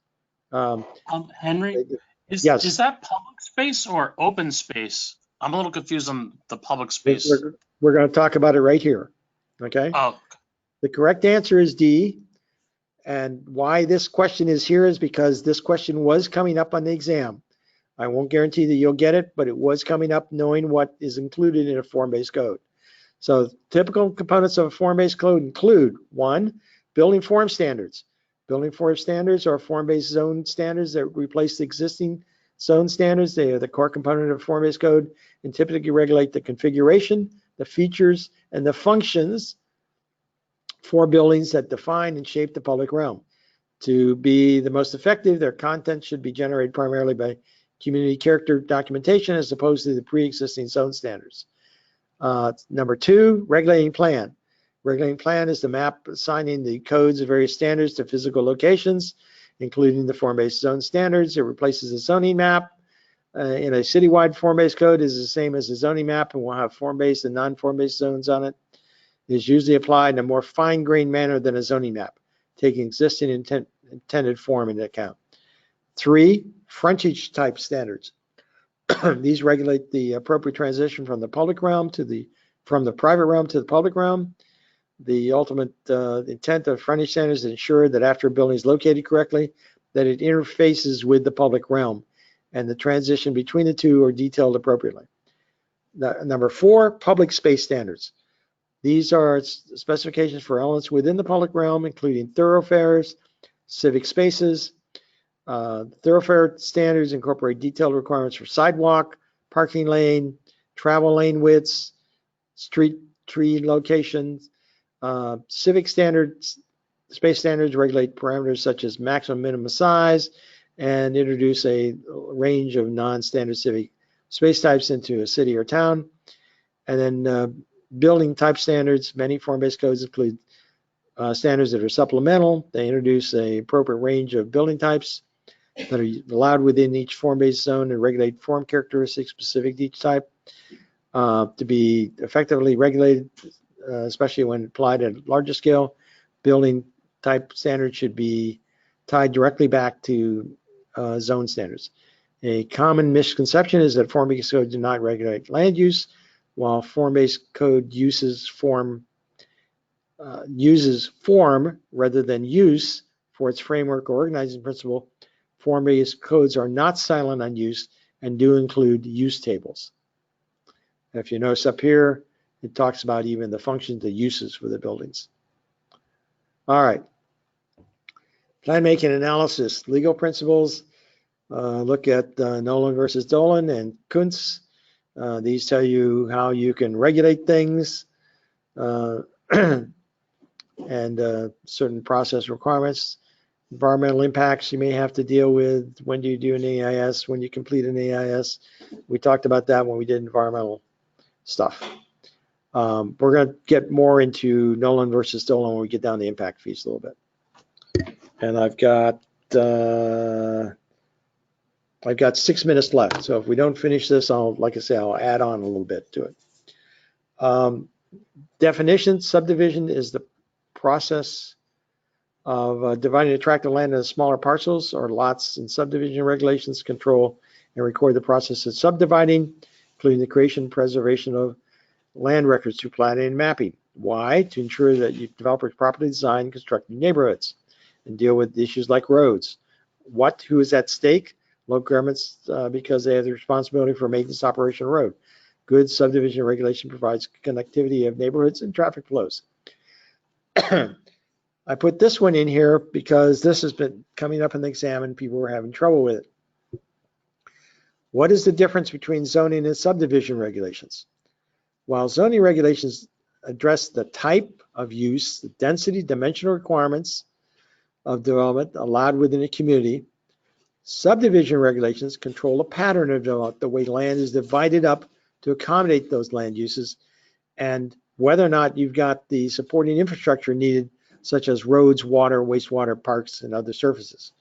C: Henry,
A: Yes.
C: is that public space or open space? I'm a little confused on the public space.
A: We're going to talk about it right here. Okay?
C: Oh,
A: The correct answer is D. And why this question is here is because this question was coming up on the exam. I won't guarantee that you'll get it, but it was coming up knowing what is included in a form-based code. So typical components of a form-based code include 1, building form standards. Building form standards are form-based zone standards that replace the existing zone standards. They are the core component of form-based code and typically regulate the configuration, the features, and the functions for buildings that define and shape the public realm. To be the most effective, their content should be generated primarily by community character documentation as opposed to the pre-existing zone standards. Number 2, regulating plan. Regulating plan is the map assigning the codes of various standards to physical locations, including the form-based zone standards. It replaces the zoning map. In a citywide form-based code is the same as the zoning map and will have form-based and non-form-based zones on it. It is usually applied in a more fine-grained manner than a zoning map, taking existing intended form into account. 3, frontage type standards. These regulate the appropriate transition from the public realm from the private realm to the public realm. The ultimate intent of frontage standards is ensure that after a building is located correctly, that it interfaces with the public realm, and the transition between the two are detailed appropriately. Number 4, public space standards. These are specifications for elements within the public realm, including thoroughfares, civic spaces. Thoroughfare standards incorporate detailed requirements for sidewalk, parking lane, travel lane widths, street tree locations. Civic standards, space standards regulate parameters such as maximum minimum size and introduce a range of non-standard civic space types into a city or town. And then building type standards, many form-based codes include standards that are supplemental. They introduce an appropriate range of building types that are allowed within each form-based zone and regulate form characteristics specific to each type to be effectively regulated, especially when applied at a larger scale. Building type standards should be tied directly back to zone standards. A common misconception is that form-based code do not regulate land use, while form-based code uses form rather than use for its framework or organizing principle. Form-based codes are not silent on use and do include use tables. If you notice up here, it talks about even the functions, the uses for the buildings. All right. Plan making analysis, legal principles. Look at Nolan versus Dolan and Kuntz. These tell you how you can regulate things and certain process requirements. Environmental impacts you may have to deal with. When do you do an EIS? When you complete an EIS? We talked about that when we did environmental stuff. We're going to get more into Nolan versus Dolan when we get down the impact fees a little bit. And I've got 6 minutes left. So if we don't finish this, like I say, I'll add on a little bit to it. Definition, subdivision is the process of dividing a tract of land into smaller parcels or lots, and subdivision regulations control and record the process of subdividing, including the creation and preservation of land records through planning and mapping. Why? To ensure that you developers properly design and construct new neighborhoods and deal with issues like roads. What? Who is at stake? Local governments, because they have the responsibility for maintenance operation of road. Good subdivision regulation provides connectivity of neighborhoods and traffic flows. I put this one in here because this has been coming up in the exam and people were having trouble with it. What is the difference between zoning and subdivision regulations? While zoning regulations address the type of use, the density, dimensional requirements of development allowed within a community, subdivision regulations control the pattern of development, the way land is divided up to accommodate those land uses, and whether or not you've got the supporting infrastructure needed, such as roads, water, wastewater, parks, and other surfaces.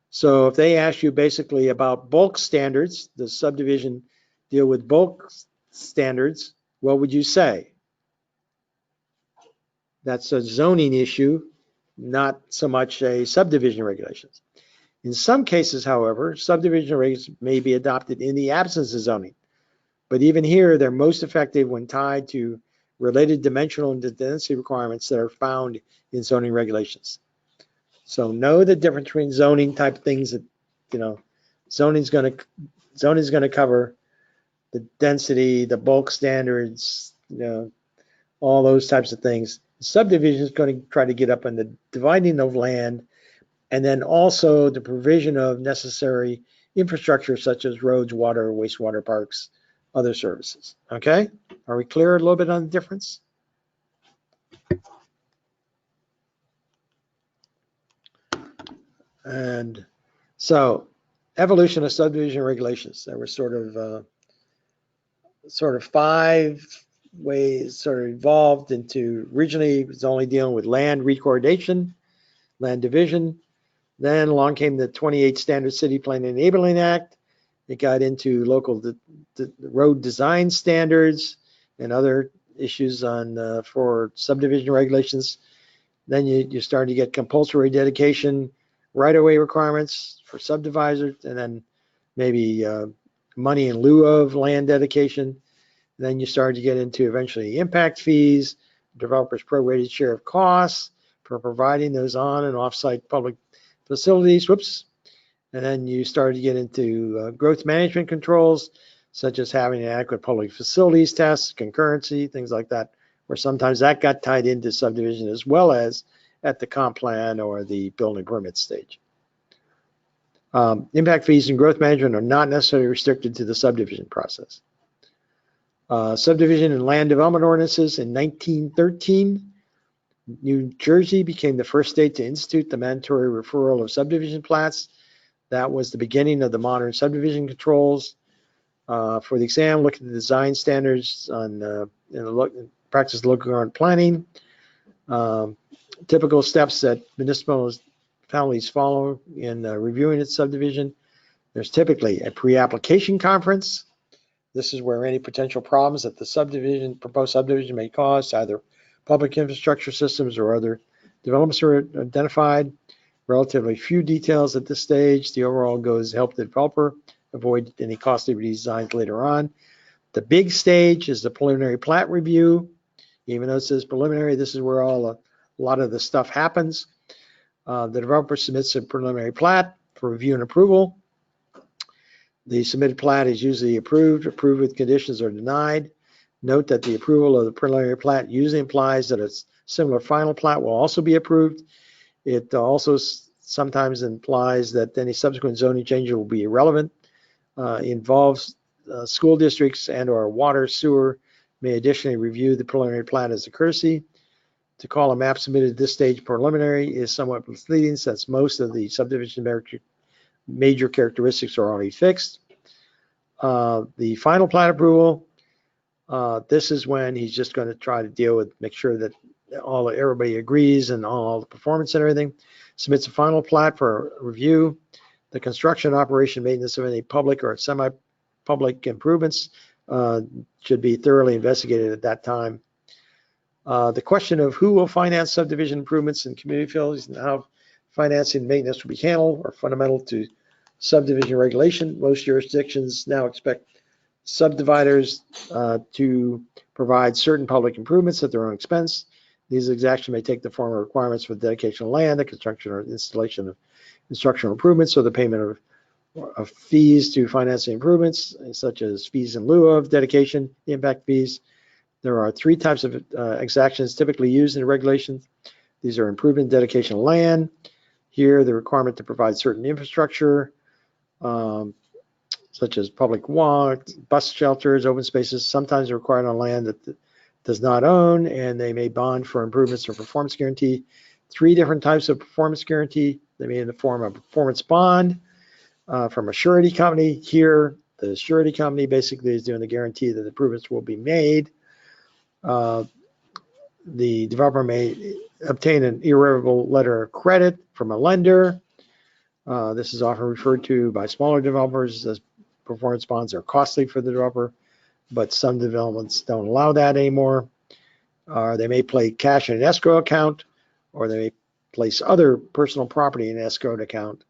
A: So if they ask you basically about bulk standards, the subdivision deal with bulk standards, what would you say? That's a zoning issue, not so much a subdivision regulations. In some cases, however, subdivision regulations may be adopted in the absence of zoning. But even here, they're most effective when tied to related dimensional and density requirements that are found in zoning regulations. So know the difference between zoning type things that, zoning's going to cover the density, the bulk standards, all those types of things. Subdivision is going to try to get up on the dividing of land, and then also the provision of necessary infrastructure such as roads, water, wastewater, parks, other services. Okay? Are we clear a little bit on the difference? And so, evolution of subdivision regulations. There were sort of 5 ways, sort of evolved into, originally it was only dealing with land recordation, land division. Then along came the 28 Standard City Plan Enabling Act. It got into local road design standards and other issues on for subdivision regulations. Then you start to get compulsory dedication, right-of-way requirements for subdividers, and then maybe money in lieu of land dedication. Then you start to get into eventually impact fees, developers' prorated share of costs for providing those on and off-site public facilities. Whoops. And then you start to get into growth management controls, such as having adequate public facilities tests, concurrency, things like that, where sometimes that got tied into subdivision as well as at the comp plan or the building permit stage. Impact fees and growth management are not necessarily restricted to the subdivision process. Subdivision and land development ordinances in 1913, New Jersey became the first state to institute the mandatory referral of subdivision plats. That was the beginning of the modern subdivision controls. For the exam, look at the design standards on practice of local government planning. Typical steps that municipalities follow in reviewing its subdivision. There's typically a pre-application conference. This is where any potential problems that the proposed subdivision may cause, either public infrastructure systems or other developments, are identified. Relatively few details at this stage. The overall goal is to help the developer avoid any costly redesigns later on. The big stage is the preliminary plat review. Even though it says preliminary, this is where a lot of the stuff happens. The developer submits a preliminary plat for review and approval. The submitted plat is usually approved with conditions, or denied. Note that the approval of the preliminary plat usually implies that a similar final plat will also be approved. It also sometimes implies that any subsequent zoning change will be irrelevant. Involves school districts and or water, sewer may additionally review the preliminary plat as a courtesy. To call a map submitted at this stage preliminary is somewhat misleading, since most of the subdivision major characteristics are already fixed. The final plat approval, this is when he's just going to try to make sure that everybody agrees and all the performance and everything. Submits a final plat for review. The construction, operation, maintenance of any public or semi-public improvements should be thoroughly investigated at that time. The question of who will finance subdivision improvements in community facilities and how financing and maintenance will be handled are fundamental to subdivision regulation. Most jurisdictions now expect subdividers to provide certain public improvements at their own expense. These exactions may take the form of requirements for dedication of land, the construction or installation of instructional improvements, or the payment of fees to finance the improvements, such as fees in lieu of dedication, impact fees. There are 3 types of exactions typically used in regulations. These are improvement, dedication of land. Here, the requirement to provide certain infrastructure, such as public walks, bus shelters, open spaces, sometimes required on land that does not own, and they may bond for improvements or performance guarantee. 3 different types of performance guarantee. They may in the form of performance bond from a surety company. Here, the surety company basically is doing the guarantee that improvements will be made. The developer may obtain an irrevocable letter of credit from a lender. This is often referred to by smaller developers as performance bonds are costly for the developer, but some developments don't allow that anymore. They may play cash in an escrow account, or they may place other personal property in an escrowed account,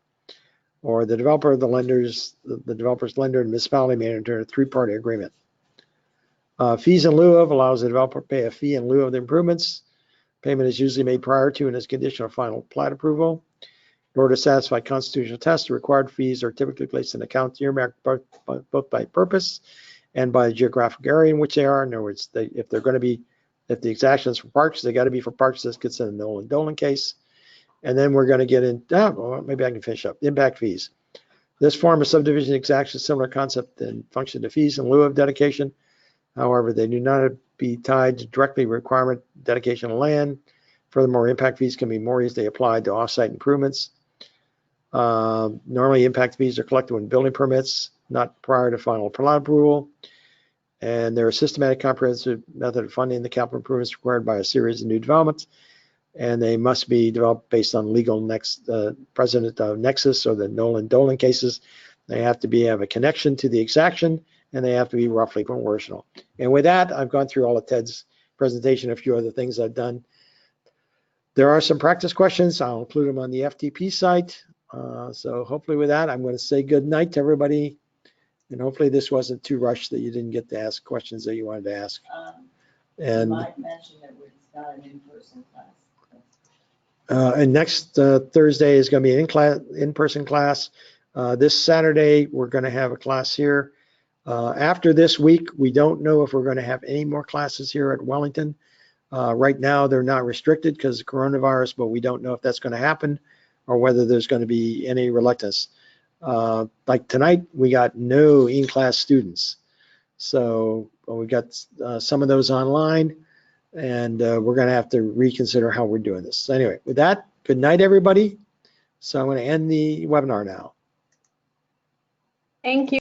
A: or the developer, the lenders, the developer's lender and municipality may enter a 3-party agreement. Fees in lieu of allows the developer to pay a fee in lieu of the improvements. Payment is usually made prior to and is conditional of final plat approval. In order to satisfy constitutional tests, the required fees are typically placed in accounts earmarked both by purpose and by the geographic area in which they are. In other words, if the exactions for parks, they got to be for parks. That's considered a Nolan Dolan case. And then we're going to get in, maybe I can finish up, impact fees. This form of subdivision exaction is similar concept and function to fees in lieu of dedication. However, they do not be tied to directly requirement dedication of land. Furthermore, impact fees can be more easily applied to offsite improvements. Normally, impact fees are collected when building permits, not prior to final plat approval. And they're a systematic, comprehensive method of funding the capital improvements required by a series of new developments. And they must be developed based on legal precedent of nexus or the Nolan Dolan cases. They have to have a connection to the exaction, and they have to be roughly proportional. And with that, I've gone through all of Ted's presentation, a few other things I've done. There are some practice questions. I'll include them on the FTP site. So hopefully with that, I'm going to say good night to everybody. And hopefully this wasn't too rushed that you didn't get to ask questions that you wanted to ask.
D: You
A: And
D: might mention that it's not an in-person class.
A: and next Thursday is going to be an in-person class. This Saturday, we're going to have a class here. After this week, we don't know if we're going to have any more classes here at Wellington. Right now, they're not restricted because of coronavirus, but we don't know if that's going to happen or whether there's going to be any reluctance. Like tonight, we got no in-class students. So we got some of those online, and we're going to have to reconsider how we're doing this. So anyway, with that, good night, everybody. So I'm going to end the webinar now.
F: Thank you.